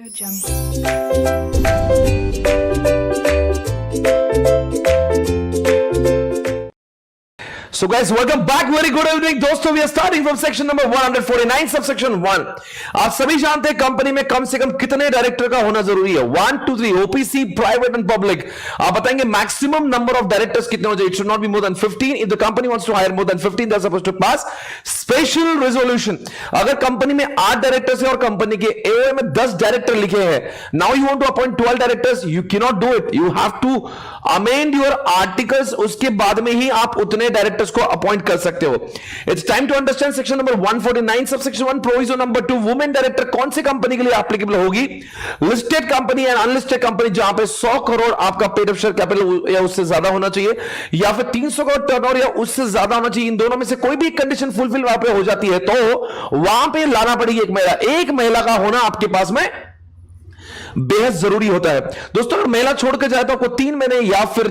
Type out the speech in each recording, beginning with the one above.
Audio Jungle. So guys, welcome back. Very good evening दोस्तों. We are starting from section number 149 subsection 1. आप सभी जानते हैं company में कम से कम कितने डायरेक्टर का होना जरूरी है. 1 2 3 ओपीसी, प्राइवेट एंड पब्लिक. आप बताएंगे मैक्सिमम नंबर ऑफ डायरेक्टर्स कितने हो जाए. It should not be more than 15. If the company wants to hire more than 15 they are supposed to pass special resolution. अगर कंपनी में 8 डायरेक्टर्स है और company के एओए में 10 डायरेक्टर लिखे हैं, now you want to appoint 12 directors, you can not do it. You have to amend your articles. उसके बाद में ही आप उतने डायरेक्टर्स को अपॉइंट कर सकते हो. It's time to understand section number 149 subsection 1 provision number 2. Women director कौन से कंपनी के लिए एप्लीकेबल होगी? Listed company and unlisted company जहां पे 100 करोड़ आपका पेड अप शेयर कैपिटल या उससे ज्यादा होना चाहिए, या फिर 300 करोड़ टर्नओवर या उससे ज्यादा होना चाहिए. इन दोनों में से कोई भी कंडीशन फुलफिल वहां पे हो जाती है तो वहां पे लाना पड़ेगी एक महिला का होना आपके पास में बेहद जरूरी होता है. दोस्तों अगर महिला छोड़ के जाए तो आपको 3 महीने या फिर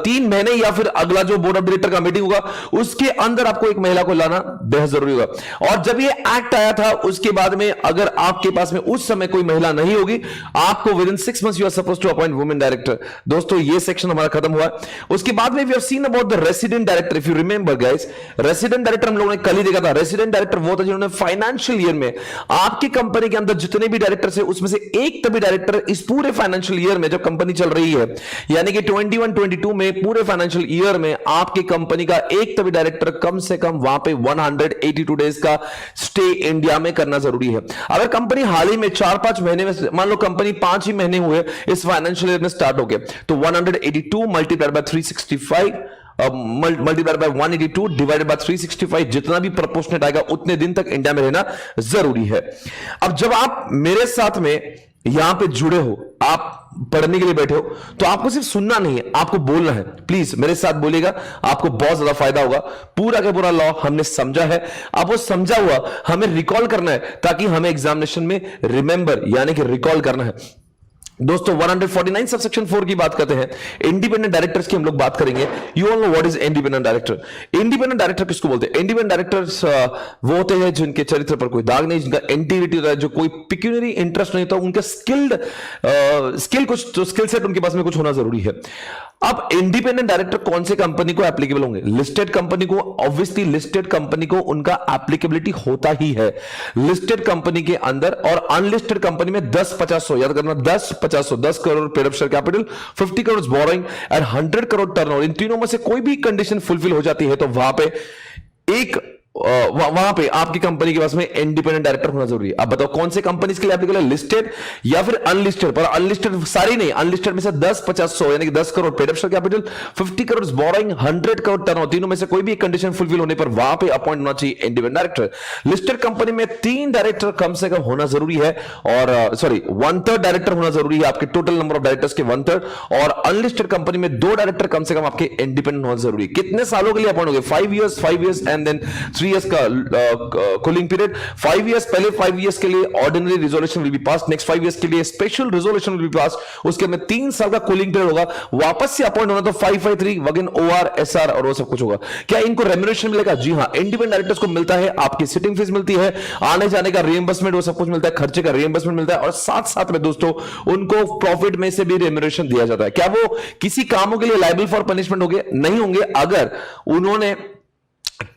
3 महीने या फिर अगला जो बोर्ड ऑफ डायरेक्टर का मीटिंग होगा उसके अंदर आपको एक महिला को लाना बेहद जरूरी होगा. और जब ये एक्ट आया था उसके बाद में अगर आपके पास में उस समय कोई महिला नहीं होगी, आपको within 6 months you are supposed to appoint women director. दोस्तों ये सेक्शन हमारा खत्म हुआ. उसके बाद में we have seen about the resident director. If you remember guys, resident director हम लोगों ने कल ही देखा था. रेसिडेंट डायरेक्टर वो था जिन्होंने फाइनेंशियल ईयर में आपकी कंपनी के अंदर जितने भी डायरेक्टर है उसमें से एक तभी डायरेक्टर इस पूरे फाइनेंशियल ईयर में जब कंपनी चल रही है, यानी कि 21-22 में पूरे फाइनेंशियल ईयर में आपकी कंपनी का एक तभी डायरेक्टर कम से कम वहां पे 182 डेज का स्टे इंडिया में करना जरूरी है. अगर कंपनी हाल ही में 4-5 महीने में, मान लो कंपनी 5 ही महीने हुए इस फाइनेंशियल ईयर में स्टार्ट हो गए, तो 182 multiplied by 365 multiplied by 182 divided by 365 जितना भी प्रोपोर्शनेट आएगा उतने दिन तक इंडिया में रहना जरूरी है. अब जब आप मेरे साथ में यहां पे जुड़े हो, आप पढ़ने के लिए बैठे हो, तो आपको सिर्फ सुनना नहीं है, आपको बोलना है. प्लीज मेरे साथ बोलिएगा, आपको बहुत ज्यादा फायदा होगा. पूरा का पूरा लॉ हमने समझा है, अब वो समझा हुआ हमें रिकॉल करना है ताकि हमें एग्जामिनेशन में रिमेंबर यानी कि रिकॉल करना है. दोस्तों 149 सबसेक्शन 4 की बात करते हैं. इंडिपेंडेंट डायरेक्टर्स की हम लोग बात करेंगे. You all know what is independent director. Independent director किसको बोलते हैं? इंडिपेंडेंट डायरेक्टर्स वो होते हैं जिनके चरित्र पर कोई दाग नहीं, जिनका इंटीग्रिटी होता है, जो कोई पिक्यूनरी इंटरेस्ट नहीं होता, उनका स्किल सेट उनके पास में कुछ होना जरूरी है. अब इंडिपेंडेंट डायरेक्टर कौन से कंपनी को एप्लीकेबल होंगे? लिस्टेड कंपनी को. ऑब्वियसली लिस्टेड कंपनी को उनका एप्लीकेबिलिटी होता ही है लिस्टेड कंपनी के अंदर. और अनलिस्टेड कंपनी में 10-50-100 याद करना, 10-50-100, 10 crore paid up share capital, 50 crore borrowing and 100 crore turnover. इन तीनों में से कोई भी कंडीशन फुलफिल हो जाती है तो वहां पे वहां पे आपकी कंपनी के पास में इंडिपेंडेंट डायरेक्टर होना जरूरी है. अब बताओ कौन से कंपनीज के लिए एप्लीकेबल है? लिस्टेड या फिर अनलिस्टेड. पर अनलिस्टेड सारी नहीं, अनलिस्टेड में से 10-50-100 यानी कि 10 crore paid up share capital, 50 crore borrowing, 100 crore turnover. तीनों में से कोई भी कंडीशन फुलफिल होने पर वहां पे अपॉइंट होना चाहिए इंडिपेंडेंट डायरेक्टर. लिस्टेड कंपनी में 3 डायरेक्टर कम से कम होना जरूरी है, और 1/3 डायरेक्टर होना जरूरी है, आपके टोटल नंबर ऑफ डायरेक्टर्स के 1/3. और अनलिस्टेड कंपनी में 2 डायरेक्टर कम से कम आपके इंडिपेंडेंट होना जरूरी है. कितने सालों के लिए अपॉइंट हो गए? 5 years एंड देन 3 years का कूलिंग पीरियड. 5 years पहले 5 years के लिए ordinary resolution will be pass, next 5 years के लिए स्पेशल रिजोल्यूशन विल बी पास, उसके में 3 साल का कूलिंग पीरियड होगा. वापस से अपॉइंट होना तो 553 वगैन ओआर एसआर और वो सब कुछ होगा. क्या इनको रेम्यूनरेशन मिलेगा? जी हां, इंडिपेंडेंट डायरेक्टर्स को मिलता है. आपकी सिटिंग फीस मिलती है, आने जाने का रिएंबर्समेंट वो सब कुछ मिलता है, खर्चे का रिएंबर्समेंट मिलता है, और साथ साथ में दोस्तों उनको प्रॉफिट में से भी रेम्यूनरेशन दिया जाता है. क्या वो किसी कामों के लिए लायबल फॉर पनिशमेंट होंगे? नहीं होंगे अगर उन्होंने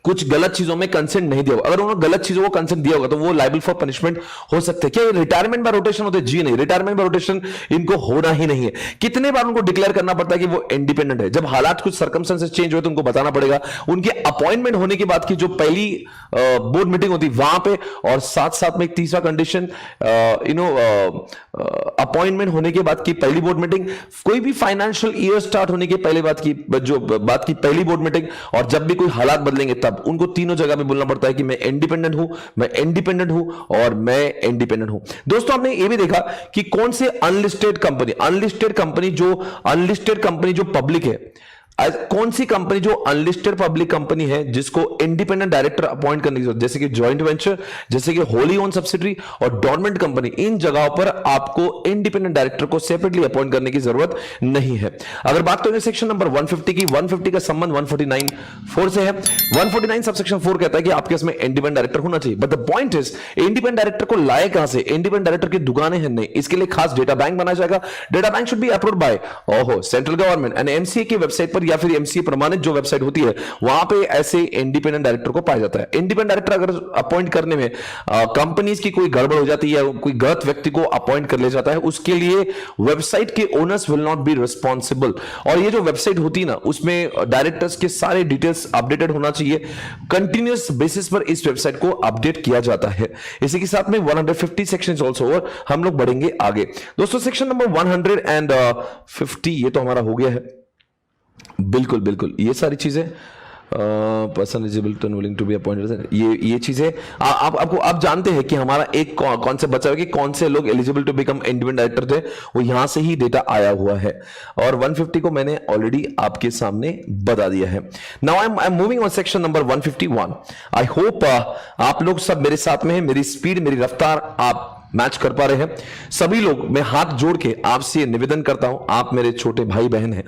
कुछ गलत चीजों में कंसेंट नहीं दिया होगा. अगर उन्होंने गलत चीजों को कंसेंट दिया होगा तो वो लायबल फॉर पनिशमेंट हो सकते हैं. क्या ये रिटायरमेंट बाय रोटेशन होते हैं? जी नहीं, रिटायरमेंट बाय रोटेशन इनको होना ही नहीं है. कितने बार उनको डिक्लेयर करना पड़ता है कि वो इंडिपेंडेंट है? जब हालात कुछ सर्कमस्टेंसेस चेंज हुए तो उनको बताना पड़ेगा. उनके अपॉइंटमेंट होने के बाद की जो पहली बोर्ड मीटिंग होती है वहां पे, और साथ साथ में एक तीसरा कंडीशन अपॉइंटमेंट होने के बाद की पहली बोर्ड मीटिंग, कोई भी फाइनेंशियल ईयर स्टार्ट होने के पहले बात की पहली बोर्ड मीटिंग, और जब भी कोई हालात बदलेंगे तब उनको तीनों जगह में बोलना पड़ता है कि मैं इंडिपेंडेंट हूं, मैं इंडिपेंडेंट हूं और मैं इंडिपेंडेंट हूं. दोस्तों हमने ये भी देखा कि कौन से अनलिस्टेड कंपनी जो पब्लिक है, कौन सी कंपनी जो अनलिस्टेड पब्लिक कंपनी है जिसको इंडिपेंडेंट डायरेक्टर अपॉइंट करने की जरूरत, जैसे कि जॉइंट वेंचर, जैसे कि होली ओन सब्सिडरी और डोरमेंट कंपनी, इन जगहों पर आपको इंडिपेंडेंट डायरेक्टर को सेपरेटली अपॉइंट करने की जरूरत नहीं है। अगर बात करें सेक्शन नंबर 150 की, 150 का संबंध 149(4) से है। 149 सबसेक्शन 4 कहता है कि आपके इसमें इंडिपेंडेंट डायरेक्टर होना चाहिए, but the point is independent director को लाए कहां से? इंडिपेंडेंट डायरेक्टर की दुकानें हैं नहीं, इसके लिए खास डेटा बैंक बनाया जाएगा। Data bank should be approved by central government and MCA की वेबसाइट पर या फिर एमसीए प्रमाणित जो वेबसाइट होती है वहां पे ऐसे इंडिपेंडेंट डायरेक्टर को पाया जाता है। इंडिपेंडेंट डायरेक्टर अगर अपॉइंट करने में कंपनीज की कोई गड़बड़ हो जाती है या कोई गलत व्यक्ति को अपॉइंट कर लिया जाता है, उसके लिए वेबसाइट के owners will not be responsible. और ये जो वेबसाइट होती है ना, उसमें डायरेक्टर्स के सारे डिटेल्स अपडेटेड होना चाहिए, कंटिन्यूअस बेसिस पर इस वेबसाइट को अपडेट किया जाता है। इसी के साथ में 150 सेक्शन ऑल्सो ओवर, हम लोग बढ़ेंगे आगे। दोस्तों सेक्शन नंबर 150 ये तो हमारा हो गया है, बिल्कुल बिल्कुल ये सारी चीजें person eligible to willing to be appointed, ये चीजें आप जानते हैं कि हमारा एक कॉन्सेप्ट बचा है कि कौन से लोग eligible to become independent director थे, वो यहां से ही डेटा आया हुआ है और 150 को मैंने ऑलरेडी आपके सामने बता दिया है। Now I am moving on section number 151। I hope आप लोग सब मेरे साथ में हैं, मेरी स्पीड, मेरी रफ्तार आप मैच कर पा रहे हैं। सभी लोग, मैं हाथ जोड़ के आपसे निवेदन करता हूं, आप मेरे छोटे भाई बहन हैं,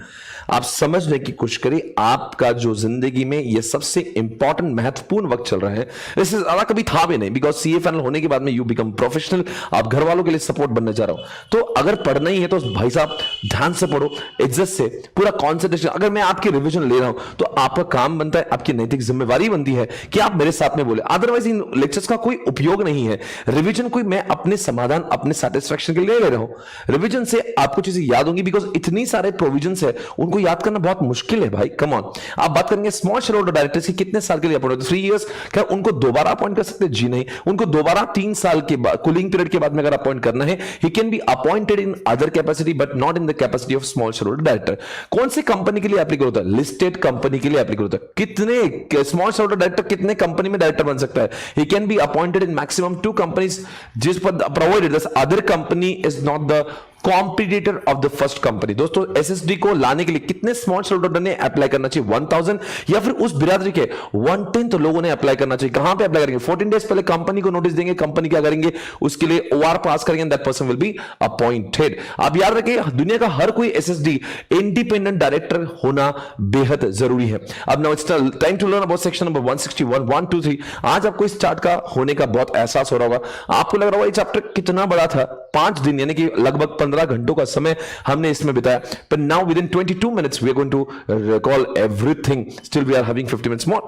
आप समझने की कोशिश करिए, आपका जो जिंदगी में ये सबसे इंपॉर्टेंट महत्वपूर्ण वक्त चल रहा है, इससे ज्यादा कभी था भी नहीं, बिकॉज सीए फाइनल होने के बाद में यू बिकम प्रोफेशनल, आप घर वालों के लिए सपोर्ट बनने जा रहा हूं। तो अगर पढ़ना ही है तो भाई साहब ध्यान से पढ़ो, इज्जत से, पूरा कॉन्सेंट्रेशन। अगर मैं आपकी रिविजन ले रहा हूं तो आपका काम बनता है, आपकी नैतिक जिम्मेवारी बनती है कि आप मेरे साथ में बोले, अदरवाइज इन लेक्चर्स का कोई उपयोग नहीं है। रिविजन कोई मैं अपने समाधान, अपने सेटिस्फेक्शन के लिए ले रहा हूं। रिविजन से आपको चीजें याद होंगी, बिकॉज इतनी सारे प्रोविजंस है, उनको याद करना बहुत मुश्किल है भाई। कम ऑन, आप बात करेंगे स्मॉल शेयर होल्डर डायरेक्टर्स की कितने साल के लिए अपॉइंट होते? 3 इयर्स। क्या उनको दोबारा अपॉइंट कर सकते? जी नहीं, उनको दोबारा 3 साल के बाद कूलिंग पीरियड के बाद में अगर अपॉइंट करना है, he can be appointed in other capacity but not in the capacity of small share holder director. कौन सी कंपनी के लिए एप्लीकेबल होता है? लिस्टेड कंपनी के लिए एप्लीकेबल होता है। कितने स्मॉल शेयर होल्डर डायरेक्टर कितने कंपनी में डायरेक्टर बन सकता है? He can be appointed in maximum 2 companies, जिस पर provided the other company is not the competitor of the first company. दोस्तों एसएसडी को लाने के लिए कितने स्मॉल शेयर होल्डर ने अप्लाई करना चाहिए? 1000 या फिर उस बिरादरी के 1/10 लोगों ने अप्लाई करना चाहिए। कहां पे अप्लाई करेंगे? 14 डेज पहले कंपनी को नोटिस देंगे, कंपनी क्या करेंगे, उसके लिए ओआर पास करेंगे, that person will be appointed. आप याद रखिए, दुनिया का हर कोई एसएसडी इंडिपेंडेंट डायरेक्टर होना बेहद जरूरी है। अब now it's time to learn about section number 161, 1, 2, 3। आज आपको इस चार्ट का होने का बहुत एहसास हो रहा होगा, आपको लग रहा होगा ये चैप्टर कितना बड़ा था। 5 दिन यानी कि लगभग 15 घंटों का समय हमने इसमें बिताया, but now within 22 minutes we are going to recall everything. Still we are having 50 minutes more.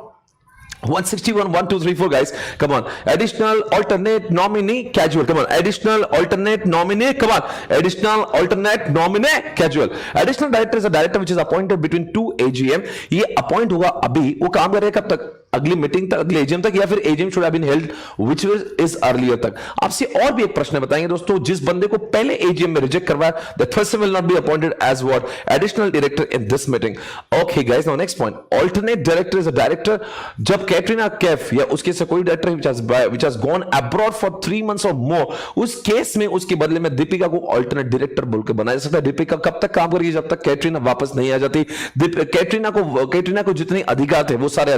161, 1, 2, 3, 4 guys, come on. Additional alternate nominee casual, come on. Additional alternate nominee, come on. Additional alternate nominee casual. Additional director is a director which is appointed between 2 AGM. ये appoint होगा अभी, वो काम कर रहे कब तक? अगली मीटिंग तक, अगले एजीएम तक, या फिर AGM should have been held which is earlier तक। आपसे और भी एक प्रश्न बताएंगे दोस्तों, जिस बंदे को पहले एजीएम में रिजेक्ट करवाया, that person will not be appointed as what? Additional director in this meeting. Okay guys, now next point, alternate director is a director जब कैटरीना कैफ या उसके से कोई director which has gone abroad for 3 months और मोर, उस case में उसके बदले में दीपिका को अल्टरनेट डायरेक्टर बोल के बनाया जा सकता है। दीपिका कब तक काम करेगी? जब तक कैटरीना वापस नहीं आ जाती। कैटरीना को जितने अधिकार थे वो सारे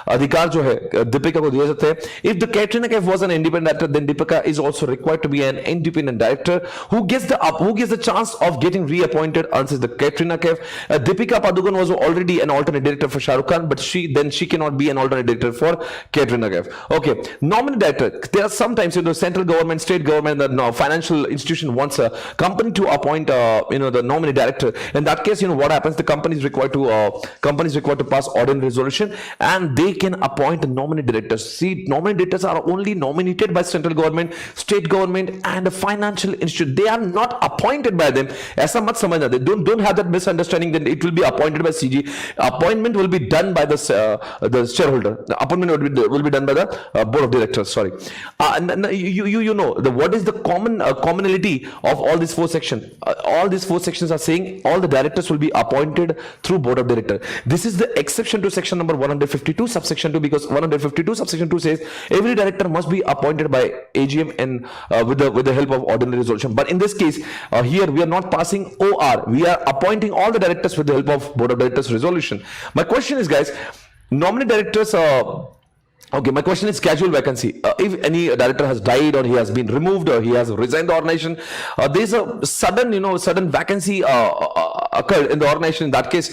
अधिकार जो है दीपिका को दिए जाते हैं। इफ द Katrina Kaif was an independent director, then Deepika is also required to be an independent director who gets the chance of getting reappointed until the Katrina Kaif. Deepika Padukone was already an alternate director for Shah Rukh Khan, but she cannot be an alternate director for Katrina Kaif. Okay, nominee director. There are sometimes central government, state government, the financial institution wants a company to appoint the nominee director. In that case, what happens? The company is required to pass ordinary resolution, and they can appoint the nominee directors. See, nominee directors are only nominated by central government, state government, and the financial institute. They are not appointed by them. ऐसा मत समझना, don't have that misunderstanding that it will be appointed by CG. Appointment will be done by the shareholder. The appointment will be done by the board of directors. Sorry. You know what is the commonality of all these 4 sections? All these 4 sections are saying all the directors will be appointed through board of director. This is the exception to section number 152. subsection 2, because 152 subsection 2 says every director must be appointed by AGM and with the help of ordinary resolution. But in this case, here we are not passing OR. We are appointing all the directors with the help of board of directors resolution. My question is, guys, nominee directors. Okay, my question is casual vacancy. If any director has died or he has been removed or he has resigned the organization, there is a sudden vacancy occurred in the organization. In that case,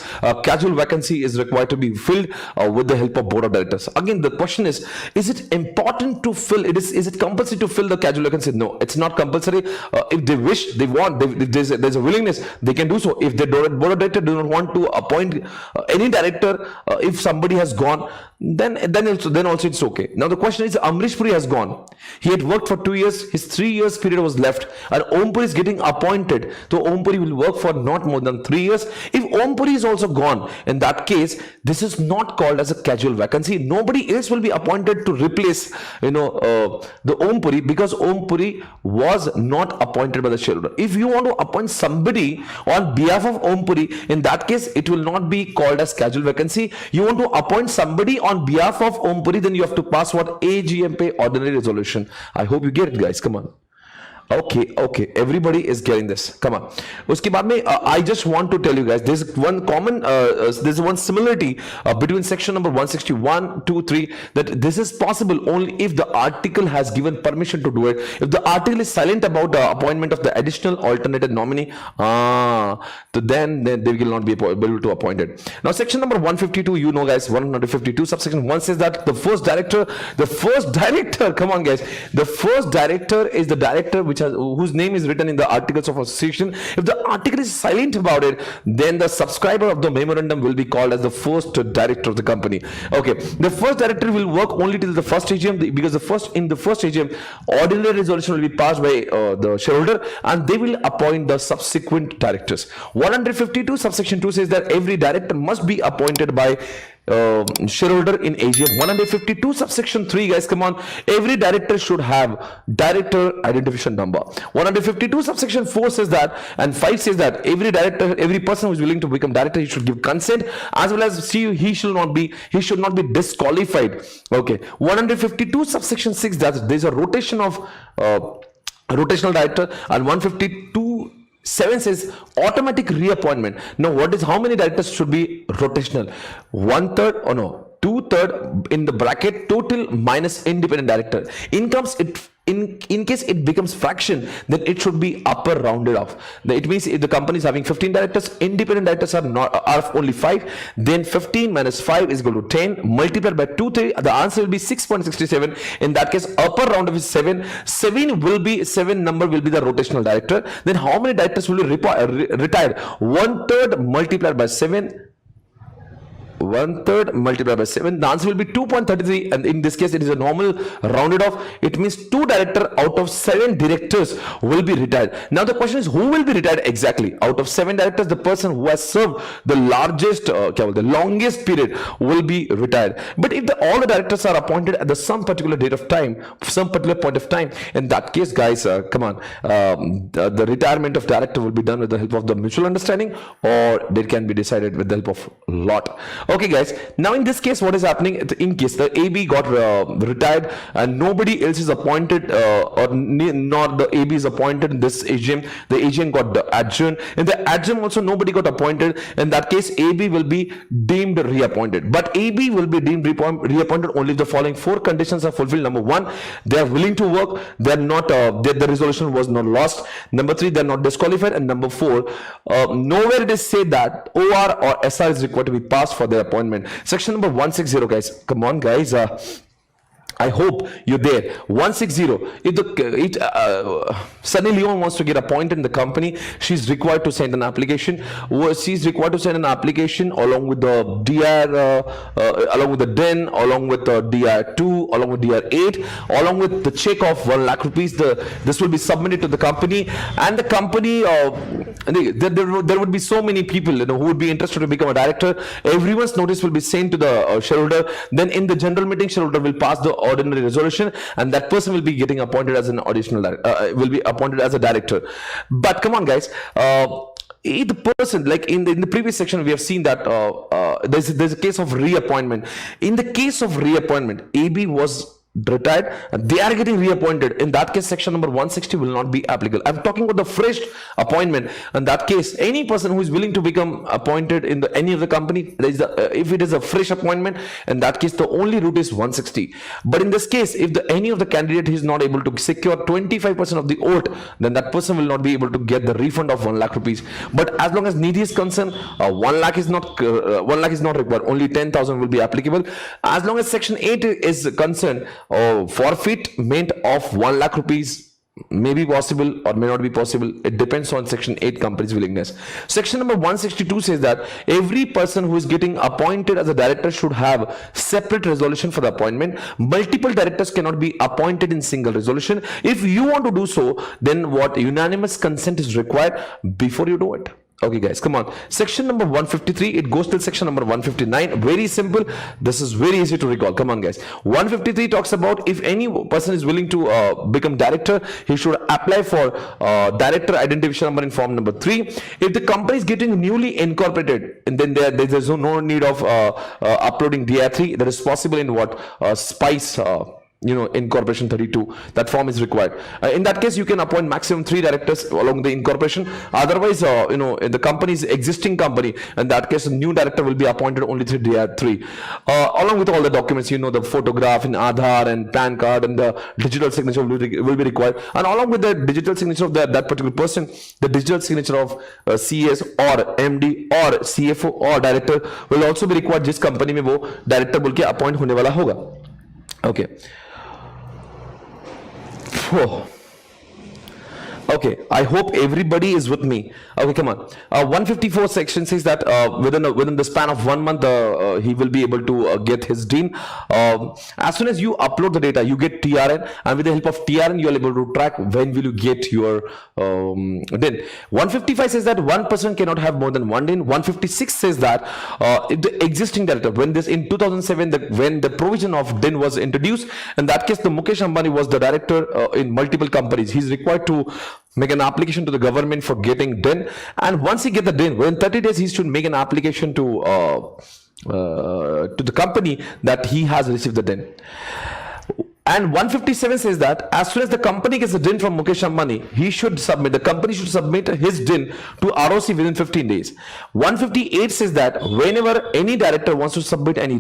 casual vacancy is required to be filled with the help of board of directors. Again, the question is it important to fill? Is it compulsory to fill the casual vacancy? No, it's not compulsory. If they wish, they want, if there's a willingness, they can do so. If the board of directors do not want to appoint any director, if somebody has gone, then also it's okay. Now the question is, Amrish Puri has gone. He had worked for 2 years. His 3 years period was left, and Om Puri is getting appointed. So Om Puri will work for not more than 3 years. If Om Puri is also gone, in that case, this is not called as a casual vacancy. Nobody else will be appointed to replace the Om Puri, because Om Puri was not appointed by the shareholder. If you want to appoint somebody on behalf of Om Puri, in that case, it will not be called as casual vacancy. You want to appoint somebody on behalf of Om Puri, then you have to pass what? AGMP ordinary resolution. I hope you get it, guys. Come on. Okay, everybody is getting this. Come on. Uske baad mein, I just want to tell you guys, there's one similarity between section number 161, 2, 3, that this is possible only if the article has given permission to do it. If the article is silent about the appointment of the additional alternative nominee, then they will not be able to appoint it. Now section number 152, you know, guys, 152 subsection 1 says that the first director, come on, guys, the first director is the director whose name is written in the articles of association. If the article is silent about it, then the subscriber of the memorandum will be called as the first director of the company. Okay, the first director will work only till the first AGM, because in the first AGM, ordinary resolution will be passed by the shareholder, and they will appoint the subsequent directors. 152 subsection 2 says that every director must be appointed by shareholder in AGM. 152 subsection 3, guys, come on, every director should have director identification number. 152 subsection 4 says that, and 5 says that every person who is willing to become director, he should give consent, as well as he should not be disqualified. Okay, 152 subsection 6, that there's a rotation of rotational director, and 152 7 says automatic reappointment. Now, how many directors should be rotational? 1/3 or no? 2/3 in the bracket total minus independent director. In case it becomes fraction, then it should be upper rounded off. It means if the company is having 15 directors, independent directors are only 5, then 15 minus 5 is equal to 10, multiplied by 2, 3, the answer will be 6.67. In that case, upper round of is 7. 7 number will be the rotational director. Then how many directors will be retired? 1/3 multiplied by 7. 1/3 multiplied by 7, the answer will be 2.33, and in this case it is a normal rounded off. It means 2 directors out of 7 directors will be retired. Now the question is, who will be retired exactly? Out of 7 directors, the person who has served the longest period will be retired. But if all the directors are appointed at some particular point of time, in that case, guys, come on, the retirement of director will be done with the help of the mutual understanding, or they can be decided with the help of lot. Okay, guys, now in this case, what is happening? In case the AB got retired and nobody else is appointed, not the AB is appointed in this AGM, the AGM got adjourned. In the adjourn also nobody got appointed. In that case, AB will be deemed reappointed. But AB will be deemed reappointed only if the following 4 conditions are fulfilled. Number 1, they are willing to work. They are not. The resolution was not lost. Number 3, they are not disqualified. And number 4, nowhere it is said that OR or SR is required to be passed for their appointment. Section number 160, guys. Come on, guys. I hope you're there. 160. If Sunny Leon wants to get appointed in the company, she's required to send an application. She's required to send an application along with the DR, along with the DIN, along with the DR2, along with DR8, along with the check of 1 lakh rupees. This will be submitted to the company, and the company. There would be so many people, who would be interested to become a director. Everyone's notice will be sent to the shareholder. Then in the general meeting, shareholder will pass the ordinary resolution, and that person will be getting appointed as an additional will be appointed as a director. But come on, guys, the person, like in the previous section we have seen that there's a case of reappointment. In the case of reappointment, AB was retired and they are getting reappointed. In that case, section number 160 will not be applicable. I'm talking about the fresh appointment. In that case, any person who is willing to become appointed in any of the company, if it is a fresh appointment, in that case the only route is 160. But in this case, if any of the candidate is not able to secure 25% of the vote, then that person will not be able to get the refund of 1 lakh rupees. But as long as Nidhi is concerned, 1 lakh is not required. Only 10,000 will be applicable. As long as section 8 is concerned, forfeitment of 1 lakh rupees may be possible or may not be possible. It depends on section 8 company's willingness. Section number 162 says that every person who is getting appointed as a director should have separate resolution for the appointment. Multiple directors cannot be appointed in single resolution. If you want to do so, then what? Unanimous consent is required before you do it. Okay guys, come on. Section number 153, it goes till section number 159. Very simple. This is very easy to recall. Come on guys. 153 talks about if any person is willing to become director, he should apply for director identification number in form number 3. If the company is getting newly incorporated, and then there's no need of uploading DR3, that is possible in what? SPICE. Incorporation 32, that form is required. In that case, you can appoint maximum 3 directors along the incorporation. Otherwise, in the company's existing company, in that case, a new director will be appointed only through DR3, along with all the documents, the photograph and Aadhaar and PAN card and the digital signature will be required. And along with the digital signature of that particular person, the digital signature of CS or MD or CFO or director will also be required. जिस company में वो director बोल के appoint होने वाला होगा. Okay. Okay, I hope everybody is with me. Okay, come on. 154 section says that within the span of 1 month, he will be able to get his DIN. As soon as you upload the data, you get TRN, and with the help of TRN, you are able to track when will you get your DIN. 155 says that one person cannot have more than 1 DIN. 156 says that if the existing director, in 2007, when the provision of DIN was introduced, in that case, the Mukesh Ambani was the director in multiple companies. He's required to make an application to the government for getting DIN, and once he get the DIN, within 30 days he should make an application to the company that he has received the DIN. And 157 says that as soon as the company gets the DIN from Mukesh Ambani, the company should submit his DIN to ROC within 15 days. 158 says that whenever any director wants to submit any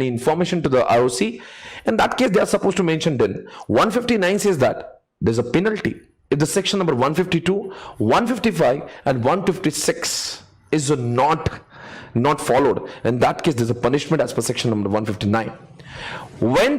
information to the ROC, in that case they are supposed to mention DIN. 159 says that there's a penalty if the section number 152, 155 and 156 is not followed. In that case, there's a punishment as per section number 159. When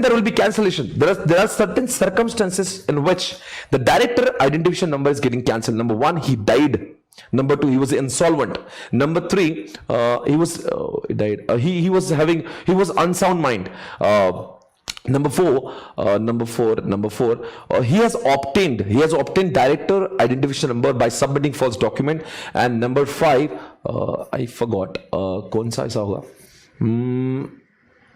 there will be cancellation, there are certain circumstances in which the director identification number is getting cancelled. Number 1, he died. Number 2, he was insolvent. Number 3, he died. He was unsound mind. Number four, he has obtained director identification number by submitting false document. And number 5, I forgot, kaun sa aisa hoga?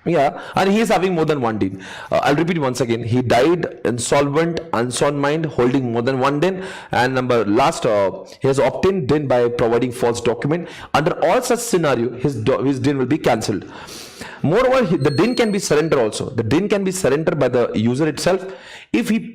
Yeah, and he is having more than 1 DIN. I'll repeat once again. He died insolvent, unsound mind, holding more than 1 DIN. And he has obtained DIN by providing false document. Under all such scenario, his DIN will be cancelled. Moreover, the DIN can be surrendered also. The DIN can be surrendered by the user itself. If he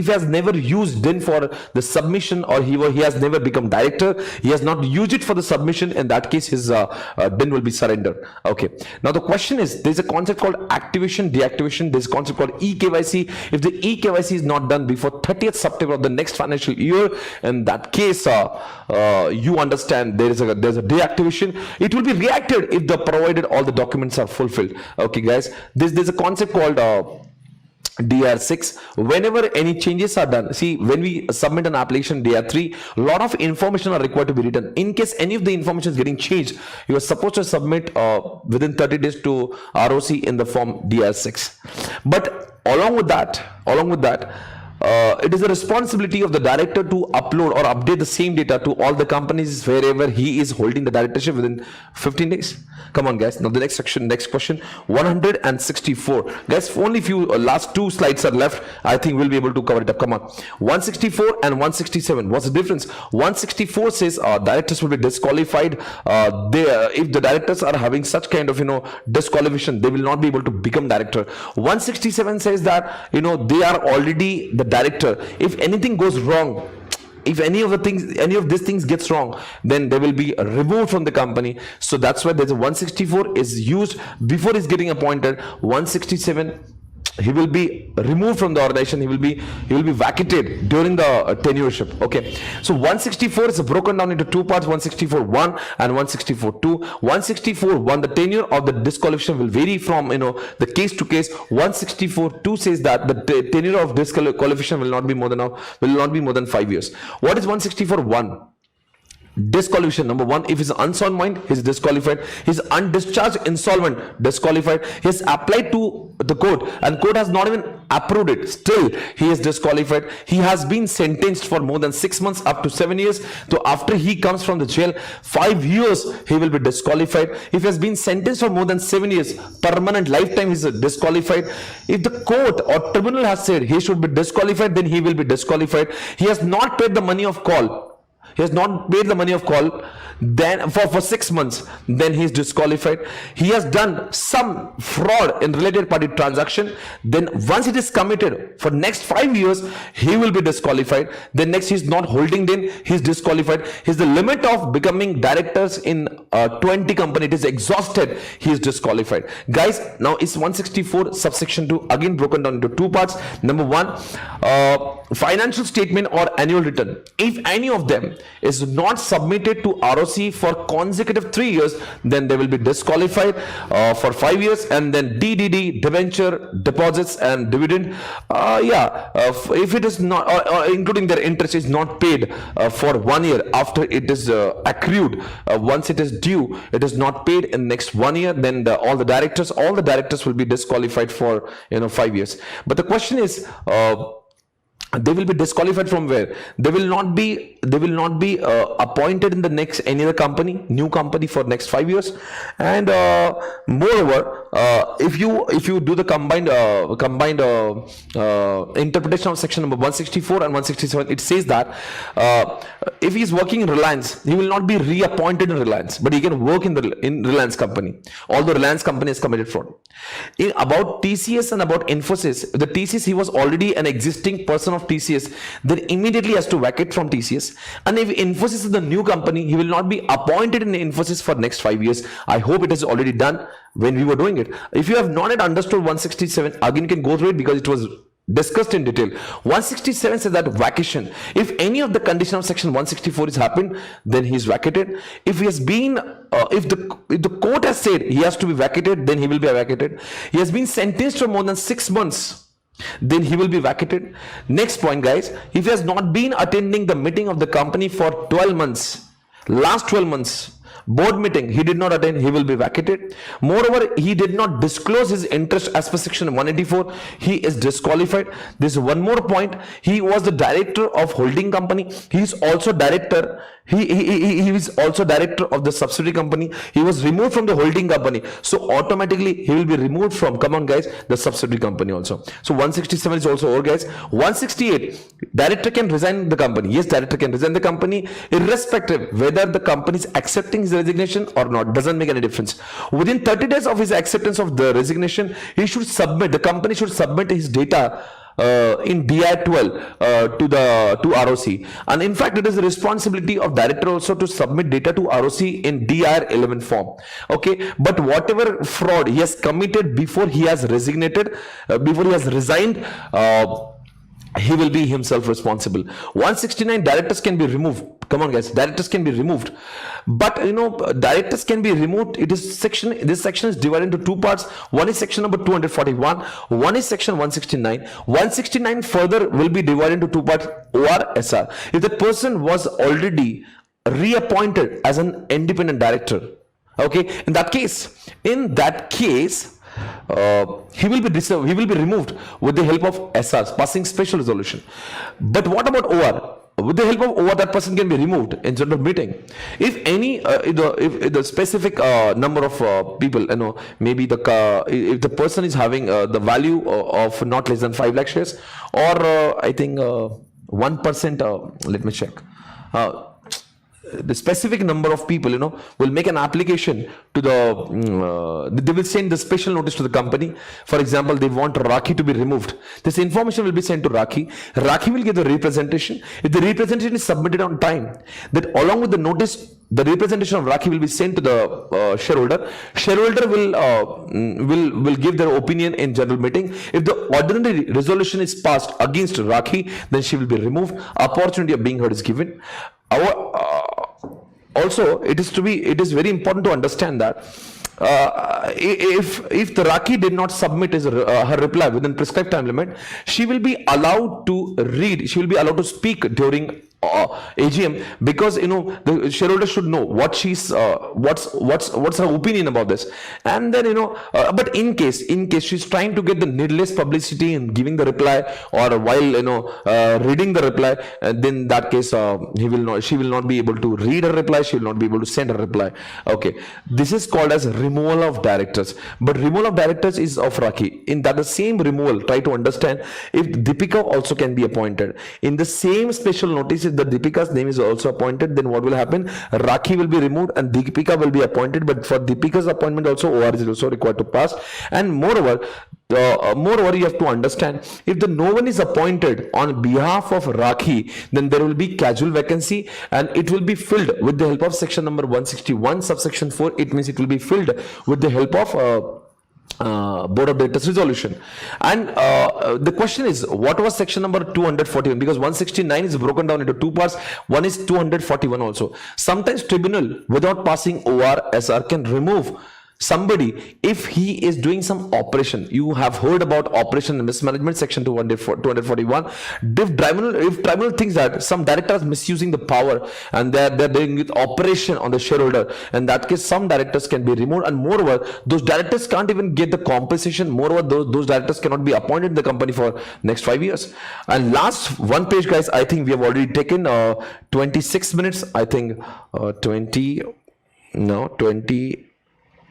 has never used DIN for the submission, or he has never become director, he has not used it for the submission, in that case his DIN will be surrendered. Okay. Now the question is, there is a concept called activation, deactivation. There is a concept called eKYC. If the eKYC is not done before 30th September of the next financial year, in that case you understand there's a deactivation. It will be reacted if the provided all the documents are fulfilled. Okay guys, there's a concept called DR6. Whenever any changes are done, see, when we submit an application DR3, a lot of information are required to be written. In case any of the information is getting changed, you are supposed to submit within 30 days to ROC in the form DR6. But along with that, it is the responsibility of the director to upload or update the same data to all the companies wherever he is holding the directorship within 15 days. Come on, guys. Now the next section, next question, 164. Guys, only few last two slides are left. I think we'll be able to cover it up. Come on. 164 and 167. What's the difference? 164 says directors will be disqualified. If the directors are having such kind of disqualification, they will not be able to become director. 167 says that they are already the director. If anything goes wrong, if any of these things gets wrong, then they will be removed from the company. So that's why there's a 164 is used before he's getting appointed. 167, he will be removed from the organization. He will be vacated during the tenureship. Okay, so 164 is broken down into two parts: 164.1 and 164.2. 164.1, the tenure of the disqualification will vary from the case to case. 164.2 says that the tenure of disqualification will not be more than 5 years. What is 164.1? Disqualification. Number one, if he's unsound mind, he's disqualified. He's undischarged insolvent, disqualified. He's applied to the court and court has not even approved it, still he is disqualified. He has been sentenced for more than 6 months up to 7 years. So after he comes from the jail, 5 years he will be disqualified. If he has been sentenced for more than 7 years, permanent lifetime, he is disqualified. If the court or tribunal has said he should be disqualified, then he will be disqualified. He has not paid the money of call. He has not paid the money of call then for 6 months, then he is disqualified. He has done some fraud in related party transaction, then once it is committed for next 5 years, he will be disqualified. Then next, he is not holding, then he is disqualified. He is the limit of becoming directors in 20 company, it is exhausted, he is disqualified. Guys, now is 164 subsection 2 again broken down into two parts. Number one, financial statement or annual return, if any of them is not submitted to ROC for consecutive 3 years, then they will be disqualified for 5 years. And then DDD, debenture, deposits and dividend, if it is not including their interest is not paid for 1 year after it is accrued, once it is due, it is not paid in next 1 year, then all the directors will be disqualified for 5 years. But the question is, they will be disqualified from where? They will not be appointed in the next any other company, new company for next 5 years. And moreover, if you do the combined interpretation of section number 164 and 167, it says that if he is working in Reliance, he will not be reappointed in Reliance, but he can work in Reliance company, although Reliance company has committed fraud. About TCS and about Infosys, the TCS, he was already an existing person of TCS, then immediately has to vacate from TCS. And if Infosys is the new company, he will not be appointed in Infosys for next 5 years. I hope it is already done when we were doing it. If you have not yet understood 167, again you can go through it because it was discussed in detail. 167 says that vacation, if any of the condition of section 164 is happened, then he is vacated. If he has been if the court has said he has to be vacated, then he will be vacated. He has been sentenced for more than 6 months, then he will be vacated. Next point, guys, if he has not been attending the meeting of the company for 12 months, last 12 months, board meeting he did not attend, he will be vacated. Moreover, he did not disclose his interest as per section 184, he is disqualified. This is one more point. He was the director of holding company, he is also director, he is also director of the subsidiary company. He was removed from the holding company, so automatically he will be removed from, come on guys, the subsidiary company also. So 167 is also over, guys. 168, director can resign the company. Yes, director can resign the company irrespective whether the company is accepting his resignation or not, doesn't make any difference. Within 30 days of his acceptance of the resignation, he should submit, the company should submit his data in DI 12 to ROC, and in fact it is the responsibility of director also to submit data to ROC in DIR 11 form. Okay, but whatever fraud he has committed before he has resigned, he will be himself responsible. 169, directors can be removed. Come on guys, directors can be removed, but directors can be removed. This section is divided into two parts. One is section number 241, one is section 169. 169 further will be divided into two parts, OR/SR. If the person was already reappointed as an independent director, okay, in that case he will be removed with the help of SRs, passing special resolution. But what about OR? With the help of OR, that person can be removed in general meeting. If any, if the specific number of people, maybe if the person is having the value of not less than 5 lakh shares, or I think 1%. Let me check. The specific number of people, will make an application to they will send the special notice to the company. For example, they want Rakhi to be removed. This information will be sent to Rakhi. Rakhi will get the representation. If the representation is submitted on time, that along with the notice, the representation of Rakhi will be sent to the shareholder. Shareholder will give their opinion in general meeting. If the ordinary resolution is passed against Rakhi, then she will be removed. Opportunity of being heard is given. Also, it is very important to understand that if the Rakhi did not submit her reply within prescribed time limit, she will be allowed to read. She will be allowed to speak during AGM, because the shareholder should know what she's what's her opinion about this. And then but in case she's trying to get the needless publicity in giving the reply, or while reading the reply, then that case she will not be able to read her reply, she will not be able to send a reply. Okay, this is called as removal of directors. But removal of directors is of Rakhi. In that the same removal, try to understand if Deepika also can be appointed in the same special notice. If the Deepika's name is also appointed, then what will happen? Rakhi will be removed and Deepika will be appointed. But for Deepika's appointment also, OR is also required to pass. And moreover, you have to understand, if no one is appointed on behalf of Rakhi, then there will be casual vacancy, and it will be filled with the help of section number 161 subsection 4. It means it will be filled with the help of Board of Directors resolution. And the question is, what was section number 241? Because 169 is broken down into two parts. One is 241 also. Sometimes tribunal, without passing OR, SR, can remove somebody if he is doing some operation. You have heard about operation and mismanagement, section 241. If tribunal thinks that some director is misusing the power and they're doing with operation on the shareholder, in that case some directors can be removed. And moreover, those directors can't even get the compensation. Moreover, those directors cannot be appointed in the company for next 5 years. And last one page, guys, I think we have already taken 26 minutes. I think 20,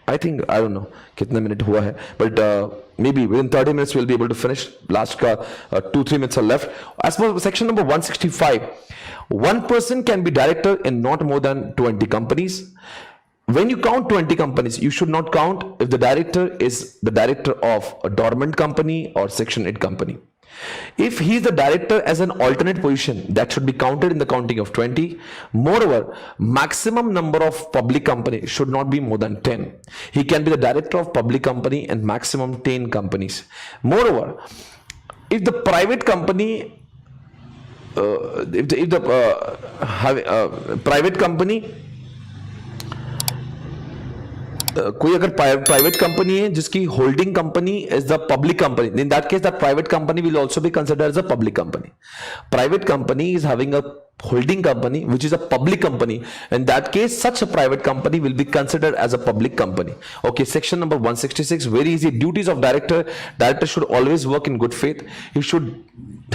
I think, I don't know kitna minute hua hai, but maybe within 30 minutes we'll be able to finish. Last 2-3 minutes are left. As per section number 165, one person can be director in not more than 20 companies. When you count 20 companies, you should not count if the director is the director of a dormant company or section 8 company. If he is the director as an alternate position, that should be counted in the counting of 20. Moreover, maximum number of public company should not be more than 10. He can be the director of public company and maximum 10 companies. Moreover, if the private company, private company, कोई अगर private company है जिसकी holding company is the public company, in that case that private company will also be considered as a public company. Private company is having a holding company which is a public company. In that case, such a private company will be considered as a public company. Okay, section number 166, very easy. Duties of director. Director should always work in good faith. He should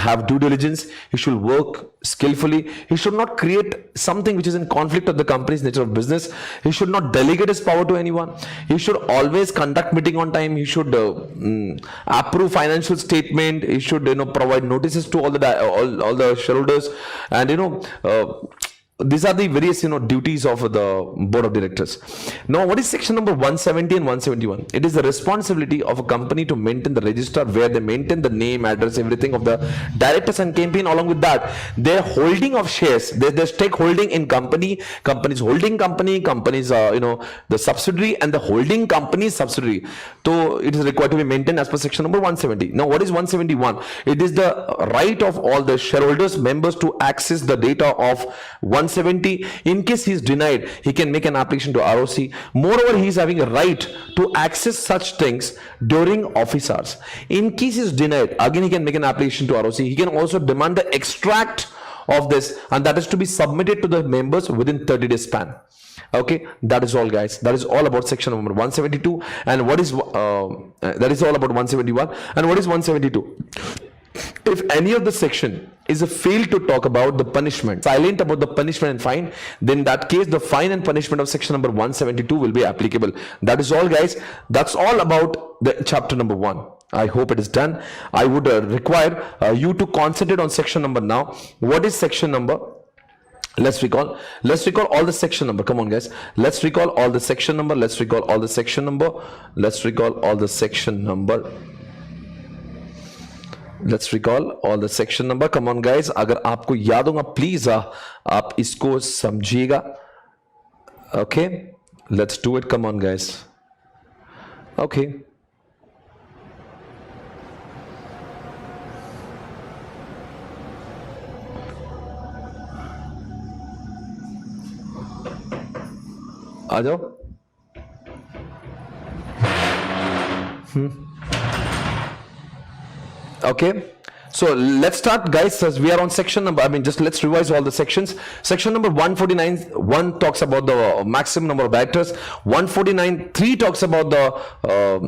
have due diligence. He should work skillfully. He should not create something which is in conflict of the company's nature of business. He should not delegate his power to anyone. He should always conduct meeting on time. He should approve financial statement. He should provide notices to all the shareholders, and these are the various duties of the board of directors. Now, what is section number 170 and 171? It is the responsibility of a company to maintain the register where they maintain the name, address, everything of the directors and campaign. Along with that, their holding of shares, their stakeholding in company's holding company, companies the subsidiary and the holding company's subsidiary. So it is required to be maintained as per section number 170. Now, what is 171? It is the right of all the shareholders, members to access the data of 170. In case he is denied, he can make an application to ROC. Moreover, he is having a right to access such things during office hours. In case he is denied, again he can make an application to ROC. He can also demand the extract of this, and that is to be submitted to the members within 30 days span. Okay, that is all, guys. That is all about section number 172. And what is that is all about 171. And what is 172? If any of the section is a fail to talk about the punishment, silent about the punishment and fine, then in that case the fine and punishment of section number 172 will be applicable. That is all, guys. That's all about the chapter number 1. I hope it is done. I would require you to concentrate on section number now. What is section number? Let's recall all the section number. Come on, guys, let's recall all the section number. Let's recall all the section number. Let's recall all the section number. Let's recall all the section number. Come on, guys, अगर आपको याद होगा please आप इसको समझिएगा. Okay, let's do it. Come on, guys. Okay, आ जाओ. Okay, so let's start, guys, as we are on section number, just let's revise all the sections. Section number 149, 1 talks about the maximum number of directors. 149, 3 talks about the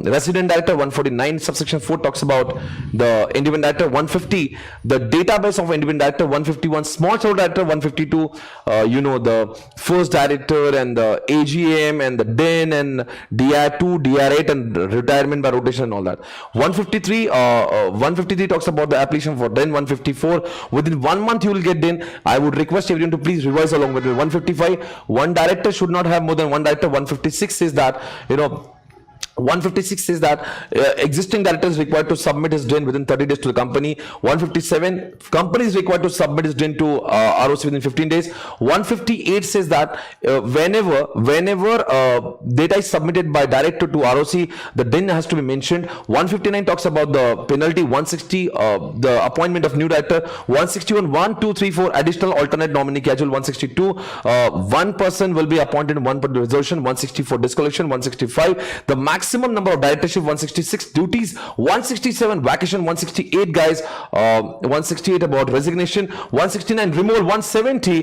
resident director. 149 subsection 4 talks about the independent director. 150, the database of independent director. 151, small shareholder director. 152, the first director and the AGM and the DIN and DR2, DR8 and retirement by rotation and all that. 153 talks about the application for DIN. 154, within 1 month you will get DIN. I would request everyone to please revise along with it. 155, one director should not have more than one director. 156 is that 156 says that existing director is required to submit his DIN within 30 days to the company. 157, company is required to submit his DIN to ROC within 15 days. 158 says that whenever data is submitted by director to ROC, the DIN has to be mentioned. 159 talks about the penalty. 160, the appointment of new director. 161, 1, 2, 3, 4 additional alternate nominee casual. 162, one person will be appointed, one per resolution. 164, disqualification. 165, the maximum number of directorship. 166, duties. 167, vacation. 168, guys, 168 about resignation. 169, removal. 170,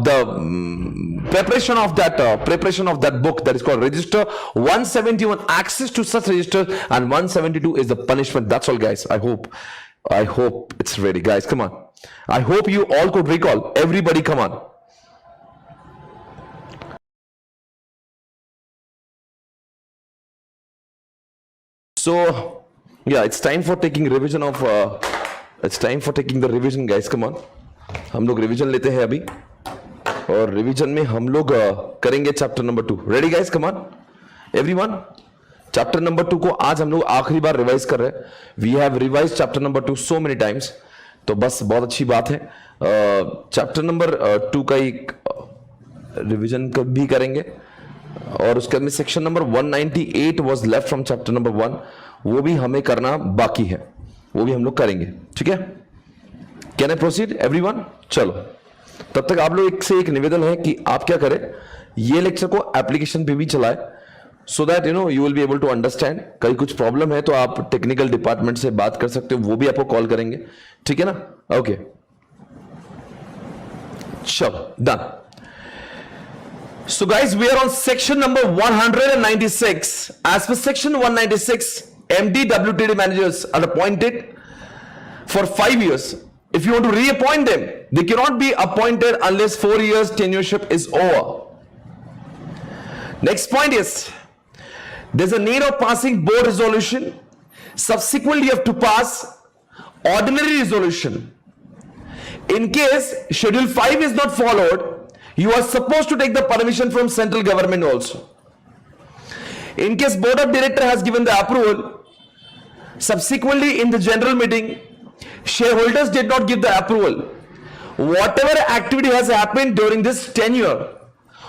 the preparation of that book that is called register. 171, access to such register. And 172 is the punishment. That's all, guys. I hope it's ready, guys. Come on, I hope you all could recall. Everybody, come on. So yeah, it's time for taking revision of the revision, guys. Come on, हम लोग revision लेते हैं अभी, और revision में हम लोग करेंगे chapter number 2. Ready, guys? Come on, everyone. Chapter number 2 को आज हम लोग आखिरी बार revise कर रहे हैं. We have revised chapter number 2 so many times, तो बस बहुत अच्छी बात है. Chapter number 2 का एक revision भी करेंगे, और उसके बाद section number 198 was left from chapter number 1, वो भी हमें करना बाकी है, वो भी हम लोग करेंगे. ठीक है, कैन आई प्रोसीड एवरीवन? चलो, तब तक आप लोग एक निवेदन है कि आप क्या करें, ये लेक्चर को एप्लीकेशन पे भी चलाएं, so that you will be able to understand. कहीं कुछ प्रॉब्लम है तो आप टेक्निकल डिपार्टमेंट से बात कर सकते हो, वो भी आपको कॉल करेंगे. ठीक है ना? ओके, चलो, done. So guys, we are on section number 196. As per section 196, MD WTD managers are appointed for 5 years. If you want to reappoint them, they cannot be appointed unless 4 years tenureship is over. Next point is, there's a need of passing board resolution. Subsequently, you have to pass ordinary resolution. In case schedule 5 is not followed, you are supposed to take the permission from central government also. In case board of director has given the approval, subsequently in the general meeting, shareholders did not give the approval, whatever activity has happened during this tenure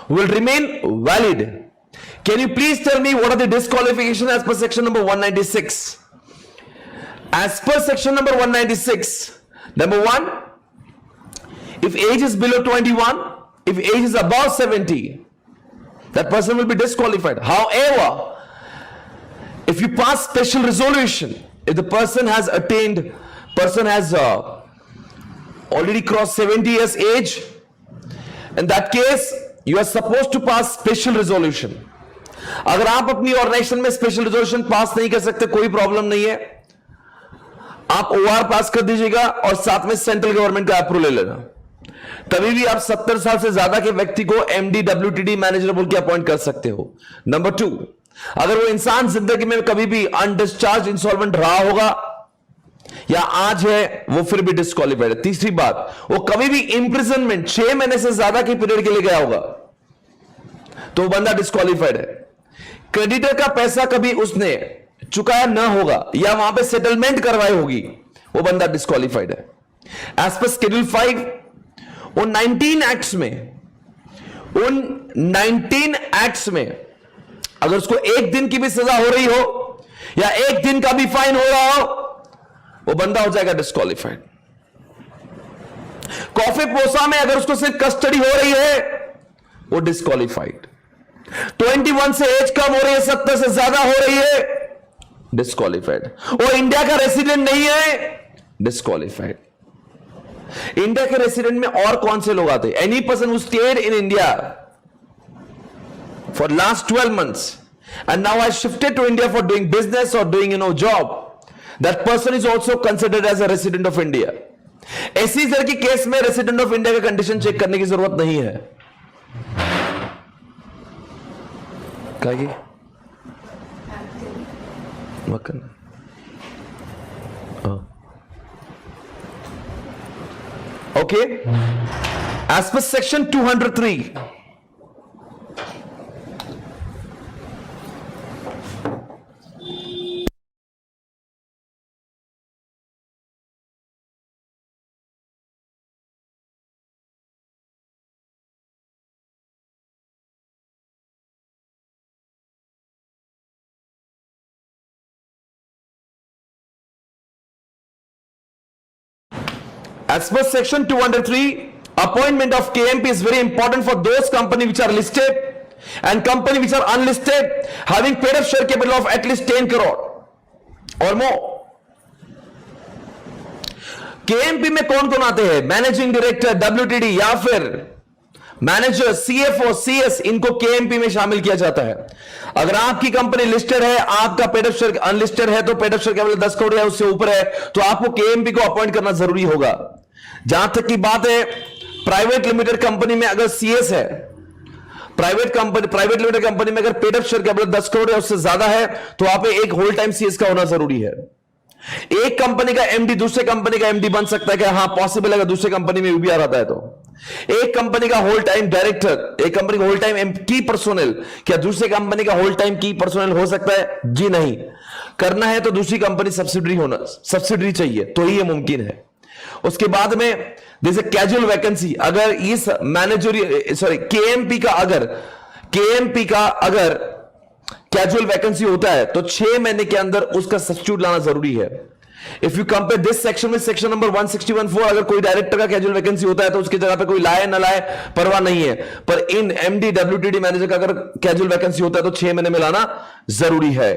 will remain valid. Can you please tell me what are the disqualifications as per section number 196? As per section number 196, number 1, if age is below 21, if age is above 70, that person will be disqualified. However, if you pass special resolution, if the person has already crossed 70 years age. In that case, you are supposed to pass special resolution. अगर आप अपनी organisation में special resolution pass नहीं कर सकते, कोई problem नहीं है, आप ओआर पास कर दीजिएगा और साथ में सेंट्रल गवर्नमेंट का अप्रूवल ले लेना। तभी भी आप 70 साल से ज्यादा के व्यक्ति को एमडी डब्ल्यूटीडी मैनेजर बोल के अपॉइंट कर सकते हो। नंबर 2, अगर वो इंसान जिंदगी में कभी भी अनडिस्चार्ज इंसॉल्वेंट रहा होगा या आज है, वो फिर भी डिस्क्वालीफाइड है। तीसरी बात, वो कभी भी इंप्रिजनमेंट 6 महीने से ज्यादा के पीरियड के लिए गया होगा तो वो बंदा डिस्क्वालीफाइड है। क्रेडिटर का पैसा कभी उसने चुकाया ना होगा या वहां पे सेटलमेंट करवाई होगी, वो बंदा डिस्क्वालीफाइड है। एज पर शेड्यूल 5, उन 19 एक्ट्स में अगर उसको 1 दिन की भी सजा हो रही हो या 1 दिन का भी फाइन हो रहा हो, वो बंदा हो जाएगा डिस्क्वालीफाइड। कॉफी पोसा में अगर उसको सिर्फ कस्टडी हो रही है, वो डिस्क्वालीफाइड। 21 से एज कम हो रही है, 70 से ज्यादा हो रही है, डिस्क्वालीफाइड। वो इंडिया का रेसिडेंट नहीं है, डिस्क्वालीफाइड। इंडिया के रेसिडेंट में और कौन से लोग आते हैं? Any person who stayed in India for last 12 months and now has shifted to India for doing business or doing job, that person is also considered as a resident of India. ऐसी तरह की case में resident of India का condition check करने की जरूरत नहीं है। क्या Okay, as per section 203, as per section 203, appointment of KMP is very important for those companies which are listed and companies which are unlisted having paid up share capital of at least 10 crore or more. KMP में कौन कौन आते हैं? Managing director, WTD या फिर manager, CFO, CS, इनको KMP में शामिल किया जाता है। अगर आपकी कंपनी लिस्टेड है, आपका पेड अप शेयर अनलिस्टेड है, तो पेड अप शेयर केवल 10 करोड़ या उससे ऊपर है, तो आपको KMP को अपॉइंट करना जरूरी होगा। जहां तक की बात है प्राइवेट लिमिटेड कंपनी में, अगर CS है, प्राइवेट लिमिटेड कंपनी में अगर पेड अप शेयर केवल 10 करोड़ या उससे ज्यादा है, तो वहां पे एक होल टाइम CS का होना जरूरी है। एक कंपनी का MD दूसरे कंपनी का MD बन सकता है क्या? हाँ, पॉसिबल है, अगर दूसरे कंपनी में भी आ रहा है तो। एक कंपनी का होल टाइम डायरेक्टर, एक कंपनी का होल टाइम की पर्सोनल, क्या दूसरे कंपनी का होल टाइम की पर्सोनल हो सकता है? जी नहीं। करना है तो दूसरी कंपनी सब्सिडरी चाहिए तो ही ये मुमकिन है। उसके बाद में जैसे कैजुअल वैकेंसी, अगर इस KMP का अगर कैजुअल वैकेंसी होता है तो 6 महीने के अंदर उसका सब्स्टिट्यूट लाना जरूरी है। If you compare this section में सेक्शन नंबर 161(4), अगर कोई डायरेक्टर का कैजुअल वैकेंसी होता है तो उसकी जगह पे कोई लाए ना लाए परवाह नहीं है, पर इन MD WTD मैनेजर का अगर कैजुअल वैकेंसी होता है तो 6 महीने में लाना जरूरी है।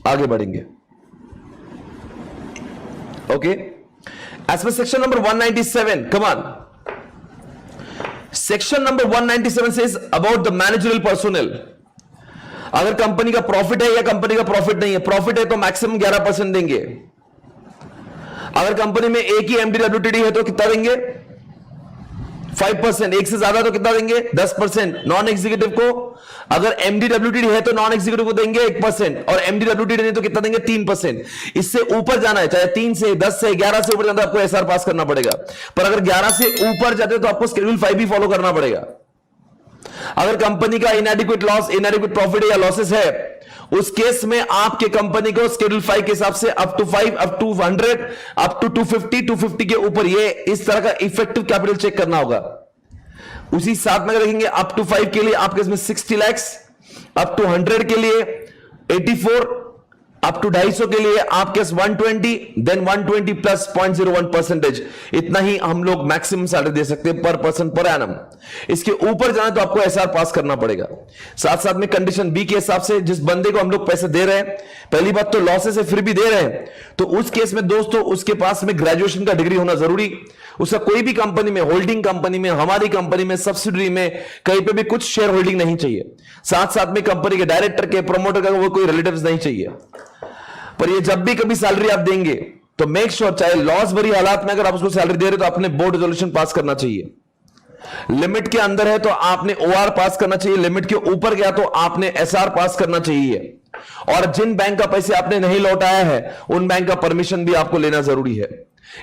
आगे बढ़ेंगे। Okay, as per section number 197, come on. Section number 197 says about the managerial personnel. अगर कंपनी का प्रॉफिट है या कंपनी का प्रॉफिट नहीं है, प्रॉफिट है तो मैक्सिमम 11% देंगे। अगर कंपनी में एक ही MD WTD है तो कितना देंगे? 5%। एक से ज्यादा तो कितना देंगे? 10%। नॉन एग्जीक्यूटिव को अगर MD WTD है तो नॉन एग्जीक्यूटिव को देंगे 1% और MD WTD नहीं तो कितना देंगे? 3%। इससे ऊपर जाना है, चाहे 3 से 10 से 11 से ऊपर जाना, आपको SR पास करना पड़ेगा। पर अगर 11 से ऊपर जाते तो आपको शेड्यूल 5 भी फॉलो करना पड़ेगा। अगर कंपनी का इनएडिक्वेट प्रॉफिट या लॉसेस है, उस केस में आपके कंपनी को शेड्यूल 5 के हिसाब से up to 5, up to 100, up to 250 के ऊपर ये इस तरह का इफेक्टिव कैपिटल चेक करना होगा। उसी साथ में देखेंगे अप टू 5 के लिए आपके इसमें 60 लाख, अप टू 100 के लिए 84 अप टू 250 के लिए आपके 120, देन 120 प्लस 0.01%, इतना ही हम लोग मैक्सिमम सैलरी दे सकते हैं पर पर्सन पर एनम। इसके ऊपर जाना तो आपको एसआर पास करना पड़ेगा। साथ साथ में कंडीशन बी के हिसाब से जिस बंदे को हम लोग पैसे दे रहे हैं, पहली बात तो लॉसेस से फिर भी दे रहे हैं, तो उस केस में दोस्तों उसके पास में ग्रेजुएशन का डिग्री होना जरूरी। उसका कोई भी कंपनी में, होल्डिंग कंपनी में, हमारी कंपनी में, सब्सिडरी में, कहीं पे भी कुछ शेयर होल्डिंग नहीं चाहिए। साथ साथ में कंपनी के डायरेक्टर के, प्रोमोटर का वो कोई रिलेटिव्स नहीं चाहिए। पर ये जब भी कभी सैलरी आप देंगे तो मेक श्योर, चाहे लॉस भरी हालात में अगर आप उसको सैलरी दे रहे तो आपने बोर्ड रेजोल्यूशन पास करना चाहिए। लिमिट के अंदर है तो आपने ओआर पास करना चाहिए, लिमिट के ऊपर गया तो आपने एसआर पास करना चाहिए। और जिन बैंक का पैसे आपने नहीं लौटाया है उन बैंक का परमिशन भी आपको लेना जरूरी है।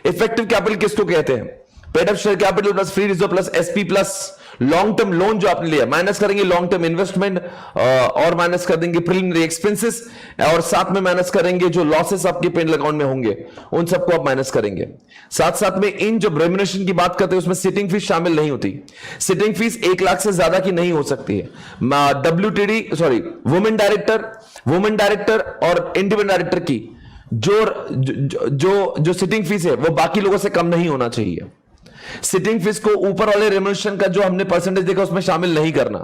इफेक्टिव कैपिटल किसको कहते हैं? Paid up share capital plus free reserve plus SP plus long term loan जो आपने लिया, माइनस करेंगे लॉन्ग टर्म इन्वेस्टमेंट और माइनस कर देंगे प्रिलिमिनरी एक्सपेंसेस, और साथ में माइनस करेंगे जो लॉसेस आपके पेन अकाउंट में होंगे उन सबको आप माइनस करेंगे। साथ साथ में इन जो रेम्युनरेशन की बात करते हैं उसमें सिटिंग फीस शामिल नहीं होती। सिटिंग फीस 1 लाख से ज्यादा की नहीं हो सकती है। वुमेन डायरेक्टर और इंडिपेंडेंट डायरेक्टर की जो सिटिंग फीस है वो बाकी लोगों से कम नहीं होना चाहिए। सिटिंग फीस को ऊपर वाले रेम्युनरेशन का जो हमने परसेंटेज देखा उसमें शामिल नहीं करना।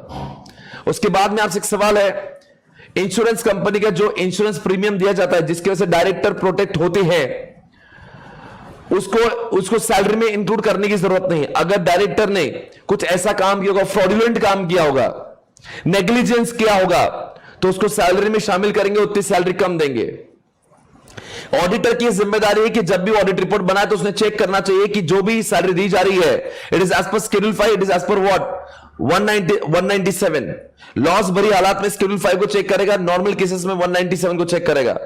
उसके बाद में आपसे एक सवाल है, इंश्योरेंस कंपनी का जो इंश्योरेंस प्रीमियम दिया जाता है जिसकी वजह से डायरेक्टर प्रोटेक्ट होते हैं, उसको सैलरी में इंक्लूड करने की जरूरत नहीं। अगर डायरेक्टर ने कुछ ऐसा काम किया होगा, फ्रॉडुलेंट काम किया होगा, नेग्लिजेंस किया होगा, तो उसको सैलरी में शामिल करेंगे, उतनी सैलरी कम देंगे। ऑडिटर की जिम्मेदारी है कि जब भी ऑडिट रिपोर्ट बनाए तो उसने चेक करना चाहिए कि जो भी सैलरी दी जा रही है it is as per schedule 5, it is as per what 197। Loss भरी हालात में शेड्यूल 5 को चेक करेगा, नॉर्मल केसेस में 197 को चेक करेगा।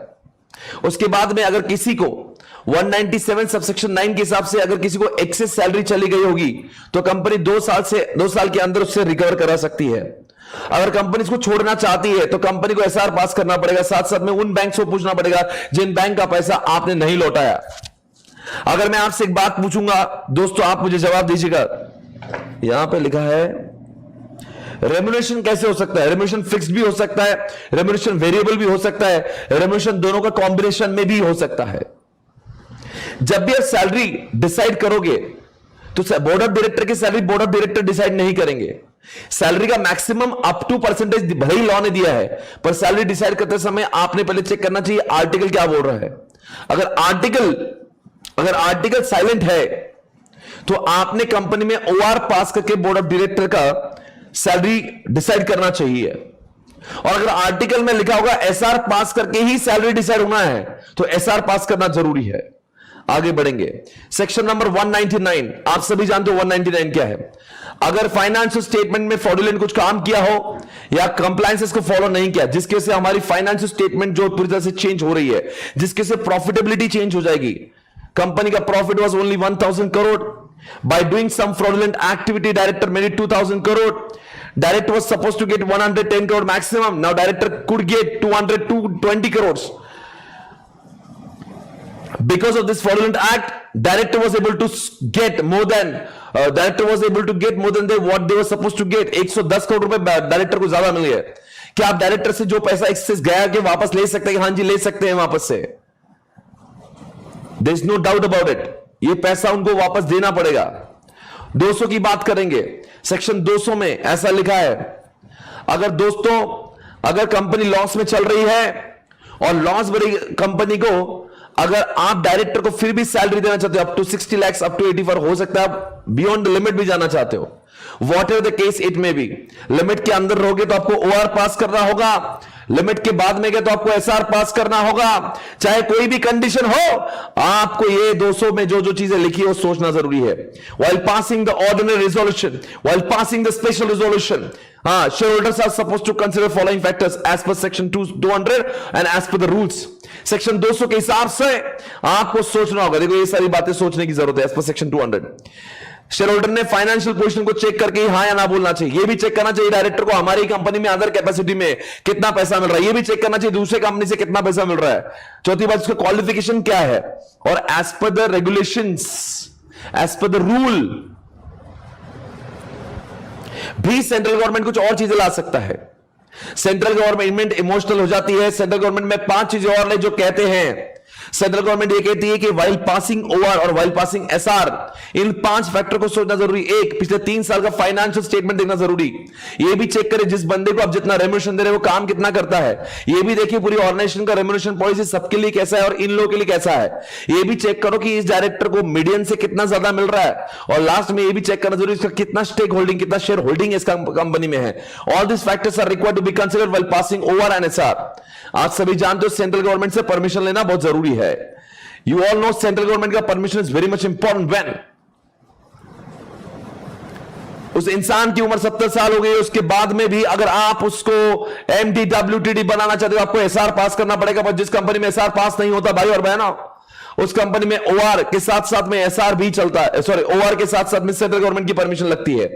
उसके बाद में अगर किसी को 197 सबसेक्शन 9 के हिसाब से अगर किसी को एक्सेस सैलरी चली गई होगी तो कंपनी 2 साल के अंदर उससे रिकवर करा सकती है। अगर कंपनी इसको छोड़ना चाहती है तो कंपनी को एसआर पास करना पड़ेगा। साथ साथ में उन बैंक से पूछना पड़ेगा जिन बैंक का पैसा आपने नहीं लौटाया। अगर मैं आपसे एक बात पूछूंगा दोस्तों, आप मुझे जवाब दीजिएगा। यहां पे लिखा है रेम्युनरेशन कैसे हो सकता है? रेम्युनरेशन फिक्स्ड भी हो सकता है, रेम्युनरेशन वेरिएबल भी हो सकता है, रेम्युनरेशन दोनों का कॉम्बिनेशन में भी हो सकता है। जब भी आप सैलरी डिसाइड करोगे तो बोर्ड ऑफ डायरेक्टर की salary board of director decide नहीं करेंगे। सैलरी का मैक्सिमम अप टू परसेंटेज भले ही लॉ ने दिया है, पर सैलरी डिसाइड करते समय आपने पहले चेक करना चाहिए आर्टिकल क्या बोल रहा है। अगर आर्टिकल साइलेंट है तो आपने कंपनी में ओआर पास करके बोर्ड ऑफ डायरेक्टर का सैलरी डिसाइड करना चाहिए। और अगर आर्टिकल में लिखा होगा एसआर पास करके ही सैलरी डिसाइड होना है तो एसआर पास करना जरूरी है। आगे बढ़ेंगे, सेक्शन नंबर 199। आप सभी जानते हो 199 क्या है। अगर फाइनेंशियल स्टेटमेंट में फ्रॉडुलेंट कुछ काम किया हो या कंप्लायंसेस को फॉलो नहीं किया, जिसकी वजह से हमारी फाइनेंशियल स्टेटमेंट जो पूरी तरह से चेंज हो रही है, जिसकी वजह से प्रॉफिटेबिलिटी चेंज हो जाएगी। कंपनी का profit was only 1000 crore, by doing some fraudulent activity director made it 2000 crore. Director was supposed to get 110 crore maximum, now director could get 220 crores. Because of this fraudulent act, director was able to get more than what they were supposed to get. 110 crore रुपए director को ज्यादा मिल गए। क्या आप director से जो पैसा access गया कि वापस ले सकते हैं? हाँ जी, ले सकते हैं वापस से। There is no doubt about it. ये पैसा उनको वापस देना पड़ेगा। 200 की बात करेंगे, सेक्शन 200 में ऐसा लिखा है, अगर कंपनी लॉस में चल रही है और लॉस भरी कंपनी को अगर आप डायरेक्टर को फिर भी सैलरी देना चाहते हो up to 60 lakhs, up to 84, हो सकता है आप बियॉन्ड द लिमिट भी जाना चाहते हो, what ever the case it may be. Limit के अंदर रहोगे तो आपको ओआर पास करना होगा, लिमिट के बाद में गए तो आपको एसआर पास करना होगा। चाहे कोई भी कंडीशन हो, आपको ये 200 में जो जो चीजें लिखी है वो सोचना जरूरी है। while passing the ordinary resolution, while passing the special resolution, shareholders are supposed to consider following factors as per section 200 and as per the rules. Section 200 के हिसाब से आपको सोचना होगा। देखो ये सारी बातें सोचने की जरूरत है। As per section 200 share holder ने फाइनेंशियल पोजीशन को चेक करके हाँ या ना बोलना चाहिए। ये भी चेक करना चाहिए डायरेक्टर को हमारी कंपनी में अदर कैपेसिटी में कितना पैसा मिल रहा है, ये भी चेक करना चाहिए दूसरे कंपनी से कितना पैसा मिल रहा है। चौथी बात, उसका क्वालिफिकेशन क्या है, और as per the regulations, as per the rule भी सेंट्रल गवर्नमेंट कुछ और चीजें ला सकता है। सेंट्रल गवर्नमेंट इमोशनल हो जाती है। सेंट्रल गवर्नमेंट में 5 चीजें और जो कहते हैं। सेंट्रल गवर्नमेंट ये कहती है कि वाइल पासिंग ओआर और वाइल पासिंग एसआर, इन 5 फैक्टर को सोचना जरूरी। एक, पिछले 3 साल का फाइनेंशियल स्टेटमेंट देखना जरूरी। ये भी चेक करें जिस बंदे को आप जितना रेम्यूनरेशन दे रहे हो वो काम कितना करता है। ये भी देखिए पूरी ऑर्गेनाइजेशन का रेम्यूनरेशन पॉलिसी सबके लिए कैसा है और इन लोगों के लिए कैसा है। ये भी चेक करो कि इस डायरेक्टर को मीडियन से कितना ज्यादा मिल रहा है। और लास्ट में ये भी चेक करना जरूरी इसका कितना स्टेक होल्डिंग, कितना शेयर होल्डिंग इस कंपनी में है। All this factors are required to be considered while passing OR and SR. आप सभी जानते हो सेंट्रल गवर्नमेंट से परमिशन लेना बहुत जरूरी है। You all know central government का permission is very much important when उस इंसान की उम्र 70 साल हो गई, उसके बाद में भी अगर आप उसको MDWTD बनाना चाहते हो आपको एसआर पास करना पड़ेगा। पर जिस कंपनी में एसआर पास नहीं होता भाई और बहनों, उस कंपनी में ओआर के साथ साथ में एसआर भी चलता है। सॉरी, ओआर के साथ साथ में सेंट्रल गवर्नमेंट की परमिशन लगती है।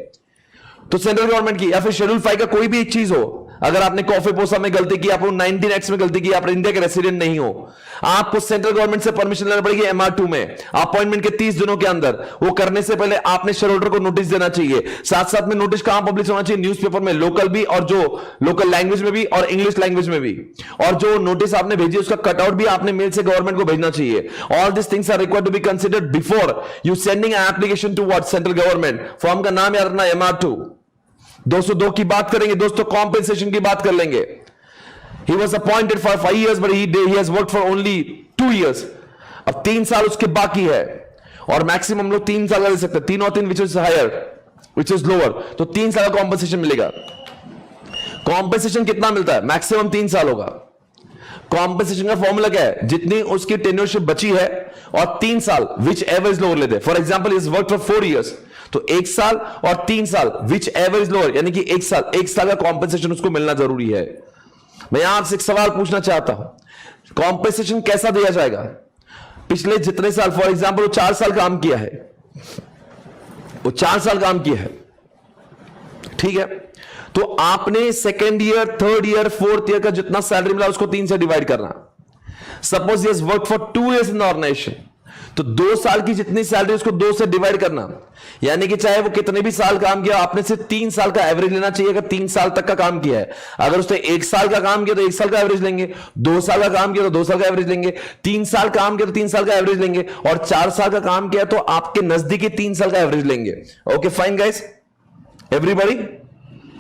तो सेंट्रल गवर्नमेंट की या फिर शेड्यूल 5 का कोई भी एक चीज हो, अगर आपने कॉफी पोसा में गलती की, आपको 19X में गलती की, आप इंडिया के रेसिडेंट नहीं हो, आपको सेंट्रल गवर्नमेंट से परमिशन लेना पड़ेगी MR2 में अपॉइंटमेंट के 30 दिनों के अंदर। वो करने से पहले आपने शेयर होल्डर को नोटिस देना चाहिए। साथ साथ में नोटिस कहां पब्लिश होना चाहिए? न्यूज़पेपर में, लोकल भी और जो लोकल लैंग्वेज में भी और इंग्लिश लैंग्वेज में भी। और जो नोटिस आपने भेजी उसका कटआउट भी आपने मेल से गवर्नमेंट को भेजना चाहिए। All this things are required to be considered before you sending an application to what central government. Form का नाम याद रखना MR2। 202 की बात करेंगे दोस्तों, कॉम्पेंसेशन की बात कर लेंगे। He was appointed for 5 years, but he has worked for only 2 years. अब 3 साल उसके बाकी है और मैक्सिमम लोग 3 साल का दे सकते हैं। 3 और 3 which is higher which is lower, तो 3 साल का कॉम्पेंसेशन मिलेगा। कॉम्पेंसेशन कितना मिलता है? मैक्सिमम 3 साल होगा। कॉम्पेंसेशन का फॉर्मूला क्या है? जितनी उसकी टेन्योरशिप बची है और 3 साल विच एवरेज लोअर लेते हैं। For example is work for 4 years, तो 1 साल और 3 साल विच एवरेज लोअर, यानी कि 1 साल का कॉम्पेंसेशन उसको मिलना जरूरी है। मैं आपसे एक सवाल पूछना चाहता हूं, कॉम्पेंसेशन कैसा दिया जाएगा? पिछले जितने साल, फॉर एग्जाम्पल वो 4 साल काम किया है, वो 4 साल काम किया है, ठीक है, तो आपने second year, third year, fourth year का जितना सैलरी मिला उसको 3 से डिवाइड करना। Suppose he work for 2 years in the organization, तो 2 साल की जितनी सैलरी उसको 2 से डिवाइड करना, यानी कि चाहे वो कितने भी साल काम किया आपने से 3 साल का एवरेज लेना चाहिए। अगर 3 साल तक का काम किया है, अगर उसने 1 साल का काम किया तो 1 साल का एवरेज लेंगे, 2 साल का काम किया तो 2 साल का एवरेज लेंगे, 3 साल काम किया तो 3 साल का एवरेज लेंगे, और 4 साल का काम किया तो आपके नजदीकी 3 साल का एवरेज लेंगे। Okay fine guys, everybody,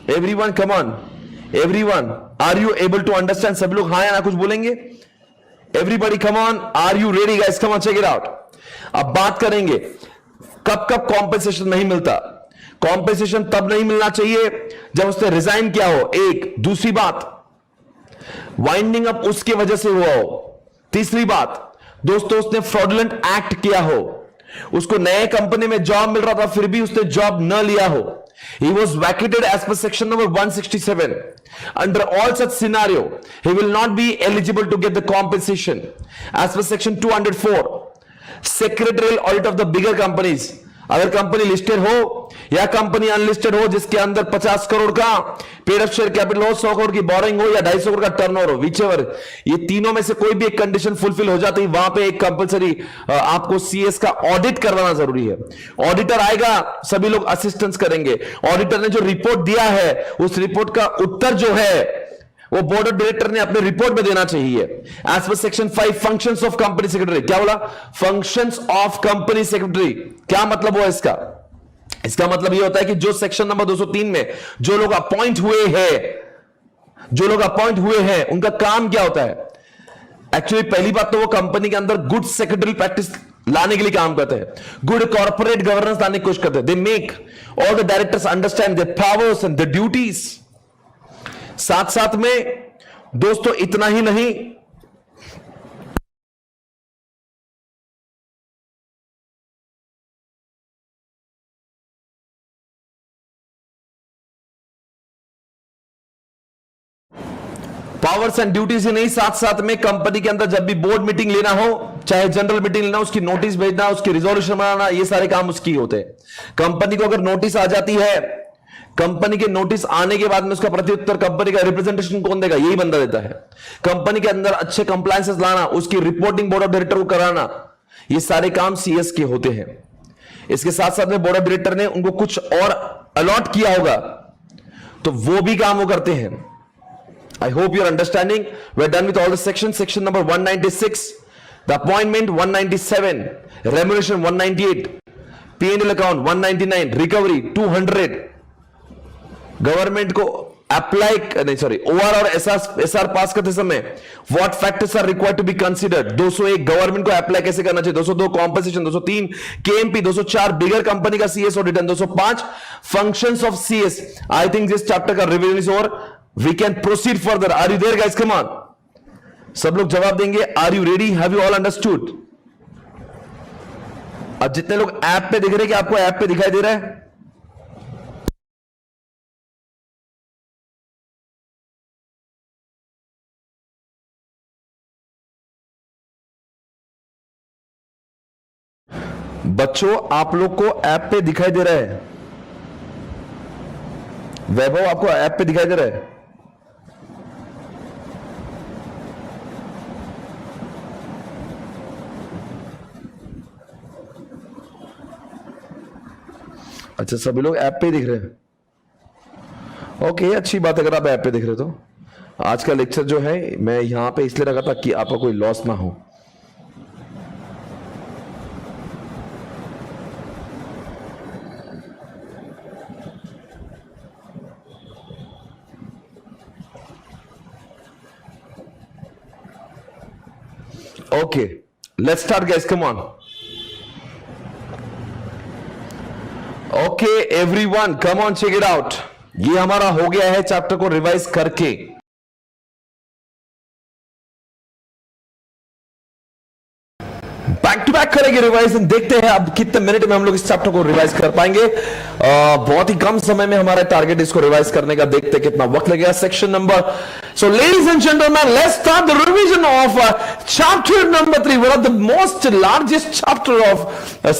everyone come on, everyone are you able to understand? सभी लोग हाँ या ना कुछ बोलेंगे? Everybody come on, are you ready guys? Come on, check it out. अब बात करेंगे कब कब कॉम्पेंसेशन नहीं मिलता। कॉम्पेंसेशन तब नहीं मिलना चाहिए जब उसने रिजाइन किया हो, एक। दूसरी बात, वाइंडिंग अप उसकी वजह से हुआ हो। तीसरी बात दोस्तों, उसने फ्रॉडुलेंट एक्ट किया हो, उसको नए कंपनी में जॉब मिल रहा था फिर भी उसने जॉब न लिया हो। He was vacated as per section number 167. Under all such scenario, he will not be eligible to get the compensation. As per section 204, secretarial audit of the bigger companies. अगर company listed हो या company unlisted हो जिसके अंदर 50 करोड़ का paid up share capital हो, 100 करोड़ की boring हो या 250 करोड़ का टर्नओवर हो, विचेवर, ये तीनों में से कोई भी एक कंडीशन फुलफिल हो जाती है, वहां पे एक कंपलसरी आपको सीएस का ऑडिट करवाना जरूरी है। ऑडिटर आएगा, सभी लोग असिस्टेंस करेंगे। ऑडिटर ने जो रिपोर्ट दिया है उस रिपोर्ट का उत्तर जो है वो बोर्ड ऑफ डायरेक्टर ने अपने रिपोर्ट में देना चाहिए। As per section 5 functions of company secretary. क्या बोला? Functions of company secretary. क्या मतलब हुआ इसका? इसका मतलब ये होता है कि जो सेक्शन नंबर 203 में जो लोग अपॉइंट हुए हैं उनका काम क्या होता है? एक्चुअली पहली बात तो वो कंपनी के अंदर गुड सेक्रेटरी प्रैक्टिस लाने के लिए काम करते हैं, गुड कॉर्पोरेट गवर्नेंस लाने की कोशिश करते हैं। They make all the directors understand their powers and their duties. साथ साथ में दोस्तों इतना ही नहीं, पावर्स एंड ड्यूटीज ही नहीं, साथ साथ में कंपनी के अंदर जब भी बोर्ड मीटिंग लेना हो, चाहे जनरल मीटिंग लेना, उसकी नोटिस भेजना, उसकी रिजोल्यूशन बनाना, ये सारे काम उसकी होते हैं। कंपनी को अगर नोटिस आ जाती है, कंपनी के नोटिस आने के बाद में उसका प्रत्युत्तर कंपनी का रिप्रेजेंटेशन कौन देगा? यही बंदा देता है। कंपनी के अंदर अच्छे कंप्लायंसेस लाना, उसकी रिपोर्टिंग बोर्ड ऑफ डायरेक्टर को कराना, ये सारे काम सीएस के होते हैं। इसके साथ साथ में बोर्ड ऑफ डायरेक्टर ने उनको कुछ और अलॉट किया होगा तो वो भी काम वो करते हैं। I hope you're understanding. We're done with all the sections. Section number 196, the appointment 197, remuneration 198, P&L account 199, recovery 200, government को अप्लाई नहीं सॉरी ओआर और एसआर पास करते समय what factors are required to be considered. 201 government को apply कैसे करना चाहिए, 202 कॉम्पनसेशन, 203 केएमपी, 204 बिगर कंपनी का सीएस और return, 205 functions of CS. I think this chapter का revision is over, we can proceed further. Are you there guys, come on, सब लोग जवाब देंगे। Are you ready, have you all understood? अब जितने लोग ऐप पे दिख रहे हैं, कि आपको ऐप पे दिखाई दे रहा है? बच्चों आप लोग को ऐप पे दिखाई दे रहा है? वैभव आपको ऐप पे दिखाई दे रहा है? अच्छा, सभी लोग ऐप पे ही दिख रहे हैं। ओके, अच्छी बात है अगर आप ऐप पे दिख रहे हो तो। आज का लेक्चर जो है मैं यहां पे इसलिए रखा था कि आपका कोई लॉस ना हो। Okay, let's start guys, come on. Okay everyone, come on, check it out. ये हमारा हो गया है चैप्टर को रिवाइज करके। बैक टू बैक करेंगे रिवाइज, देखते हैं अब कितने मिनट में हम लोग इस चैप्टर को रिवाइज कर पाएंगे। बहुत ही कम समय में हमारा टारगेट इसको रिवाइज करने का, देखते हैं कितना वक्त लगेगा। Section number, so ladies and gentlemen, let's start the revision of chapter number 3, one of the most largest chapter of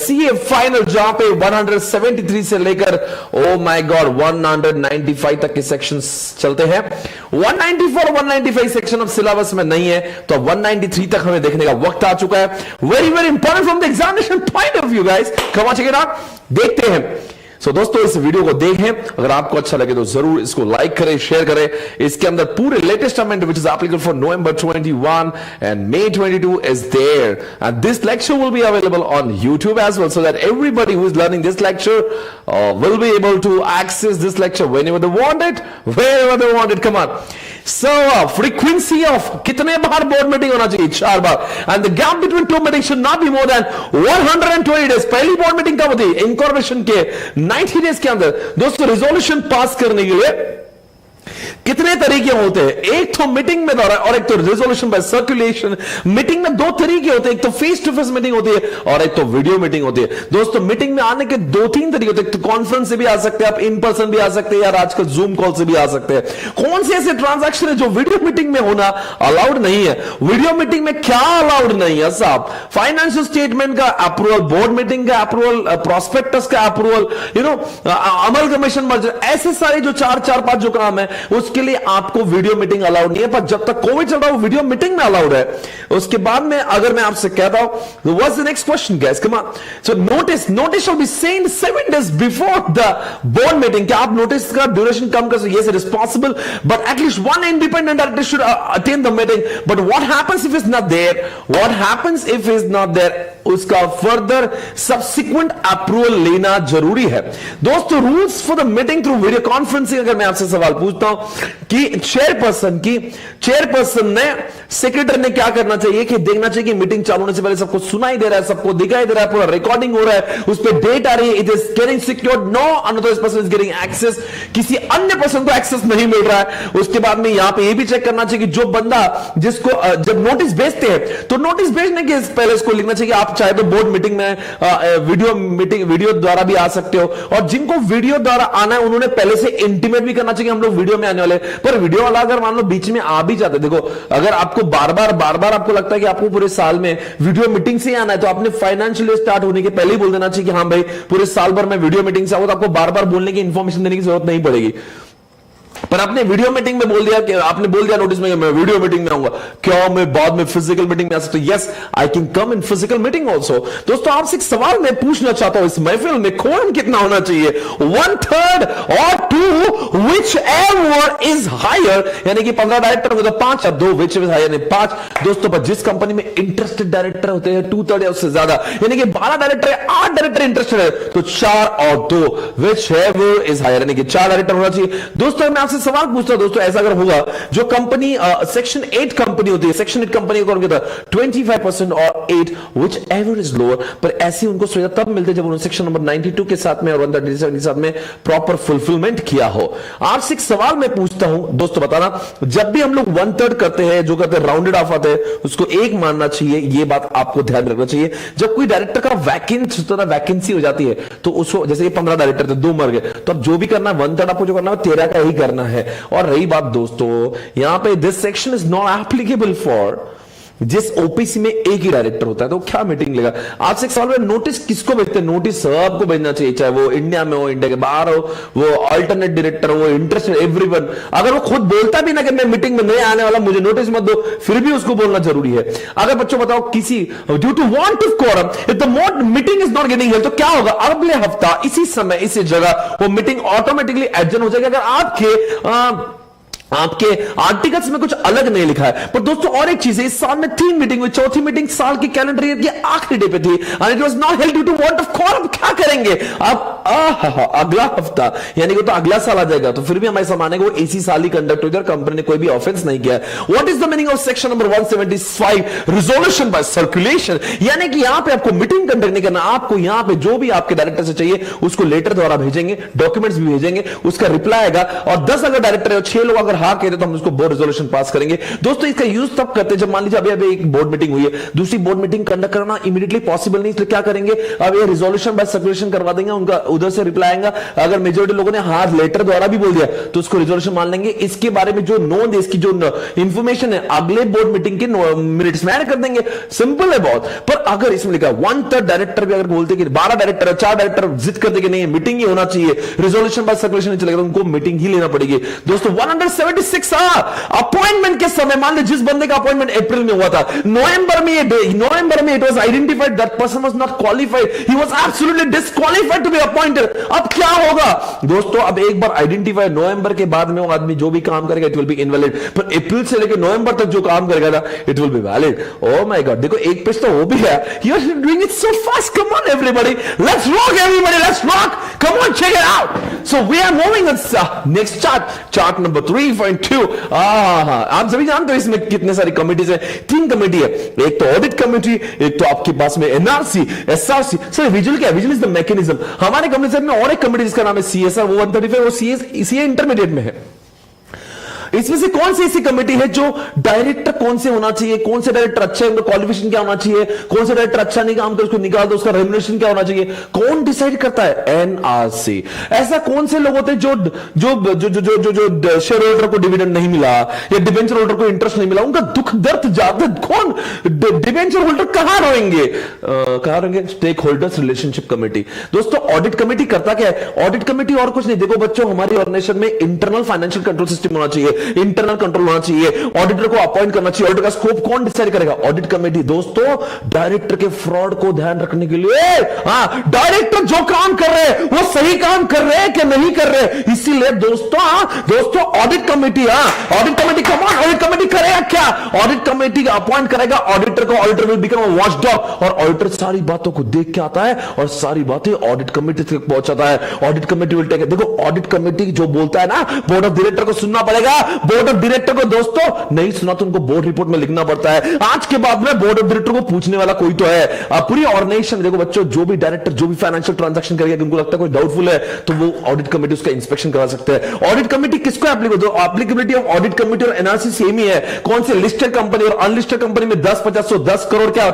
CA final, जहां पे 173 से लेकर oh my god 195 तक के सेक्शंस चलते हैं। 194 195 सेक्शन ऑफ सिलेबस में नहीं है, तो 193 तक हमें देखने का वक्त आ चुका है। Very very important from the examination point of view guys, come on check it out, देखते हैं। सो दोस्तों इस वीडियो को देखें, अगर आपको अच्छा लगे तो जरूर इसको लाइक करें, शेयर करें। इसके अंदर पूरे latest amendment which is applicable for November 21 and May 22 is there, and this lecture will be available on YouTube as well, so that everybody who is learning this lecture will be able to access this lecture whenever they want it, wherever they want it. Come on. So frequency of कितने बार board meeting होना चाहिए? 4 बार, and the gap between two meetings should not be more than 120 days. पहली board meeting कब होती है? Incorporation के 90 days के अंदर। दोस्तों रिजोल्यूशन पास करने के लिए कितने तरीके होते हैं? एक तो मीटिंग में दौरा और एक तो रिजोल्यूशन बाय सर्कुलेशन। मीटिंग में दो तरीके होते हैं, एक तो फेस टू फेस मीटिंग होती है और एक तो वीडियो मीटिंग होती है। दोस्तों मीटिंग में आने के 2-3 तरीके होते हैं, तो कॉन्फ्रेंस से भी आ सकते हैं आप, इन पर्सन भी आ सकते हैं, यार आजकल जूम कॉल से भी आ सकते हैं। कौन से ऐसे ट्रांजैक्शन है जो वीडियो मीटिंग में होना अलाउड नहीं है? वीडियो मीटिंग में क्या अलाउड नहीं है साहब? फाइनेंशियल स्टेटमेंट का अप्रूवल, बोर्ड मीटिंग का अप्रूवल, प्रोस्पेक्टस का अप्रूवल, अमल कमीशन मर्जर, ऐसे सारे जो 4-5 जो काम है उसके लिए आपको वीडियो मीटिंग अलाउड नहीं है। पर जब तक कोविड चल रहा है वो वीडियो मीटिंग में अलाउड है। उसके बाद में अगर मैं आपसे कहता हूं, what's the next question guys, come on. So notice shall be send 7 days before the board meeting. क्या आप नोटिस का ड्यूरेशन कम कर सकते? Yes it is possible, but at least one independent director should attend the meeting. But what happens if is not there? What happens if is not there? उसका further subsequent approval लेना जरूरी है। दोस्तों rules for the meeting through video conferencing, अगर मैं आपसे सवाल पूछता हूं कि चेयरपर्सन ने, सेक्रेटरी ने क्या करना चाहिए? कि देखना चाहिए कि मीटिंग चालू होने से पहले सबको सुनाई दे रहा है, सबको दिखाई दे रहा है, पूरा रिकॉर्डिंग हो रहा है, उस पर डेट आ रही है, it is getting secured, no another person is getting access, किसी अन्य पर्सन को एक्सेस नहीं मिल रहा है। उसके बाद में यहां पे ये भी चेक करना चाहिए कि जो बंदा जिसको जब नोटिस भेजते हैं तो नोटिस भेजने के पहले इसको लिखना चाहिए कि आप चाहे तो बोर्ड मीटिंग में वीडियो द्वारा भी आ सकते हो, और जिनको वीडियो द्वारा आना है उन्होंने पहले से इंटीमेट भी करना चाहिए हम लोग वीडियो में आने वाले। पर वीडियो वाला अगर मान लो बीच में आ भी जाता है, देखो अगर आपको बार बार आपको लगता है कि आपको पूरे साल में वीडियो मीटिंग से आना है, तो आपने फाइनेंशियल स्टार्ट होने के पहले ही बोल देना चाहिए कि हाँ भाई पूरे साल भर में वीडियो मीटिंग से आऊंगा, तो आपको बार बार बोलने की इंफॉर्मेशन देने की जरूरत नहीं पड़ेगी। पर आपने वीडियो मीटिंग में बोल दिया कि आपने बोल दिया नोटिस में कि मैं वीडियो मीटिंग में आऊंगा, क्या मैं बाद में फिजिकल मीटिंग में आ सकता हूं? Yes, I can come in physical meeting also. दोस्तों आपसे एक सवाल मैं पूछना चाहता हूं, इस महफिल में कौन कितना होना चाहिए? 1/3 और 2 विच एवर इज हायर, यानी कि 15 डायरेक्टर होंगे तो 5 या 2 विच इज हायर, 5 दोस्तों। पर जिस कंपनी में इंटरेस्टेड डायरेक्टर होते हैं 2/3 या उससे ज्यादा, यानी कि 12 डायरेक्टर है, 8 डायरेक्टर इंटरेस्टेड है, तो 4 और 2 विच एवर इज हायर, यानी कि 4 डायरेक्टर होना चाहिए। दोस्तों मैं आपसे सवाल पूछता हूं दोस्तों, ऐसा अगर होगा जो कंपनी सेक्शन 8 कंपनी होती है, सेक्शन 8 कंपनी कौन कहता है 25% और 8 विच एवर इज लोअर, पर ऐसी उनको सुविधा तब मिलती है जब उन्होंने सेक्शन नंबर 92 के साथ में और 137 के साथ में प्रॉपर फुलफिलमेंट किया हो। आपसे एक सवाल मैं पूछता हूं दोस्तों, बताना, जब भी हम लोग 1/3 करते हैं, जो करते हैं राउंडेड ऑफ आते हैं, उसको एक मानना चाहिए, ये बात आपको ध्यान रखना चाहिए। जब कोई डायरेक्टर का वैकेंसी हो जाती है तो उसको, जैसे 15 डायरेक्टर थे, 2 मर गए, तो अब जो भी करना है 1/3 आपको जो करना है 13 का ही करना है। और रही बात दोस्तों, यहां पे this section is not applicable for जिस ओपीसी में एक ही डायरेक्टर होता है, तो क्या मीटिंग लेगा। आपसे एक सवाल है, नोटिस किसको भेजते हैं? नोटिस सबको भेजना चाहिए, चाहे वो इंडिया में हो, इंडिया के बाहर हो, वो अल्टरनेट डायरेक्टर हो, इंटरेस्टेड एवरीवन। अगर वो खुद बोलता भी ना कि मैं मीटिंग में नहीं आने वाला, मुझे नोटिस मत दो, फिर भी उसको बोलना जरूरी है। अगर बच्चों बताओ किसी due to want of quorum if the meeting is not getting held, तो क्या होगा? अगले हफ्ता इसी समय इसी जगह वो मीटिंग ऑटोमेटिकली एडजन हो जाएगी, अगर आपके आर्टिकल्स में कुछ अलग नहीं लिखा है। पर दोस्तों और एक चीज है, इस साल में 3 मीटिंग हुई, चौथी मीटिंग साल की कैलेंडर ईयर की आखिरी डे पे थी, and it was not held due to want of quorum. क्या करेंगे अब? अगला हफ्ता, यानी कि तो अगला साल आ जाएगा, तो फिर भी हमारे सामने वो इसी साल ही कंडक्ट हुई, कंपनी ने कोई भी ऑफेंस नहीं किया। What is the meaning of section number 175 resolution by circulation, यानी कि यहां पे आपको मीटिंग कंडक्ट नहीं करना, आपको यहां पे जो भी आपके डायरेक्टर से चाहिए उसको लेटर द्वारा भेजेंगे, डॉक्यूमेंट्स भी भेजेंगे, उसका रिप्लाई आएगा, और 10 अगर डायरेक्टर है, 6 लोग अगर हाँ कहते तो हम उसको बोर्ड रेजोल्यूशन पास करेंगे। दोस्तों इसका यूज तब करते हैं जब मान लीजिए अभी एक बोर्ड मीटिंग हुई है, दूसरी बोर्ड मीटिंग कंडक्ट करना इमीडिएटली पॉसिबल नहीं, इसलिए क्या करेंगे, अब ये रिजोल्यूशन बाय सर्कुलेशन करवा देंगे, उनका उधर से रिप्लाई आएगा। अगर मेजॉरिटी लोगों ने हाथ लेटर द्वारा भी बोल दिया तो उसको रिजोल्यूशन मान लेंगे, इसके बारे में जो नोन, इसकी जो इंफॉर्मेशन है अगले बोर्ड मीटिंग के मिनट्स में ऐड कर देंगे। सिंपल है बहुत। पर अगर इसमें लिखा 1/3 डायरेक्टर भी अगर बोलते कि 12 डायरेक्टर है, 4 डायरेक्टर जिद करते कि नहीं मीटिंग ही होना चाहिए, रिजोल्यूशन बाय सर्कुलेशन नहीं चलेगा, तो उनको मीटिंग ही लेना पड़ेगी। दोस्तों 176 अपॉइंटमेंट के समय, मान लीजिए जिस बंदे का अपॉइंटमेंट अप्रैल में हुआ था, नवंबर में it was identified that person was not qualified, he was absolutely disqualified to be appointed. अब क्या होगा दोस्तों? अब एक बार आइडेंटिफाई, नवंबर के बाद में वो आदमी जो भी काम करेगा इट विल बी इनवैलिड, पर अप्रैल से लेकर नवंबर तक जो काम करेगा ना it will be valid. Oh my god, देखो एक पेज तो हो भी गया। You are doing it so fast, come on everybody, let's rock everybody, let's rock, come on check it out. So we are moving next chart number 3.2। आप सभी जानते हो इसमें कितने सारी कमिटीज है? 3 कमेटी है, एक तो ऑडिट कमेटी, एक तो आपके पास में एनआरसी, एसआरसी। सर विजुअल क्या है? Visual is the mechanism. हमारे कंपनी में और एक कमेटी जिसका नाम है सीएसआर, वो 135, वो सीए इंटरमीडिएट में है। इसमें से कौन सी ऐसी कमेटी है जो डायरेक्टर कौन से होना चाहिए, कौन से डायरेक्टर अच्छा है, उनका क्वालिफिकेशन क्या होना चाहिए, कौन से डायरेक्टर अच्छा नहीं काम कर उसको निकाल दो, उसका रेम्युनरेशन क्या होना चाहिए, कौन डिसाइड करता है? एनआरसी। ऐसा कौन से लोग होते हैं जो जो जो जो जो जो शेयर होल्डर को डिविडेंड नहीं मिला या डिबेंचर होल्डर को इंटरेस्ट नहीं मिला, उनका दुख दर्द जाता, कौन डिबेंचर होल्डर कहां रहेंगे? Stake holders relationship committee. दोस्तों ऑडिट कमेटी करता क्या है? ऑडिट कमेटी और कुछ नहीं, देखो बच्चों हमारी ऑर्गेनाइजेशन में इंटरनल फाइनेंशियल कंट्रोल सिस्टम होना चाहिए, इंटरनल कंट्रोल होना चाहिए, ऑडिटर को अपॉइंट करना चाहिए। ऑडिटर का स्कोप कौन डिसाइड करेगा? Audit committee. दोस्तों डायरेक्टर के फ्रॉड को ध्यान रखने के लिए, डायरेक्टर जो काम कर रहे हैं वो सही काम कर रहे हैं कि नहीं कर रहे, इसीलिए दोस्तों audit committee, audit committee come on, audit committee करेगा क्या? ऑडिट कमेटी अपॉइंट करेगा ऑडिटर को, auditor will become a watchdog, और ऑडिटर सारी बातों को देख के आता है और सारी बातें ऑडिट कमेटी तक पहुंचाता है। ऑडिट कमेटी विल टेक, देखो ऑडिट कमेटी जो बोलता है ना, बोर्ड ऑफ डायरेक्टर को सुनना पड़ेगा। बोर्ड ऑफ डायरेक्टर को दोस्तों नहीं सुना तो उनको बोर्ड रिपोर्ट में लिखना पड़ता है। आज के बाद में बोर्ड ऑफ डायरेक्टर को पूछने वाला कोई तो है। पूरी ऑर्गेनाइजेशन, देखो बच्चों जो भी डायरेक्टर जो भी फाइनेंशियल ट्रांजैक्शन करेगा, उनको लगता है कोई डाउटफुल है तो वो ऑडिट कमेटी उसका इंस्पेक्शन करा सकते हैं। ऑडिट कमेटी किसको एप्लीकेबिलिटी ऑफ ऑडिट कमेटी और एनआरसी सेम ही है। कौन से लिस्टेड कंपनी और अनलिस्टेड कंपनी में 10, 50, 100, 10 करोड़ क्या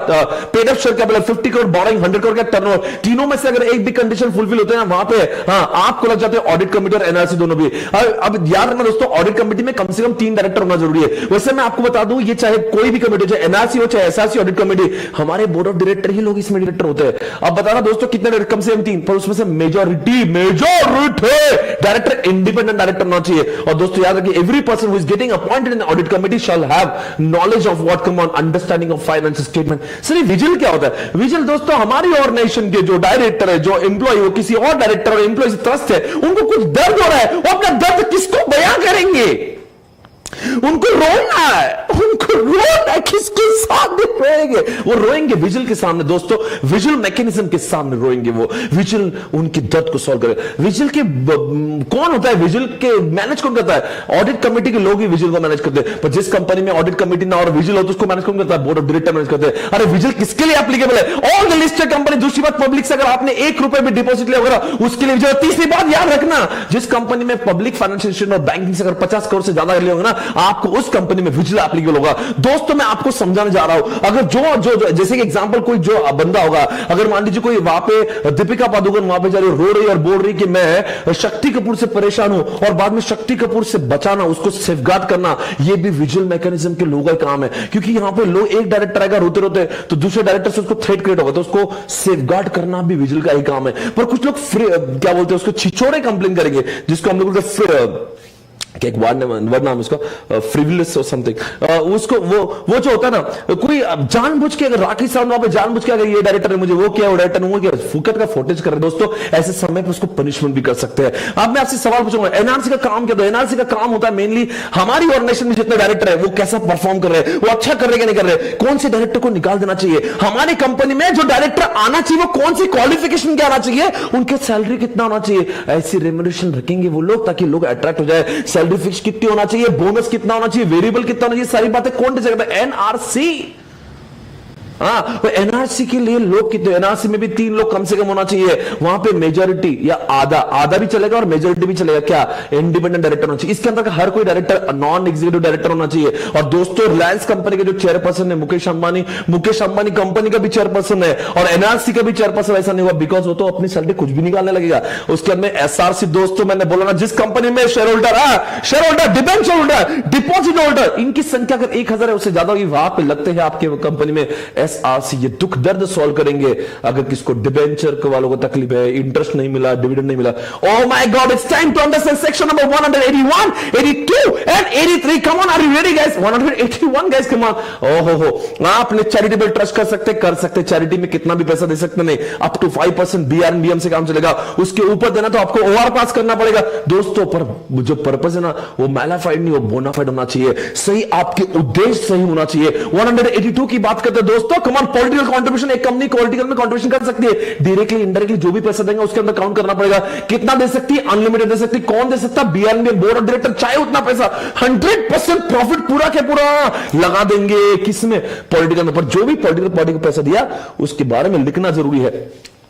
paid up share capital, 50 crore borrowing, 100 crore क्या टर्नओवर, तीनों में से अगर एक भी कंडीशन फुलफिल होते हैं ना, वहां पे आपको लग जाते हैं ऑडिट कमेटी और एनआरसी दोनों भी। अब याद रखना दोस्तों, ऑडिट कमेटी में कम से कम 3 डायरेक्टर होना जरूरी है। वैसे मैं आपको बता दूं, ये चाहे कोई भी कमेटी, चाहे एनआरसी हो चाहे एसआरसी ऑडिट कमेटी, हमारे बोर्ड ऑफ डायरेक्टर ही लोग इसमें डायरेक्टर होते हैं। अब बताना दोस्तों कितने डायरेक्टर, कम से कम 3, पर उसमें से मेजॉरिटी डायरेक्टर इंडिपेंडेंट डायरेक्टर होना चाहिए। और दोस्तों याद रखिए, every person who is getting appointed in audit committee shall have knowledge of what come on understanding of financial statement. Sir vigil क्या होता है? विजिल दोस्तों हमारी ऑर्गेनाइजेशन के जो डायरेक्टर है, जो एम्प्लॉय हो, किसी और डायरेक्टर और एम्प्लॉय से त्रस्त है, उनको कुछ दर्द हो रहा है, वो अपना दर्द किसको बयां करेंगे? उनको रोना है, उनको रोना है, किसके सामने रोएंगे? वो रोएंगे विजिल के सामने दोस्तों, विजिल मैकेनिज्म के सामने रोएंगे। वो विजिल उनकी दर्द को सॉल्व करे। विजिल के कौन होता है? विजिल के मैनेज कौन करता है? ऑडिट कमेटी के लोग ही विजिल को मैनेज करते हैं। पर जिस कंपनी में ऑडिट कमेटी ना और विजिल हो तो उसको मैनेज कौन करता है? बोर्ड ऑफ डायरेक्टर मैनेज करते हैं। अरे विजिल किसके लिए एप्लीकेबल है? All the listed company. दूसरी बात, पब्लिक से अगर आपने 1 रुपए भी डिपॉजिट लिया होगा उसके लिए विजिल। तीसरी बात याद रखना, जिस कंपनी में पब्लिक फाइनेंशियल इंस्टीट्यूशन और बैंकिंग से अगर 50 करोड़ से ज्यादा लिया होगा ना, आपको उस कंपनी में विजिल एप्लीकेबल होगा। दोस्तों मैं आपको समझाने जा रहा हूं, अगर जो जैसे कि एग्जांपल, कोई जो बंदा होगा, अगर मान लीजिए कोई वहां पे दीपिका पादुकोण वहां पे जा रही, रो रही और बोल रही कि मैं शक्ति कपूर से परेशान हूं, और बाद में शक्ति कपूर से बचाना, उसको सेफगार्ड करना, ये भी विजिल मैकेनिज्म के लोगों का काम है। क्योंकि यहां पे लोग, एक डायरेक्टर आएगा रोते रोते, तो दूसरे डायरेक्टर से उसको थ्रेट क्रिएट होगा, तो उसको सेफगार्ड करना भी विजिल का ही काम है। पर कुछ लोग क्या बोलते हैं उसको, छिछोड़े कंप्लेन करेंगे, जिसको हम लोग एक वर्ड नाम उसका फ्रिवलेस और समथिंग, उसको वो जो होता है ना, कोई जानबूझ के, अगर राखी साहब वहां पे जानबूझ के अगर ये डायरेक्टर है मुझे वो किया, वो डायरेक्टर वो किया, फुकट का फुटेज कर रहे दोस्तों, ऐसे समय पे उसको पनिशमेंट भी कर सकते हैं। अब मैं आपसे सवाल पूछूंगा, एनआरसी का काम क्या? एनआरसी का काम होता है मेनली हमारी ऑर्गेनाइजेशन में जितने डायरेक्टर है वो कैसा परफॉर्म कर रहे हैं, वो अच्छा कर रहे हैं कि नहीं कर रहे, कौन से डायरेक्टर को निकाल देना चाहिए, हमारी कंपनी में जो डायरेक्टर आना चाहिए वो कौन सी क्वालिफिकेशन क्या आना चाहिए, उनके सैलरी कितना होना चाहिए, ऐसी रेम्युनरेशन रखेंगे वो लोग ताकि लोग अट्रैक्ट हो जाए। सैलरी फिक्स कितनी होना चाहिए, बोनस कितना होना चाहिए, वेरिएबल कितना होना चाहिए, सारी बातें कौन डिसाइड करता है? एनआरसी। एनआरसी के लिए लोग कितने, एनआरसी में भी 3 लोग कम से कम होना चाहिए, वहां पे मेजॉरिटी या आधा भी चलेगा और मेजॉरिटी भी चलेगा। क्या? इंडिपेंडेंट डायरेक्टर होना चाहिए। इसके अंदर हर कोई डायरेक्टर नॉन एग्जीक्यूटिव डायरेक्टर होना चाहिए। और दोस्तों रिलायंस कंपनी के जो चेयरपर्सन है मुकेश अंबानी कंपनी का भी चेयरपर्सन है, और एनआरसी का भी चेयरपर्सन। ऐसा नहीं हुआ बिकॉज वो तो अपनी सैलरी कुछ भी निकालने लगेगा। उसके अंदर एसआरसी, दोस्तों मैंने बोला ना, जिस कंपनी में share holder, debenture holder, deposit holder, इनकी संख्या अगर 1000 है उससे ज्यादा होगी, वहां पे लगते हैं आपके कंपनी में एसआरसी। ये दुख दर्द सॉल्व करेंगे। अगर किसको डिबेंचर वालों को तकलीफ है, इंटरेस्ट नहीं मिला, डिविडेंड नहीं मिला, oh my god, it's time to understand section number 181, 82 and 83। Come on, are you ready guys? 181 guys, come on. ओहो हो, आपने चैरिटेबल ट्रस्ट कर सकते, चैरिटी में कितना भी पैसा दे सकते, नहीं, अप टू 5% बीआरएनबीएम से काम चलेगा। उसके ऊपर देना तो आपको ओआर पास करना पड़ेगा दोस्तों। पर जो पर्पस है ना, वो मैलाफाइड नहीं, वो बोनाफाइड होना चाहिए। सही, आपके उद्देश्य सही होना चाहिए। 182 की बात करते हैं दोस्तों। कम ऑन, पॉलिटिकल कंट्रीब्यूशन, एक कंपनी पॉलिटिकल में कंट्रीब्यूशन कर सकती है, डायरेक्टली इनडायरेक्टली जो भी पैसा देंगे उसके अंदर काउंट करना पड़ेगा। कितना दे सकती है? अनलिमिटेड दे सकती है। कौन दे सकता है? बीआरएनबी बोर्ड ऑफ डायरेक्टर, चाहे उतना पैसा, 100% प्रॉफिट पूरा के पूरा लगा देंगे किसमें? पॉलिटिकल में। पर जो भी पॉलिटिकल पार्टी को पैसा दिया उसके बारे में लिखना जरूरी है,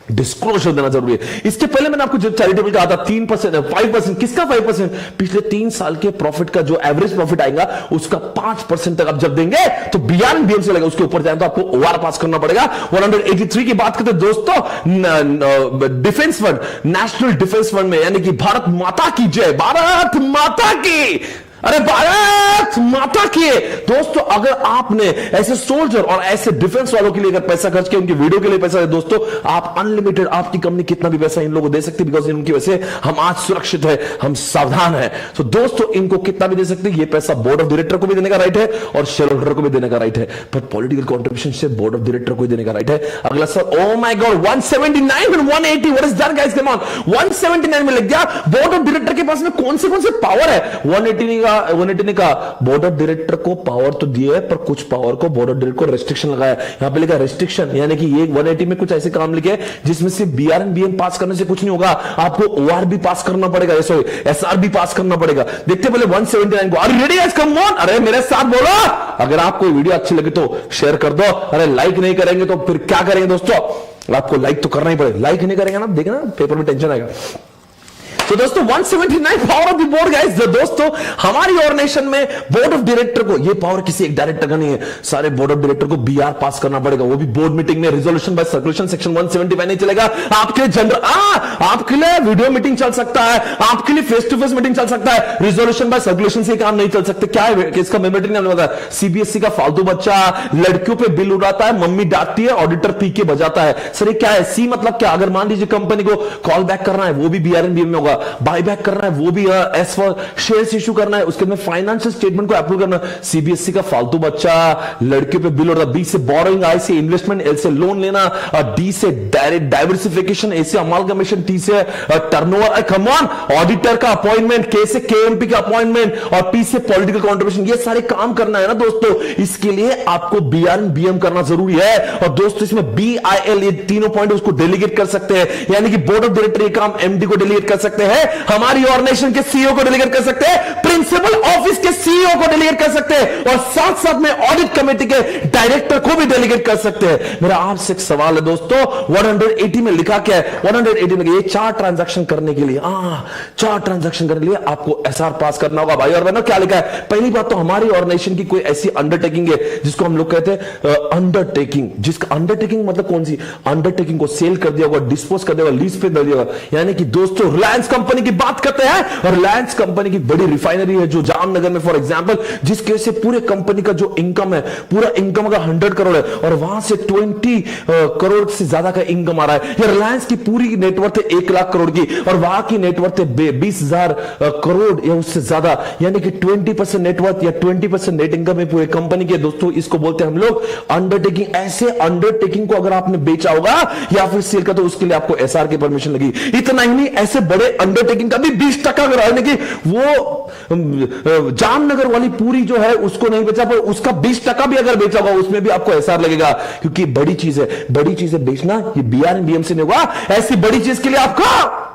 डिस्क्लोजर देना जरूरी है। इसके पहले मैंने आपको जो चैरिटेबल का आता 3%, 5%, किसका 5%? पिछले 3 साल के प्रॉफिट का जो एवरेज प्रॉफिट आएगा उसका 5% तक आप जब देंगे तो बीआरएनबीएम से लगेगा, उसके ऊपर जाए तो आपको ओआर पास करना पड़ेगा। 183 की बात करते दोस्तों, defence fund, national defence fund में, यानी कि भारत माता की जय, भारत माता की, अरे भारत माता की दोस्तों, अगर आपने ऐसे सोल्जर और ऐसे डिफेंस वालों के लिए अगर पैसा खर्च किया, उनकी वीडियो के लिए पैसा है दोस्तों, आप अनलिमिटेड, आपकी कंपनी कितना भी पैसा इन लोगों को दे सकती है, बिकॉज इनकी वजह से हम आज सुरक्षित है, हम सावधान है। तो दोस्तों इनको कितना भी दे सकते हैं, ये पैसा बोर्ड ऑफ डायरेक्टर को भी देने का राइट है और शेयर होल्डर को भी देने का राइट है, पर पॉलिटिकल कॉन्ट्रीब्यूशन से बोर्ड ऑफ डायरेक्टर को देने का राइट है। अगला sir, oh my God, 179 and 180, what is that guys, come on. 179 में लिख दिया, बोर्ड ऑफ डायरेक्टर के पास में कौन से पावर है? 180 ने कहा बोर्ड ऑफ डायरेक्टर को पावर तो दिए है, पर कुछ पावर को बोर्ड ऑफ डायरेक्टर को रेस्ट्रिक्शन लगाया। यहां पे लिखा रेस्ट्रिक्शन, यानी कि ये 180 में कुछ ऐसे काम लिखे जिसमें से बीआरएनबीएम पास करने से कुछ नहीं होगा, आपको ओआर भी पास करना पड़ेगा, सॉरी एसआर भी पास करना पड़ेगा। देखते पहले 179 को। Are you ready guys, come on, अरे मेरे साथ बोलो। अगर आपको वीडियो अच्छी लगे तो शेयर कर दो, अरे लाइक नहीं करेंगे तो फिर क्या करेंगे दोस्तों? आपको लाइक तो करना ही पड़ेगा, लाइक नहीं करेंगे ना, देखना पेपर में टेंशन आएगा। तो दोस्तों 179 power of the board guys. दोस्तों हमारी ऑर्गेनाइजेशन में बोर्ड ऑफ डायरेक्टर को, ये पावर किसी एक डायरेक्टर का नहीं है, सारे बोर्ड ऑफ डायरेक्टर को बीआर पास करना पड़ेगा, वो भी बोर्ड मीटिंग में। रिजोल्यूशन बाय सर्कुलेशन सेक्शन 175 नहीं चलेगा। आपके जनरल आपके लिए वीडियो मीटिंग चल सकता है, आपके लिए फेस टू फेस मीटिंग चल सकता है, रिजोल्यूशन बाय सर्कुलेशन से काम नहीं चल सकते। क्या है इसका मेमोरी नहीं पता। सीबीएसई का फालतू बच्चा लड़कियों पे बिल उड़ाता है, मम्मी डांटती है, ऑडिटर पी के बजाता है। सर ये क्या है? सी मतलब क्या? अगर मान लीजिए कंपनी को कॉल बैक करना है, वो भी बीआरएनबीएम में होगा, बाय बैक करना है, वो भी एस फॉर शेयर्स इशू करना है, उसके में फाइनेंशियल स्टेटमेंट को अप्रूव करना। सीबीएसई का फालतू बच्चा लड़कियों पे बिल उड़ाता, बी से बोरोइंग, आई से इन्वेस्टमेंट, एल से लोन लेना, डी से डायरेक्ट डाइवर्सिफिकेशन, ए से अमालगमेशन, टी से टर्नओवर। कम ऑन, ऑडिटर का अपॉइंटमेंट, के से केएमपी का अपॉइंटमेंट और पी से पॉलिटिकल कंट्रीब्यूशन, ये सारे काम करना है ना दोस्तों। इसके लिए आपको बीआरएनबीएम करना जरूरी है। और दोस्तों इसमें बीआईएल, ये तीनों पॉइंट उसको डेलीगेट कर सकते हैं, यानी कि बोर्ड ऑफ डायरेक्टर ये काम एमडी को डेलीगेट कर सकते हैं, हमारी ऑर्गेनाइजेशन के सीईओ को डेलीगेट कर सकते हैं, प्रिंसिपल ऑफिस के सीईओ को डेलीगेट कर सकते हैं, और साथ साथ में ऑडिट कमेटी के डायरेक्टर को भी डेलीगेट कर सकते हैं। मेरा आपसे एक सवाल है दोस्तों, 180 में लिखा क्या है? 180 में ये 4 ट्रांजैक्शन करने के लिए, 4 ट्रांजैक्शन करने के लिए आपको एसआर पास करना होगा। भाई और बहनों क्या लिखा है? पहली बात तो हमारी ऑर्गेनाइजेशन की कोई ऐसी अंडरटेकिंग है जिसको हम लोग कहते हैं अंडरटेकिंग, जिसका अंडरटेकिंग मतलब कौन सी? अंडरटेकिंग को सेल कर दिया होगा, डिस्पोज कर दिया होगा, लीज पे दे दिया होगा। यानी कि दोस्तों रिलायंस कंपनी की बात करते हैं, और रिलायंस कंपनी की बड़ी रिफाइनरी है जो जामनगर में फॉर एग्जांपल, जिसके से पूरे कंपनी का जो इनकम है, पूरा इनकम का 100 करोड़ है, और वहां से 20 करोड़ से ज्यादा का इनकम आ रहा है। ये रिलायंस की पूरी नेटवर्थ है 1 लाख करोड़ की, और वहां की नेटवर्थ है 20,000 करोड़ या उससे ज्यादा, यानी कि 20% नेटवर्थ या 20% नेट इनकम है पूरे कंपनी के। दोस्तों इसको बोलते हैं हम लोग अंडरटेकिंग। ऐसे अंडरटेकिंग को अगर आपने बेचा होगा या फिर सेल का, तो उसके लिए आपको एसआर की परमिशन लगी। इतना ही नहीं, ऐसे बड़े अंडरटेकिंग का भी 20% अगर है कि वो जामनगर वाली पूरी जो है उसको नहीं बेचा, पर उसका 20% भी अगर बेचा होगा उसमें भी आपको एसआर लगेगा, क्योंकि बड़ी चीज है। बड़ी चीजें बेचना ये बीआरएनबीएम से नहीं होगा। ऐसी बड़ी चीज के लिए आपको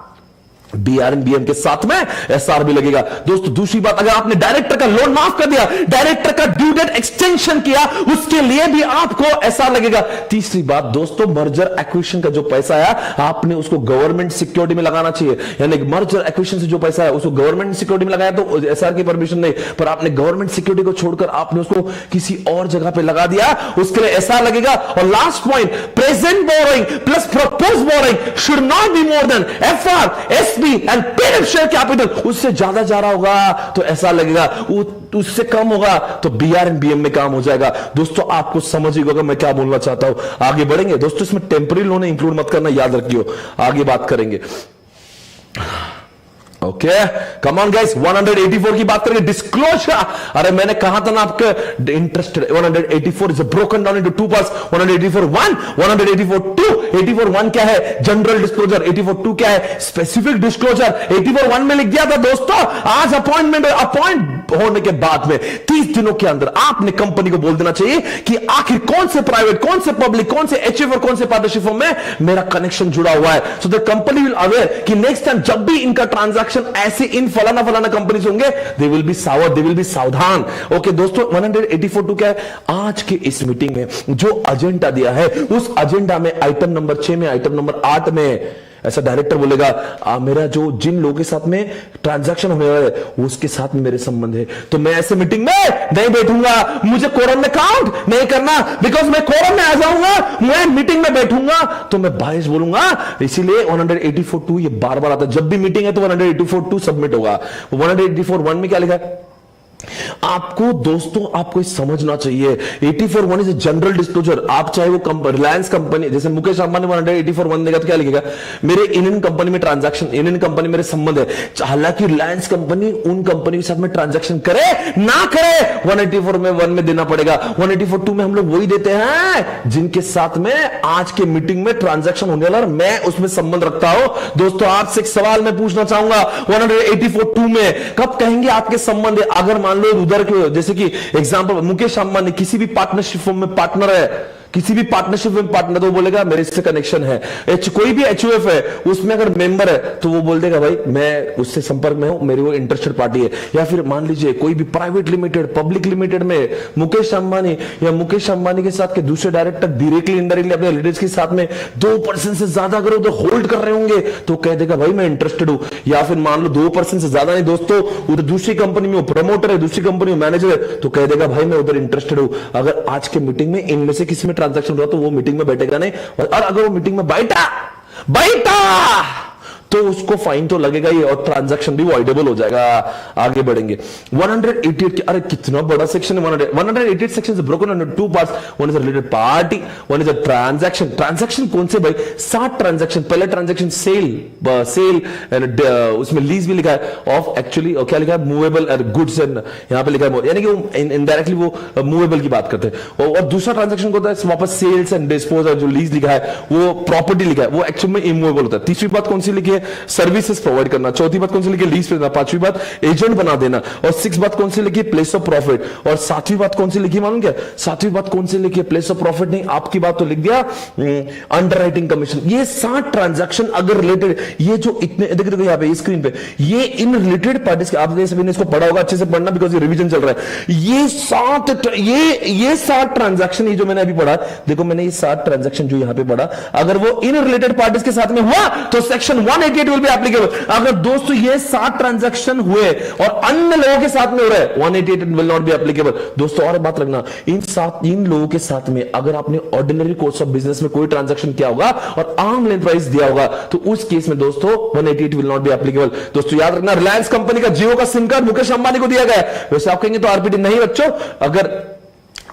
बीआरएनबीएम के साथ में एसआर भी लगेगा। दोस्तों दूसरी बात, अगर आपने डायरेक्टर का लोन माफ कर दिया, डायरेक्टर का ड्यू डेट एक्सटेंशन किया, उसके लिए भी आपको एसआर लगेगा। तीसरी बात दोस्तों, मर्जर एक्विजिशन का जो पैसा आया आपने उसको गवर्नमेंट सिक्योरिटी में लगाना चाहिए, यानी मर्जर एक्विजिशन से जो पैसा है उसको गवर्नमेंट सिक्योरिटी में लगाया तो एसआर की परमिशन नहीं, पर आपने गवर्नमेंट सिक्योरिटी को छोड़कर आपने उसको किसी और जगह पे लगा दिया, उसके लिए एसआर लगेगा। और last point, present borrowing plus propose borrowing should not be more then FR, SP and paid up share capital. उससे ज्यादा जा रहा होगा तो ऐसा लगेगा, उससे कम होगा तो बीआरएनबीएम में काम हो जाएगा। दोस्तों आपको समझ ही होगा मैं क्या बोलना चाहता हूं। आगे बढ़ेंगे दोस्तों, इसमें टेम्पररी लोन इंक्लूड मत करना, याद रखियो, आगे बात करेंगे। ओके कम ऑन गाइस, 184 की बात करेंगे, डिस्क्लोजर। अरे मैंने कहा था ना आपके interested, 184 is broken down into 2 parts, 184 1, 184 2। 84 1 क्या है? General disclosure. 84 2 क्या है? Specific disclosure. 84 1 में लिख दिया था दोस्तों, आज अपॉइंट होने के बाद में 30 दिनों के अंदर आपने कंपनी को बोल देना चाहिए कि आखिर कौन से प्राइवेट, कौन से पब्लिक, कौन से एचएफ और कौन से पार्टनरशिप फर्म में मेरा कनेक्शन जुड़ा हुआ है। So the company will aware कि नेक्स्ट टाइम जब भी इनका ट्रांजैक्शन ऐसे इन फलाना फलाना कंपनी से होंगे, दे विल बी सावर, दे विल बी सावधान। ओके दोस्तों, 184 क्या है? आज के इस मीटिंग में जो एजेंडा दिया है, उस एजेंडा में आइटम नंबर 6 में, आइटम नंबर 8 में ऐसा डायरेक्टर बोलेगा मेरा जो जिन लोगों के साथ में ट्रांजैक्शन होने वाला है उसके साथ में मेरे संबंध है, तो मैं ऐसे मीटिंग में नहीं बैठूंगा, मुझे कोरम में काउंट नहीं करना, बिकॉज मैं कोरम में आ जाऊंगा, मैं मीटिंग में बैठूंगा तो मैं बायस बोलूंगा। इसीलिए 184(2) ये बार बार आता है, जब भी मीटिंग है तो 184(2) सबमिट होगा। 184(1) में क्या लिखा है? आपको दोस्तों आपको समझना चाहिए, 84(1) इज जनरल डिस्क्लोजर। आप चाहे वो रिलायंस कंपनी, जैसे मुकेश अंबानी 184(1) देगा तो क्या लिखेगा? मेरे इंडियन कंपनी में ट्रांजैक्शन, इंडियन कंपनी मेरे संबंध है। हालांकि रिलायंस कंपनी उन कंपनी के साथ में ट्रांजैक्शन करे ना करे, 184 में 1 में देना पड़ेगा। 184(2) में हम लोग वही देते हैं जिनके साथ में आज के मीटिंग में ट्रांजैक्शन होने वाला, मैं उसमें संबंध रखता हूं। दोस्तों आपसे एक सवाल मैं पूछना चाहूंगा, 184(2) में कब कहेंगे आपके संबंध है? अगर मान लो उधर के, जैसे कि एग्जांपल मुकेश अंबानी किसी भी पार्टनरशिप फर्म में पार्टनर है, किसी भी पार्टनरशिप में पार्टनर तो वो बोलेगा मेरे इससे कनेक्शन है। कोई भी एचयूएफ है उसमें अगर मेंबर है तो वो बोल देगा भाई मैं उससे संपर्क में हूं, मेरी वो इंटरेस्टेड पार्टी है। या फिर मान लीजिए कोई भी प्राइवेट लिमिटेड पब्लिक लिमिटेड में मुकेश अंबानी या मुकेश अंबानी के साथ के दूसरे डायरेक्टर डायरेक्टली इनडायरेक्टली अपने लीडर्स के साथ में 2% से ज्यादा अगर उधर होल्ड कर रहे होंगे तो कह देगा भाई मैं इंटरेस्टेड हूं। या फिर मान लो 2% से ज्यादा नहीं दोस्तों, उधर दूसरी कंपनी में वो प्रमोटर है, दूसरी कंपनी में मैनेजर है, तो कह देगा भाई मैं उधर इंटरेस्टेड हूं। अगर आज के मीटिंग में इनमें से किसी में ट्रांजैक्शन हुआ तो वो मीटिंग में बैठेगा नहीं, और अगर वो मीटिंग में बैठा तो उसको फाइन तो लगेगा ही और ट्रांजैक्शन भी वॉइडेबल हो जाएगा। आगे बढ़ेंगे 188 के, अरे कितना बड़ा सेक्शन है 188 section broken into two parts. One is related party, one is a transaction. Transaction कौन से भाई? 60 ट्रांजैक्शन। पहले ट्रांजैक्शन सेल उसमें लीज भी लिखा है ऑफ एक्चुअली क्या लिखा है मूवेबल गुड्स एंड यहां पे लिखा है, यानी कि वो इनडायरेक्टली वो मूवेबल की बात करते हैं। और दूसरा ट्रांजैक्शन को होता है वापस सेल्स एंड डिस्पोजल, जो लीज लिखा है वो प्रॉपर्टी लिखा है, वो एक्चुअली में इमूवेबल होता है। तीसरी बात कौन सी लिखी है? सर्विसेज प्रोवाइड करना। चौथी बात कौन सी लिखी? लीज पे देना। पांचवी बात एजेंट बना देना। और सिक्स बात कौन सी लिखी? Place of profit. और सातवीं बात कौन सी लिखी मालूम क्या? सातवीं बात कौन सी लिखी? प्लेस ऑफ प्रॉफिट नहीं, आपकी बात तो लिख दिया अंडरराइटिंग कमीशन। ये 60 ट्रांजैक्शन अगर रिलेटेड, ये जो इतने देखो यहां पे स्क्रीन पे, ये इन रिलेटेड पार्टीज के, आपने सभी ने इसको पढ़ा होगा, अच्छे से पढ़ना बिकॉज ये रिवीजन चल रहा है। ये 60 ट्रांजैक्शन, ये जो मैंने अभी पढ़ा, देखो मैंने ये 60 ट्रांजैक्शन जो यहां पे पढ़ा, अगर वो इन रिलेटेड पार्टीज के साथ में हुआ तो सेक्शन 188 विल बी एप्लीकेबल। अगर दोस्तों ये 60 ट्रांजैक्शन हुए और अन्य लोगों के साथ में हो रहा है, 188 विल नॉट बी एप्लीकेबल। दोस्तों और बात रखना, इन लोगों के साथ में अगर आपने ऑर्डिनरी कोर्स ऑफ बिजनेस में कोई ट्रांजैक्शन किया होगा और आर्म लेंथ प्राइस दिया होगा तो उस केस में दोस्तों 188 विल नॉट बी एप्लीकेबल। दोस्तों याद रखना, रिलायंस कंपनी का जियो का सिम कार्ड मुकेश अंबानी को दिया गया है। वैसे आप कहेंगे तो आरपीटी नहीं बच्चों, अगर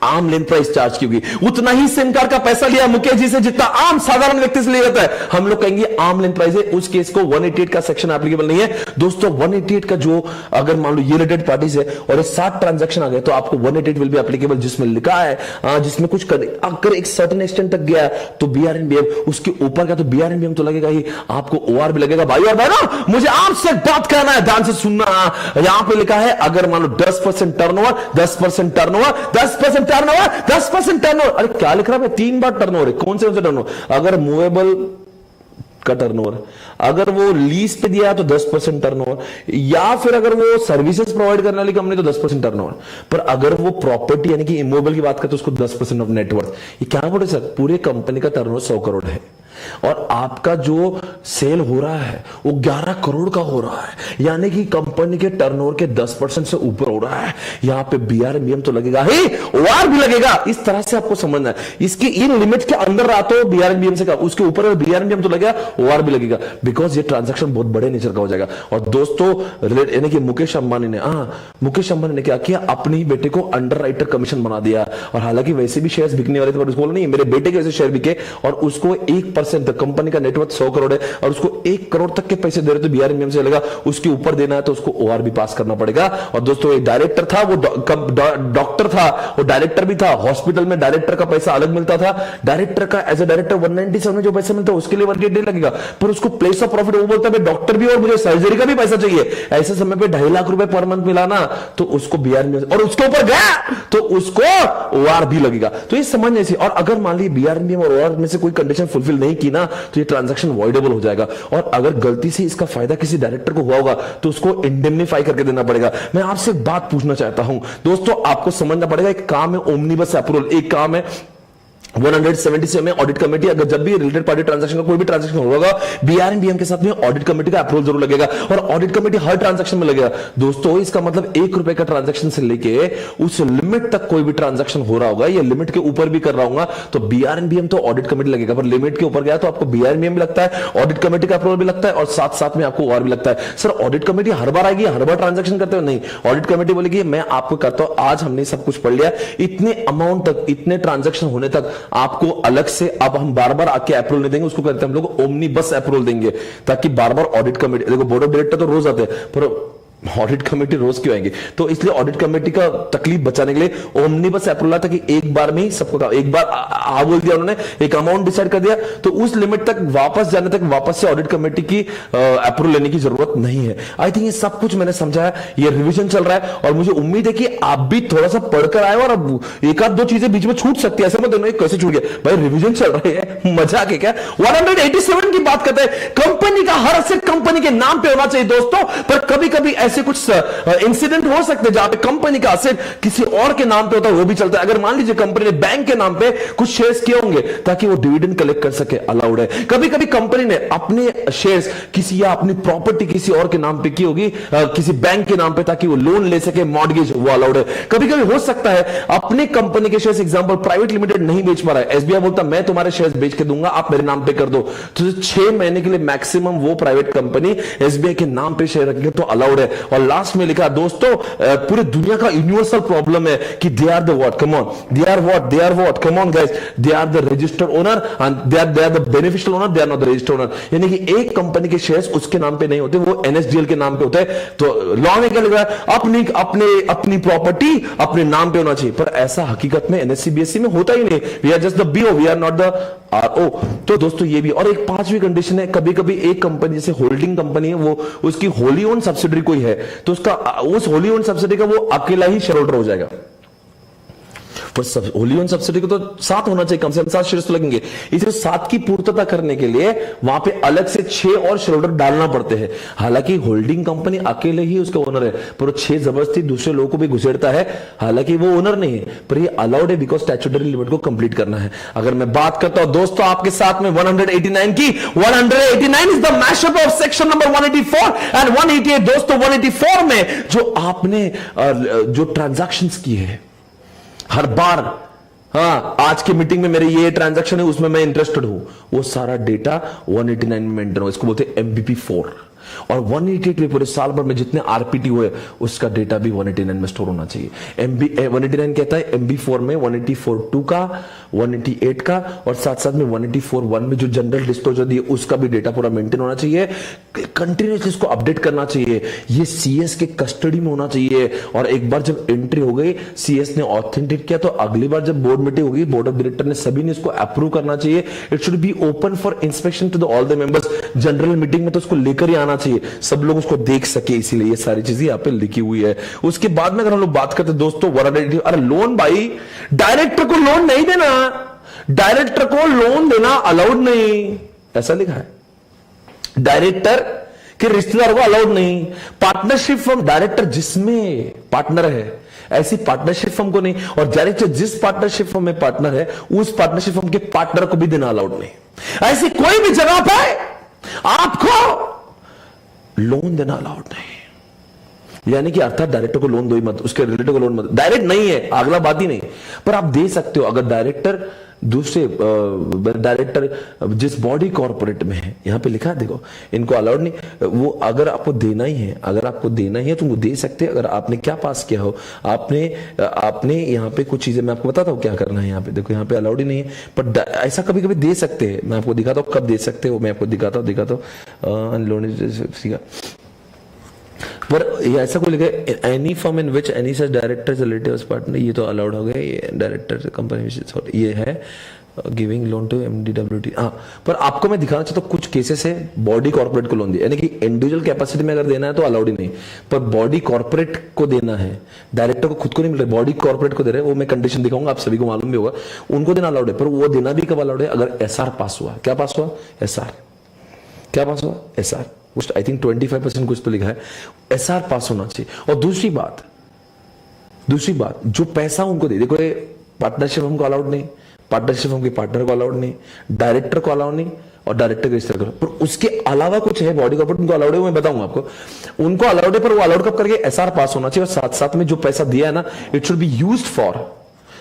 आम लेन प्राइस चार्ज की होगी उतना ही सिम कार्ड का पैसा लिया मुकेश जी से जितना आम साधारण व्यक्ति से लिया जाता है, हम लोग कहेंगे आम लेन प्राइस है। उस केस को 188 का सेक्शन एप्लीकेबल नहीं है। दोस्तों 188 का जो अगर मान लो ये रिलेटेड पार्टीज है और ये 60 ट्रांजैक्शन आ गए तो आपको 188 विल बी एप्लीकेबल, जिसमें लिखा है जिसमें कुछ अगर एक सर्टेन एक्सटेंट तक गया तो बीआरएनबीएम, उसके ऊपर का तो बीआरएनबीएम तो लगेगा ही, आपको ओआर भी लगेगा। भाई और बहनों मुझे आपसे बात करना है, ध्यान से सुनना। यहां पे लिखा है अगर मान लो 10% टर्नओवर, 10% टर्नओवर, 10% टर्नओवर, 10% टर्नओवर, अरे क्या लिख रहा है? 3 बार टर्नओवर है। कौन से टर्नओवर? अगर मूवेबल का टर्नओवर, अगर वो लीज पे दिया तो 10% टर्नओवर, या फिर अगर वो सर्विसेज प्रोवाइड करने वाली कंपनी तो 10% टर्नओवर, पर अगर वो प्रॉपर्टी यानी कि इमोबल की बात करते तो उसको 10% ऑफ नेटवर्थ। ये क्या बोले सर? पूरे कंपनी का टर्नओवर 100 करोड़ है और आपका जो सेल हो रहा है वो 11 करोड़ का हो रहा है, यानी कि कंपनी के टर्नओवर के 10% से ऊपर हो रहा है। यहां पे बीआरएमबीएम तो लगेगा ही, ओआर भी लगेगा। इस तरह से आपको समझना है, इसकी इन लिमिट के अंदर रहा तो बीआरएमबीएम से का, उसके ऊपर बीआरएमबीएम तो लगेगा, ओआर भी लगेगा, बिकॉज ये ट्रांजैक्शन बहुत बड़े नेचर का हो जाएगा। और दोस्तों यानी कि मुकेश अंबानी ने क्या किया? अपने ही बेटे को अंडरराइटर कमीशन बना दिया। और हालांकि वैसे भी शेयर्स बिकने वाले थे पर उसको बोला नहीं मेरे बेटे के वैसे शेयर बिके और उसको 1% कंपनी का नेटवर्थ 100 करोड़ है और उसको 1 करोड़ तक के पैसे दे रहे तो बीआरएमबीएम से चलेगा, उसके ऊपर देना है तो उसको ओआर भी पास करना पड़ेगा। और दोस्तों एक डायरेक्टर था, वो डॉक्टर था, वो डायरेक्टर भी था, हॉस्पिटल में डायरेक्टर का पैसा अलग मिलता था। डायरेक्टर का एज ए डायरेक्टर 197 में जो पैसा मिलता है उसके लिए 188 लगेगा, पर उसको प्लेस ऑफ प्रॉफिट वो बोलता है डॉक्टर भी और मुझे सर्जरी का भी पैसा चाहिए, ऐसे समय पे 2.5 लाख रुपए पर मंथ मिलाना तो उसको बीआरएमबीएम, और उसके ऊपर गया तो उसको ओआर भी लगेगा। तो ये समझ ऐसी, और अगर मान ली बीआरएमबीएम और ओआर में से कोई कंडीशन फुलफिल नहीं की ना तो ये ट्रांजैक्शन वॉइडेबल हो जाएगा। और अगर गलती से इसका फायदा किसी डायरेक्टर को हुआ होगा तो उसको इंडेमनिफाई करके देना पड़ेगा। मैं आपसे एक बात पूछना चाहता हूं दोस्तों, आपको समझना पड़ेगा, एक काम है ओमनीबस अप्रूवल, एक काम है 177 में ऑडिट कमेटी। अगर जब भी रिलेटेड पार्टी ट्रांजैक्शन का कोई भी ट्रांजैक्शन होगा बीआरएनबीएम के साथ में ऑडिट कमेटी का अप्रूवल जरूर लगेगा और ऑडिट कमेटी हर ट्रांजैक्शन में लगेगा। दोस्तों इसका मतलब 1 रुपए का ट्रांजैक्शन से लेके उस लिमिट तक कोई भी ट्रांजैक्शन हो रहा होगा या लिमिट के ऊपर भी कर रहा होगा तो बीआरएनबीएम तो ऑडिट कमेटी लगेगा, पर लिमिट के ऊपर गया तो आपको बीआरएनबीएम भी लगता है, ऑडिट कमेटी का अप्रूवल भी लगता है और साथ साथ में आपको और भी लगता है। सर ऑडिट कमेटी हर बार आएगी, हर बार ट्रांजैक्शन करते हो? नहीं, ऑडिट कमेटी बोलेगी मैं आपको करता हूं, आज हमने सब कुछ पढ़ लिया, इतने अमाउंट तक, इतने ट्रांजैक्शन होने तक आपको अलग से अब हम बार बार आके अप्रूवल नहीं देंगे, उसको कहते हैं हम लोग ओमनी बस अप्रूवल देंगे, ताकि बार बार ऑडिट कमेटी, देखो बोर्ड ऑफ डायरेक्टर तो रोज आते हैं पर ऑडिट कमेटी रोज क्यों आएंगे? तो इसलिए ऑडिट कमेटी का तकलीफ बचाने के लिए ओमनिबस अप्रूवल था कि एक बार में ही सबको एक बार बोल दिया उन्होंने, एक अमाउंट डिसाइड कर दिया, तो उस लिमिट तक वापस जाने तक वापस से ऑडिट कमेटी की अप्रूवल लेने की जरूरत नहीं है। आई थिंक ये सब कुछ मैंने समझा है, ये रिवीजन चल रहा है और मुझे उम्मीद है कि आप भी थोड़ा सा पढ़कर आए और अब एक आध दो चीजें बीच में छूट सकती है, ऐसे मत देखना कैसे छूट गया भाई, रिवीजन चल रही है, मजा के क्या। 187 की बात करते हैं, कंपनी का हर असेट कंपनी के नाम पे होना चाहिए दोस्तों, पर कभी कभी ऐसे कुछ इंसिडेंट हो सकते हैं जहां पे कंपनी का असेट किसी और के नाम पे होता है, वो भी चलता है। अगर मान लीजिए कंपनी ने बैंक के नाम पे कुछ शेयर्स किए होंगे ताकि वो डिविडेंड कलेक्ट कर सके, अलाउड है। कभी कभी कंपनी ने अपने शेयर्स किसी या अपनी प्रॉपर्टी किसी और के नाम पे की होगी, किसी बैंक के नाम पे, ताकि वो लोन ले सके, मॉर्गेज, वो अलाउड है। कभी कभी हो सकता है अपने कंपनी के शेयर्स, एग्जांपल प्राइवेट लिमिटेड नहीं बेच पा रहा है, एसबीआई बोलता मैं तुम्हारे शेयर्स बेच के दूंगा, आप मेरे नाम पे कर दो, तो 6 महीने के लिए मैक्सिमम वो प्राइवेट कंपनी एसबीआई के नाम पे शेयर रखेंगे तो अलाउड है। और लास्ट में लिखा दोस्तों, पूरे दुनिया का यूनिवर्सल प्रॉब्लम है कि they are the what, come on, they are what, come on guys, they are the registered owner and they are the beneficial owner, they are not the registered owner. यानी कि एक company के shares उसके नाम पे नहीं होते, वो एनएसडीएल के नाम पे होते हैं। तो लॉ में क्या लिखा है, अपनी प्रॉपर्टी अपने नाम पे होना चाहिए, पर ऐसा हकीकत में एनएससी बीएससी में होता ही नहीं। We are just the BO, we are not the RO. तो दोस्तों ये भी, और एक 5वीं कंडीशन है, कभी कभी एक कंपनी जैसे होल्डिंग कंपनी है, वो उसकी होली ओन सब्सिडरी कोई है, तो उसका उस होली ओन सब्सिडी का वो अकेला ही शेयर होल्डर हो जाएगा। पर होली ओन सब्सिडी को तो 7 होना चाहिए, कम से कम 7 शेयर्स तो लगेंगे। इसलिए 7 की पूर्तता करने के लिए वहां पे अलग से 6 और शेयर होल्डर डालना पड़ते हैं। हालांकि होल्डिंग कंपनी अकेले ही उसका ओनर है, पर वो 6 जबरदस्ती दूसरे लोगों को भी घुसेड़ता है, हालांकि वो ओनर नहीं है, पर ये अलाउड है बिकॉज स्टैट्यूटरी लिमिट को कंप्लीट करना है। अगर मैं बात करता हूं दोस्तों आपके साथ में 189 की, 189 is the mashup of section number 184 and 188। दोस्तों 184 में जो आपने जो ट्रांजैक्शंस की है हर बार, हाँ आज की मीटिंग में मेरे ये ट्रांजैक्शन है उसमें मैं इंटरेस्टेड हूं, वो सारा डेटा 189 में मेंटेन हो, इसको बोलते हैं एमबीपी 4। और 188 में पूरे साल भर में जितने आरपीटी हुए उसका डेटा भी 189 में स्टोर होना चाहिए। 189 कहता है MB4 में 184(2) का, 188 का, और साथ साथ में 184(1) में जो जनरल डिस्क्लोजर दिए उसका भी डेटा पूरा मेंटेन होना चाहिए। कंटिन्यूसली इसको अपडेट करना चाहिए, ये सीएस के कस्टडी में होना चाहिए। और एक बार जब एंट्री हो गई, सीएस ने ऑथेंटिक किया, तो अगली बार जब बोर्ड मीटिंग होगी, बोर्ड ऑफ डायरेक्टर ने सभी ने इसको अप्रूव करना चाहिए। It should be open for inspection to all the members. General meeting में तो उसको लेकर ही आना चाहिए, सब लोग उसको देख सके, इसीलिए ये सारी चीजें यहां पे लिखी हुई है। उसके बाद में अगर हम लोग बात करते दोस्तों 180, अरे लोन भाई, डायरेक्टर को लोन नहीं देना, डायरेक्टर को लोन देना अलाउड नहीं, ऐसा लिखा है। डायरेक्टर के रिश्तेदार को अलाउड नहीं। पार्टनरशिप फर्म, डायरेक्टर जिसमें पार्टनर है ऐसी पार्टनरशिप फर्म को नहीं, और डायरेक्टर जिस पार्टनरशिप फर्म में पार्टनर है उस पार्टनरशिप फर्म के पार्टनर को भी देना अलाउड नहीं। ऐसी कोई भी जगह पर आपको लोन देना अलाउड नहीं। यानी कि अर्थात डायरेक्टर को लोन दो ही मत, उसके रिलेटिव को लोन मत, डायरेक्ट नहीं है, अगला बात ही नहीं, पर आप दे सकते हो। अगर डायरेक्टर दूसरे डायरेक्टर जिस बॉडी कॉर्पोरेट में है, यहां पे लिखा है देखो, इनको अलाउड नहीं। वो अगर आपको देना ही है, अगर आपको देना ही है तो वो दे सकते हैं। अगर आपने क्या पास किया हो, आपने यहाँ पे कुछ चीजें, मैं आपको बताता हूँ क्या करना है। यहाँ पे देखो, यहाँ पे अलाउड ही नहीं है, पर ऐसा कभी कभी दे सकते हैं। मैं आपको दिखाता हूँ कब दे सकते हो, मैं आपको दिखाता हूँ लोन सीखा। पर ऐसा कोई लिखा any firm in which any such director relative partner, ये तो अलाउड हो गया। ये डायरेक्टर कंपनी, ये है गिविंग लोन टू एमडीडब्ल्यूटी। हाँ, पर आपको मैं दिखाना चाहता हूँ कुछ केसेस है बॉडी कॉर्पोरेट को लोन दिया, यानी कि इंडिविजुअल कैपेसिटी में अगर देना है तो अलाउड ही नहीं, पर बॉडी कॉर्पोरेट को देना है, डायरेक्टर को खुद को नहीं मिल रहा, बॉडी कॉर्पोरेट को दे रहे हैं। वो मैं कंडीशन दिखाऊंगा, आप सभी को मालूम भी होगा, उनको देना अलाउड है। पर वो देना भी कब अलाउड है, अगर एसआर पास हुआ। क्या पास हुआ? एसआर। क्या पास हुआ? एसआर। आई थिंक 25% कुछ तो लिखा है, एसआर पास होना चाहिए। और दूसरी बात जो पैसा उनको दे, देखो पार्टनरशिप हमको अलाउड नहीं, पार्टनरशिप हमके पार्टनर को अलाउड नहीं, डायरेक्टर को अलाउड नहीं, और डायरेक्टर के रिश्ते करो। पर उसके अलावा कुछ है बॉडी कॉर्पोरेट, उनको अलाउड है, मैं बताऊंगा आपको। उनको अलाउड है, पर वो अलाउड कब करके, एसआर पास होना चाहिए। और साथ साथ में जो पैसा दिया है ना, it should be used for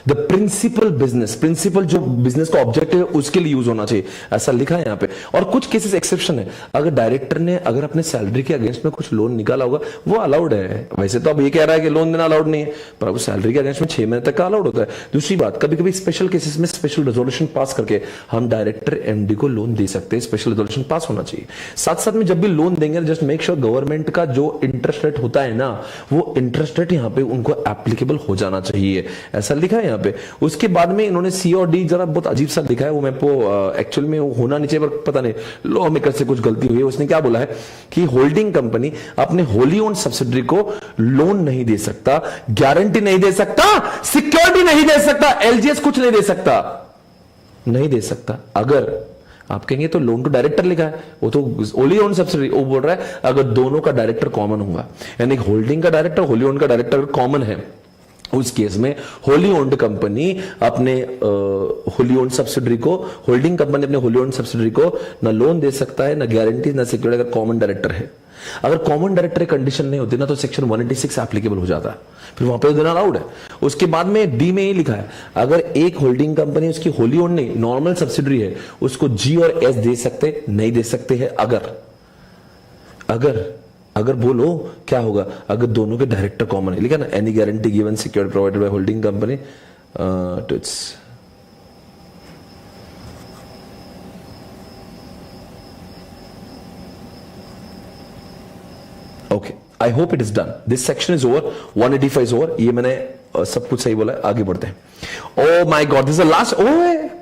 the principal business, principal जो बिजनेस का ऑब्जेक्टिव है उसके लिए यूज होना चाहिए, ऐसा लिखा है यहां पे। और कुछ केसेस एक्सेप्शन है, अगर डायरेक्टर ने अगर अपने सैलरी के अगेंस्ट में कुछ लोन निकाला होगा वो अलाउड है। वैसे तो अब ये कह रहा है कि लोन देना अलाउड नहीं है, पर अब सैलरी के अगेंस्ट में 6 महीने तक का अलाउड होता है। दूसरी बात, कभी कभी स्पेशल केसेस में स्पेशल रेजोल्यूशन पास करके हम डायरेक्टर एमडी को लोन दे सकते हैं, स्पेशल रेजोल्यूशन पास होना चाहिए। साथ साथ में जब भी लोन देंगे जस्ट मेक श्योर गवर्नमेंट का जो इंटरेस्ट रेट होता है ना, वो इंटरेस्ट रेट यहां पे उनको एप्लीकेबल हो जाना चाहिए, ऐसा लिखा है यहां पे। उसके बाद में इन्होंने सी और डी जरा बहुत अजीब सा लिखा है, वो मेरे को एक्चुअल में होना नहीं चाहिए, पर पता नहीं लॉ मेकर से कुछ गलती हुई है। उसने क्या बोला है कि होल्डिंग कंपनी अपने होली ओन्ड सब्सिडरी को लोन नहीं दे सकता, गारंटी नहीं दे सकता, सिक्योरिटी नहीं दे सकता, एलजीएस कुछ नहीं दे सकता, नहीं दे सकता। अगर आप कहेंगे तो लोन तो डायरेक्टर लिखा है, वो तो होली ओन्ड सब्सिडरी, वो बोल रहा है अगर दोनों का डायरेक्टर कॉमन होगा, यानी होल्डिंग का डायरेक्टर होली ओन्ड का डायरेक्टर कॉमन है, उस केस में होली ओन्ड कंपनी अपने होली ओन्ड सब्सिडरी को, होल्डिंग कंपनी अपने होली ओन्ड सब्सिडरी को ना लोन दे सकता है, ना गारंटी, ना सिक्योरिटी, अगर कॉमन डायरेक्टर है। अगर कॉमन डायरेक्टर कंडीशन नहीं होती ना तो सेक्शन 186 एप्लीकेबल हो जाता है, फिर वहां पे देना अलाउड है। उसके बाद में डी में ये लिखा है अगर एक होल्डिंग कंपनी उसकी होली ओन्ड नहीं नॉर्मल सब्सिडरी है, उसको जी और एस दे सकते नहीं दे सकते हैं। अगर बोलो क्या होगा, अगर दोनों के डायरेक्टर कॉमन है, लिखा ना any guarantee given security provided by holding company to its okay. I hope it is done, this section is over, 185 is over. ये मैंने सब कुछ सही बोला है, आगे बढ़ते हैं। Oh my God, this is the last.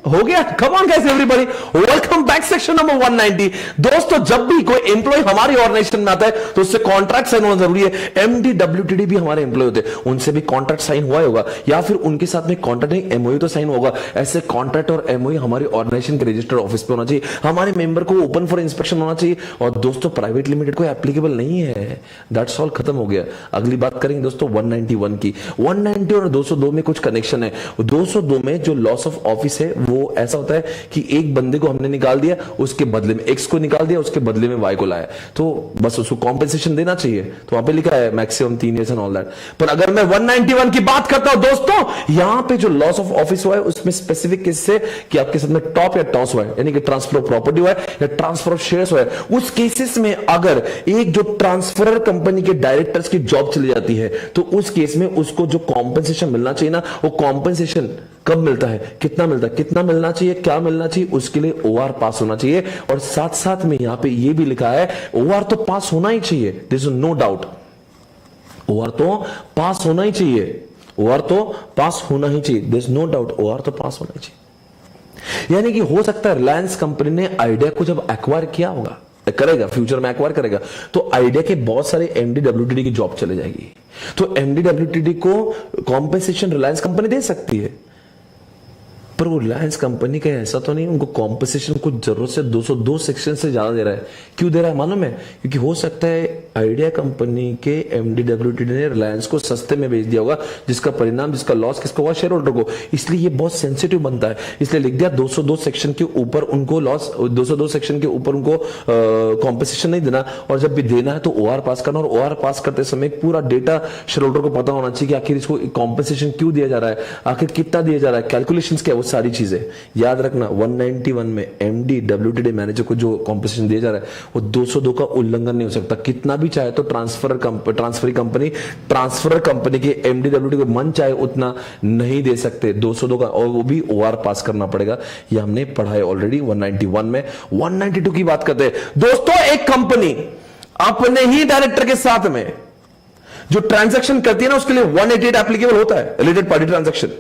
हो गया। Come on guys, everybody, welcome back section number 190। दोस्तों जब भी कोई एम्प्लॉय हमारी ऑर्गेनाइजेशन में आता है तो उससे कॉन्ट्रैक्ट साइन होना जरूरी है। एमडी डब्ल्यूटीडी भी हमारे एम्प्लॉय होते हैं, उनसे भी कॉन्ट्रैक्ट साइन हुआ होगा, या फिर उनके साथ में कॉन्ट्रैक्ट नहीं एमओयू तो साइन होगा। ऐसे कॉन्ट्रैक्ट और एमओयू हमारी ऑर्गेनाइजेशन के रजिस्टर्ड ऑफिस पे होना चाहिए, हमारे मेंबर को ओपन फॉर इंस्पेक्शन होना चाहिए। और दोस्तों प्राइवेट लिमिटेड को एप्लीकेबल नहीं है, दैट्स ऑल, खत्म हो गया। अगली बात करेंगे दोस्तों 191 की। 190 और 202 में कुछ कनेक्शन है। 202 में जो लॉस ऑफ ऑफिस है वो ऐसा होता है कि एक बंदे को हमने निकाल दिया, उसके बदले में एक्स को निकाल दिया, उसके बदले में वाई को लाया, तो बस उसको कॉम्पेंसेशन देना चाहिए। तो वहां पे लिखा है maximum 3 years and all that. पर अगर मैं 191 की बात करता हूं दोस्तों, यहां पे जो लॉस ऑफ ऑफिस हुआ है उसमें स्पेसिफिक केस है कि आपके साथ में टॉप या टॉस हुआ है, यानी कि ट्रांसफर ऑफ प्रॉपर्टी हुआ है या ट्रांसफर ऑफ शेयर्स हुआ है। उस केसेस में अगर एक जो ट्रांसफरर कंपनी के डायरेक्टर्स की जॉब चली जाती है तो उस केस में उसको जो कॉम्पेंसेशन मिलना चाहिए ना, वो कॉम्पेंसेशन कब मिलता है, कितना मिलता है, कितना मिलना चाहिए, क्या मिलना चाहिए, उसके लिए ओआर पास होना चाहिए। और साथ साथ में यहां पे ये भी लिखा है ओआर तो पास होना ही चाहिए, this is no doubt, OR तो पास होना ही चाहिए, ओआर तो पास होना ही चाहिए, दिस नो डाउट, ओआर तो पास होना ही चाहिए। यानी कि हो सकता है रिलायंस कंपनी ने आइडिया को जब एक्वायर किया होगा, करेगा, फ्यूचर में एक्वायर करेगा, तो आइडिया के बहुत सारे एमडीडब्ल्यूटीडी की जॉब चले जाएगी, तो एमडीडब्ल्यूटीडी को कॉम्पेंसेशन रिलायंस कंपनी दे सकती है। पर वो रिलायंस कंपनी का ऐसा तो नहीं उनको कॉम्पेंसेशन कुछ जरूरत से 202 सेक्शन से ज्यादा दे रहा है। क्यों दे रहा है मालूम है? क्योंकि हो सकता है आइडिया कंपनी के एमडीडब्ल्यूटीडी ने रिलायंस को सस्ते में बेच दिया होगा, जिसका परिणाम, जिसका लॉस किसको हुआ, शेयर होल्डर को। इसलिए ये बहुत सेंसिटिव बनता है, इसलिए लिख दिया 202 सेक्शन के ऊपर उनको लॉस, 202 सेक्शन के ऊपर उनको कॉम्पेंसेशन नहीं देना, और जब भी देना है तो ओआर पास करना, और ओआर पास करते समय पूरा डेटा शेयर होल्डर को पता होना चाहिए कि आखिर इसको कॉम्पेंसेशन क्यों दिया जा रहा है, आखिर कितना दिया जा रहा है, कैलकुलेशंस क्या है, वो सारी चीजें याद रखना। 191 में एमडी डब्ल्यूटीडी मैनेजर को जो कॉम्पेंसेशन दिया जा रहा है वो 202 का उल्लंघन नहीं हो सकता, कितना भी चाहे तो ट्रांसफरर कंपनी के एमडी डब्ल्यूटीडी को मन चाहे उतना नहीं दे सकते 202 का, और वो भी ओआर पास करना पड़ेगा। ये हमने पढ़ा है ऑलरेडी 191 में। 192 की बात करते हैं दोस्तों, एक कंपनी अपने ही डायरेक्टर के साथ में जो ट्रांजैक्शन करती है ना, उसके लिए 188 एप्लीकेबल होता है, रिलेटेड पार्टी ट्रांजैक्शन।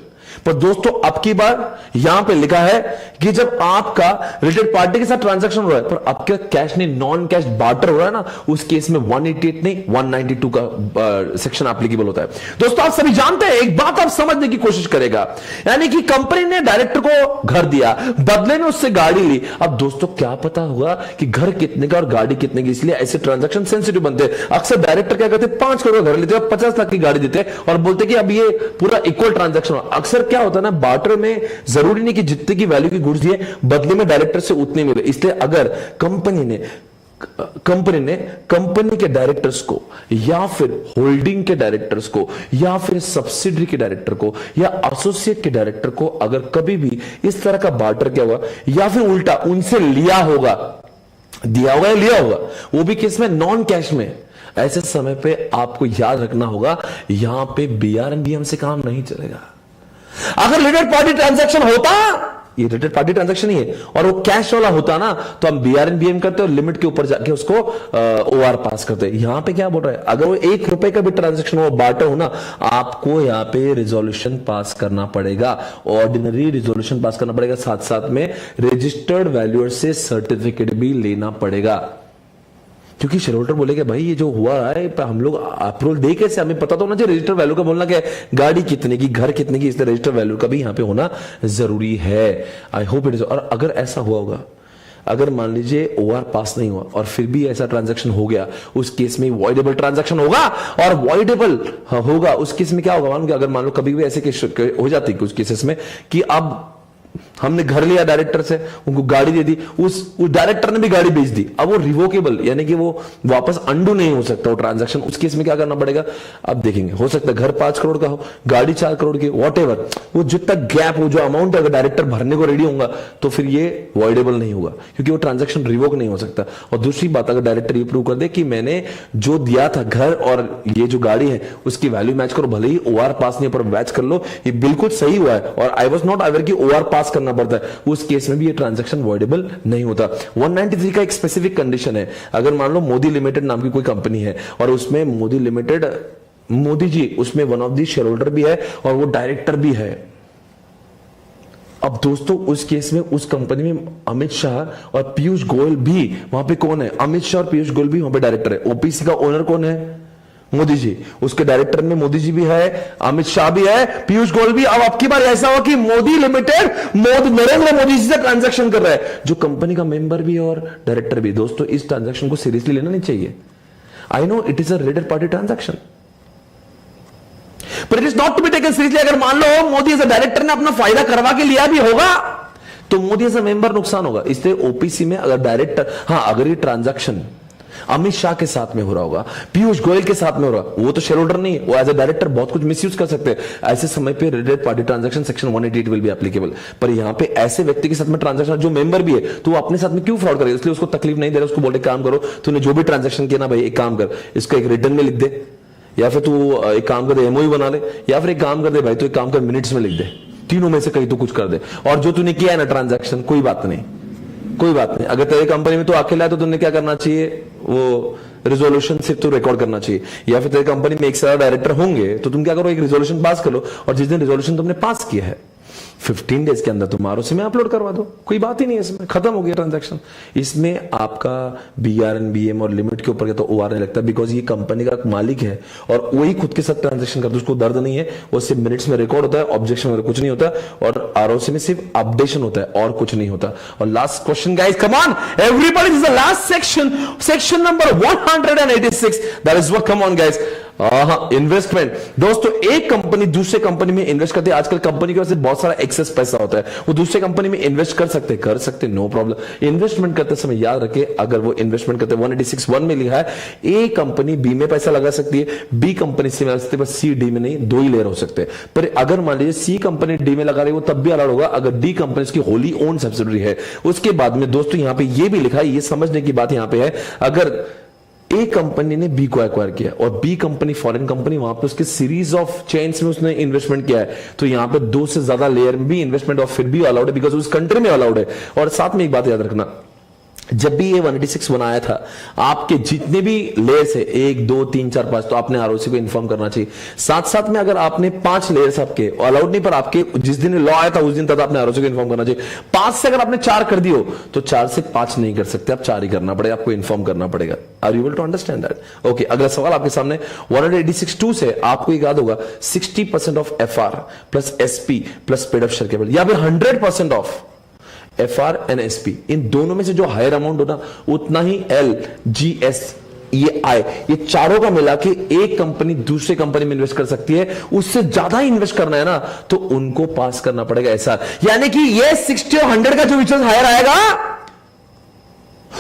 पर दोस्तों अब की बार यहां पे लिखा है कि जब आपका रिलेटेड पार्टी के साथ ट्रांजैक्शन हो रहा है, पर आपका कैश नहीं नॉन कैश बार्टर हो रहा है ना, उस केस में 188 नहीं 192 का सेक्शन एप्लीकेबल होता है। दोस्तों आप सभी जानते हैं, एक बात आप समझने की कोशिश करेगा, यानी कि कंपनी ने डायरेक्टर को घर दिया, बदले में उससे गाड़ी ली। अब दोस्तों क्या पता होगा कि घर कितने का और गाड़ी कितने की, इसलिए ऐसे ट्रांजैक्शन सेंसिटिव बनते हैं। अक्सर डायरेक्टर क्या करते हैं, 5 करोड़ का घर लेते हैं, 50 लाख की गाड़ी देते हैं और बोलते हैं कि अब ये पूरा इक्वल ट्रांजैक्शन हो। अक्सर क्या होता है ना, बार्टर में जरूरी नहीं कि जितने की वैल्यू की गुड्स दिए बदले में डायरेक्टर से उतने मिले। इसलिए अगर कंपनी ने कंपनी ने कंपनी के डायरेक्टर्स को या फिर होल्डिंग के डायरेक्टर्स को या फिर सब्सिडरी के डायरेक्टर को या एसोसिएट के डायरेक्टर को अगर कभी भी इस तरह का बार्टर किया होगा या फिर उल्टा उनसे लिया होगा, दिया होगा या लिया होगा, वो भी केस में नॉन कैश में, ऐसे समय पे आपको याद रखना होगा यहां पे बीआरएनबीएम से काम नहीं चलेगा। अगर रिलेटेड पार्टी ट्रांजैक्शन होता, ये रिलेटेड पार्टी ट्रांजैक्शन ही है, और वो कैश वाला होता ना, तो हम बीआरएनबीएम करते और लिमिट के ऊपर जाके उसको ओआर पास करते। यहां पे क्या बोल रहा है, अगर वो 1 रुपए का भी ट्रांजैक्शन हो, बार्टर हो ना, आपको यहां पे रिजोल्यूशन पास करना पड़ेगा, ऑर्डिनरी रिजोल्यूशन पास करना पड़ेगा, साथ साथ में रजिस्टर्ड वैल्यूअर से सर्टिफिकेट भी लेना पड़ेगा। क्योंकि शेयर होल्डर बोलेगा भाई ये जो हुआ है हम लोग अप्रूवल दे कैसे, हमें पता तो होना चाहिए रजिस्टर वैल्यू का, बोलना क्या है, गाड़ी कितने की, घर कितने की, इसलिए रजिस्टर वैल्यू का भी यहां पे होना जरूरी है। आई होप इट इज। और अगर ऐसा हुआ होगा, अगर मान लीजिए ओआर पास नहीं हुआ और फिर भी ऐसा ट्रांजैक्शन हो गया, उस केस में वॉइडेबल ट्रांजैक्शन होगा, और वॉइडेबल होगा उस केस में क्या होगा, मान लो अगर मान लो कभी भी ऐसे केस हो जाती है कुछ केसेस में कि अब हमने घर लिया डायरेक्टर से, उनको गाड़ी दे दी, उस डायरेक्टर ने भी गाड़ी बेच दी, अब वो रिवोकेबल यानी कि वो वापस अंडू नहीं हो सकता वो ट्रांजैक्शन। उस केस में क्या करना पड़ेगा, अब देखेंगे, हो सकता है घर 5 करोड़ का हो, गाड़ी 4 करोड़ की, वॉटेवर, वो जितना गैप, वो जो अमाउंट अगर डायरेक्टर भरने को रेडी होगा तो फिर ये वॉइडेबल नहीं होगा, क्योंकि वो ट्रांजैक्शन रिवोक नहीं हो सकता। और दूसरी बात, अगर डायरेक्टर ये प्रूव कर दे कि मैंने जो दिया था घर और ये जो गाड़ी है उसकी वैल्यू मैच करो, भले ही ओआर पास नहीं पर मैच कर लो, ये बिल्कुल सही हुआ है और आई वाज नॉट अवेयर कि ओआर पास करना पड़ता है, उस केस में भी ये ट्रांजैक्शन वॉइडेबल नहीं होता। 193 का एक स्पेसिफिक कंडीशन है, अगर मान लो मोदी लिमिटेड नाम की कोई कंपनी है और उसमें मोदी लिमिटेड, मोदी जी उसमें one of the share holder भी है और वो डायरेक्टर भी है। अब दोस्तों उस केस में उस कंपनी में अमित शाह और पीयूष गोयल भी वहां पे कौन है, अमित शाह और पीयूष गोयल भी वहां पे डायरेक्टर है। ओपीसी का ओनर कौन है, मोदी जी, उसके डायरेक्टर में मोदी जी भी है, अमित शाह भी है, पीयूष गोयल भी। अब आपकी बार ऐसा हो कि मोदी लिमिटेड नरेंद्र मोदी जी से ट्रांजैक्शन कर रहा है, जो कंपनी का मेंबर भी है और डायरेक्टर भी। दोस्तों इस ट्रांजैक्शन को सीरियसली लेना नहीं चाहिए। I know it is a related party transaction, पर it is not to be taken seriously. अगर मान लो मोदी एज अ डायरेक्टर ने अपना फायदा करवा के लिया भी होगा तो मोदी एज अ मेंबर नुकसान होगा। इसलिए ओपीसी में अगर डायरेक्टर, हाँ अगर ये ट्रांजैक्शन अमित शाह के साथ में हो रहा होगा, पीयूष गोयल के साथ में हो रहा, वो तो शेयर होल्डर नहीं है, वो एज अ डायरेक्टर बहुत कुछ मिसयूज कर सकते हैं। ऐसे समय पे related party transaction section 188 will be applicable. पर यहां पे ऐसे व्यक्ति के साथ में ट्रांजैक्शन जो मेंबर भी है, तो वो अपने साथ में क्यों फ्रॉड करेगा, इसलिए उसको तकलीफ नहीं दे रहा, उसको बोले काम करो, तूने जो भी ट्रांजैक्शन किया ना भाई, एक काम कर, इसको एक रिटर्न में लिख दे, या फिर तू एक काम कर दे एमओयू बना ले, या फिर एक काम कर दे भाई, तो एक काम कर मिनट्स में लिख दे, तीनों में से कहीं तो कुछ कर दे। और जो तूने किया है ना ट्रांजैक्शन, कोई बात नहीं, कोई बात नहीं, अगर तेरे कंपनी में तो अकेला है तो तुमने क्या करना चाहिए, वो रिजोल्यूशन सिर्फ तो रिकॉर्ड करना चाहिए। या फिर तेरे कंपनी में एक से ज्यादा डायरेक्टर होंगे तो तुम क्या करो, एक रिजोल्यूशन पास कर लो, और जिस दिन रिजोल्यूशन तुमने पास किया है 15 डेज के अंदर तुम आरओसी में अपलोड करवा दो, कोई बात ही नहीं है, इसमें खत्म हो गया ट्रांजैक्शन। इसमें आपका बीआरएनबीएम और लिमिट के ऊपर तो ओआर नहीं लगता, बिकॉज ये कंपनी का मालिक है और वही खुद के साथ ट्रांजैक्शन करता है, उसको दर्द नहीं है, वो सिर्फ मिनट्स में रिकॉर्ड होता है, ऑब्जेक्शन वगैरह कुछ नहीं होता, और आरओसी में सिर्फ अपडेशन होता है और कुछ नहीं होता। और last question guys, come on everybody, this is the last section, section number 186, that is what, come on guys. Investment. दोस्तों एक कंपनी दूसरे कंपनी में इन्वेस्ट करती है, आजकल कंपनी के पास बहुत सारा एक्सेस पैसा होता है, वो दूसरे कंपनी में इन्वेस्ट कर सकते नो प्रॉब्लम। इन्वेस्टमेंट करते समय याद रखें, अगर वो इन्वेस्टमेंट करते 186(1) में लिखा है, ए कंपनी बी में पैसा लगा सकती है, बी कंपनी सी में लगा सकती है, बस सी डी में नहीं, दो ही लेयर हो सकते हैं। पर अगर मान लीजिए सी कंपनी डी में लगा रही है, वो तब भी अलाउड होगा अगर डी कंपनी उसकी होली ओन सब्सिडरी है। उसके बाद में दोस्तों यहां पे ये भी लिखा है, ये समझने की बात यहां पे है, अगर ए कंपनी ने बी को एक्वायर किया और बी कंपनी फॉरेन कंपनी, वहां पे उसके सीरीज ऑफ चेन्स में उसने इन्वेस्टमेंट किया है, तो यहां पे 2 से ज्यादा लेयर में भी इन्वेस्टमेंट और फिर भी अलाउड है, बिकॉज उस कंट्री में अलाउड है। और साथ में एक बात याद रखना, जब भी ये 186 बनाया था, आपके जितने भी लेयर्स है 1 2 3 4 5, तो आपने आरओसी को इन्फॉर्म करना चाहिए। साथ साथ में अगर आपने 5 लेयर्स आपके अलाउड नहीं, पर आपके जिस दिन लॉ आया था उस दिन तक आपने आरओसी को इन्फॉर्म करना चाहिए। 5 से अगर आपने 4 कर दियो तो 4 से 5 नहीं कर सकते, आप 4 ही करना पड़ेगा, आपको इन्फॉर्म करना पड़ेगा। Are you able to understand that? Okay, अगला सवाल आपके सामने 186(2) से आपको याद होगा 60% of FR plus SP plus paid up share capital, या फिर 100% ऑफ एफआर एंड एसपी, इन दोनों में से जो हायर अमाउंट होना उतना ही एल जी एस ये आई, ये चारों का मिला के एक कंपनी दूसरे कंपनी में इन्वेस्ट कर सकती है। उससे ज्यादा इन्वेस्ट करना है ना तो उनको पास करना पड़ेगा एसआर, यानी कि ये 60 और 100 का जो विचलन हायर आएगा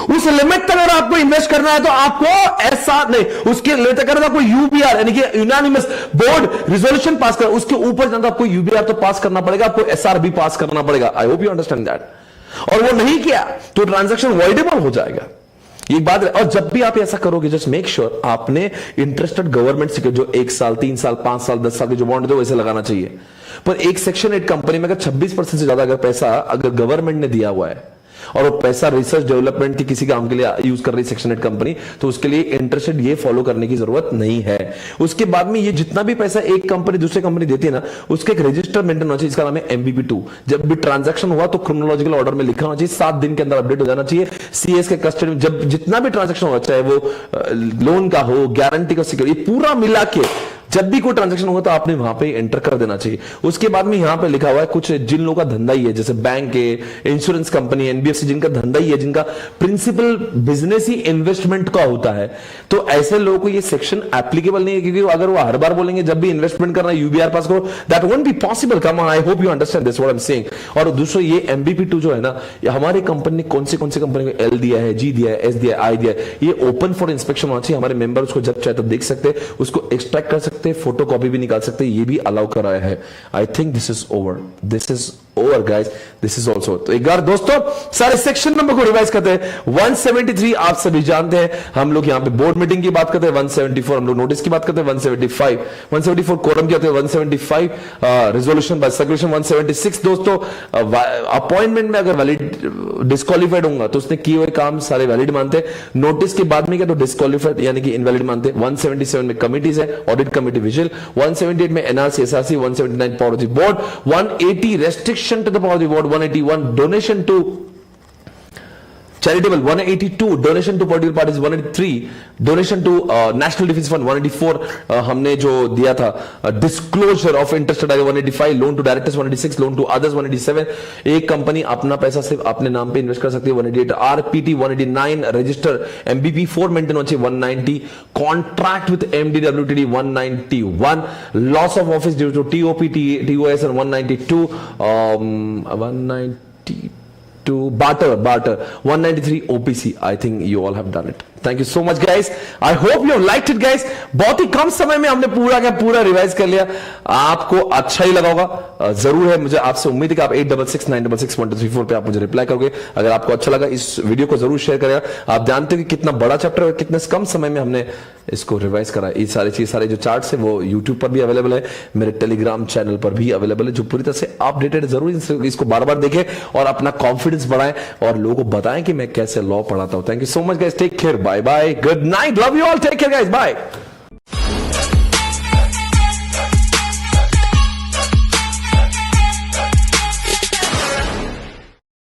उस लिमिट तक अगर आपको इन्वेस्ट करना है तो आपको ऐसा नहीं, उसके लिमिट तक अगर आपको यूबीआर यानी कि यूनानिमस बोर्ड रिजोल्यूशन पास कर, उसके ऊपर जाना तो आपको यूबीआर तो पास करना पड़ेगा, आपको एसआर भी पास करना पड़ेगा। I hope you understand that. और वो नहीं किया तो ट्रांजैक्शन वॉइडेबल हो जाएगा, ये बात है। और जब भी आप ऐसा करोगे जस्ट मेक श्योर आपने इंटरेस्टेड गवर्नमेंट से जो 1 साल 3 साल 5 साल 10 साल के जो बॉन्ड है वैसे लगाना चाहिए। पर एक सेक्शन 8 कंपनी में अगर 26% से ज्यादा अगर पैसा अगर गवर्नमेंट ने दिया हुआ है और वो पैसा रिसर्च डेवलपमेंट की किसी काम के लिए यूज कर रही सेक्शन 8 कंपनी, तो उसके लिए इंटरेस्टेड ये फॉलो करने की जरूरत नहीं है। उसके बाद में ये जितना भी पैसा एक कंपनी दूसरी कंपनी देती है ना, उसके एक रजिस्टर मेंटेन होना चाहिए, इसका नाम है MBP2। जब भी ट्रांजैक्शन हुआ तो क्रोनोलॉजिकल ऑर्डर में लिखा होना चाहिए, 7 दिन के अंदर अपडेट हो जाना चाहिए CS के कस्टडी में। जब जितना भी ट्रांजैक्शन होगा, चाहे वो लोन का हो, गारंटी का, सिक्योरिटी, पूरा मिला के जब भी कोई ट्रांजैक्शन होगा तो आपने वहां पे एंटर कर देना चाहिए। उसके बाद में यहां पे लिखा हुआ है कुछ जिन लोगों का धंधा ही है, जैसे बैंक है, इंश्योरेंस कंपनी, NBFC, जिनका धंधा ही है, जिनका प्रिंसिपल बिजनेस ही इन्वेस्टमेंट का होता है, तो ऐसे लोगों को ये सेक्शन एप्लीकेबल नहीं है, क्योंकि अगर वो हर बार बोलेंगे जब भी इन्वेस्टमेंट करना यूबीआर पास करो, that won't be possible. Come on, I hope you understand this what I am saying. और दूसरा ये MBP2 जो है ना, हमारी कंपनी ने कौन सी कंपनी को L दिया है, G दिया है, S दिया है, I दिया है, ये ओपन फॉर इंस्पेक्शन होना चाहिए। हमारे मेंबर उसको जब चाहे तब देख सकते हैं, उसको एक्सट्रैक्ट कर सकते हैं, फोटो कॉपी भी निकाल सकते हैं, ये भी अलाउ कराया है। आई think this is over guys, this is also. तो एक बार दोस्तों सारे सेक्शन नंबर को रिवाइज करते हैं। 173 आप सभी जानते हैं, हम लोग यहां पे बोर्ड मीटिंग की बात करते हैं। 174 हम लोग नोटिस की बात करते हैं। 174 कोरम की आते हैं। 175 रिजोल्यूशन बाय सर्कुलेशन। 176 दोस्तों अपॉइंटमेंट में अगर वैलिड डिस्क्वालिफाइड होगा तो उसने किए हुए काम सारे वैलिड मानते हैं। नोटिस के बाद में क्या तो डिस्क्वालिफाइड यानी कि इनवैलिड मानते हैं। 177 में कमिटीज है, ऑडिट कमिटी, विजिल। 178 में NRC SRC। 179 power of the board. 180 restriction to the power of the board. 181 donation to charitable. 182 donation to political parties. 183 donation to national defense fund. 184 हमने जो दिया था disclosure of interested parties. 185 loan to directors. 186 loan to others. 187 एक company अपना पैसा सिर्फ अपने नाम पे इन्वेस्ट कर सकती है। 188 RPT। 189 रजिस्टर MBP4 मेंटेन होना चाहिए। 190 contract with MDWTD। 191 loss of office due to TOP TOS। 192 barter 193 OPC. I think you all have done it. Thank you so much guys. I hope you have liked it guys. बहुत ही कम समय में हमने पूरा revise कर लिया, आपको अच्छा ही लगा होगा जरूर है। मुझे आपसे उम्मीद है कि आप 8669661234 पे आप मुझे रिप्लाई करोगे। अगर आपको अच्छा लगा इस वीडियो को जरूर शेयर करेगा। आप जानते हो कि कितना बड़ा चैप्टर है, कितने कम समय में हमने इसको रिवाइज करा। ये सारे जो चार्ट्स है वो यूट्यूब पर भी अवेलेबल है, मेरे टेलीग्राम चैनल पर भी अवेलेबल है, जो पूरी तरह से अपडेटेड। जरूर इसको बार बार देखें और अपना कॉन्फिडेंस बढ़ाएं और लोगों को बताएं कि मैं कैसे लॉ पढ़ाता हूं। Thank you so much guys, take care, bye bye, good night, love you all, take care guys, bye.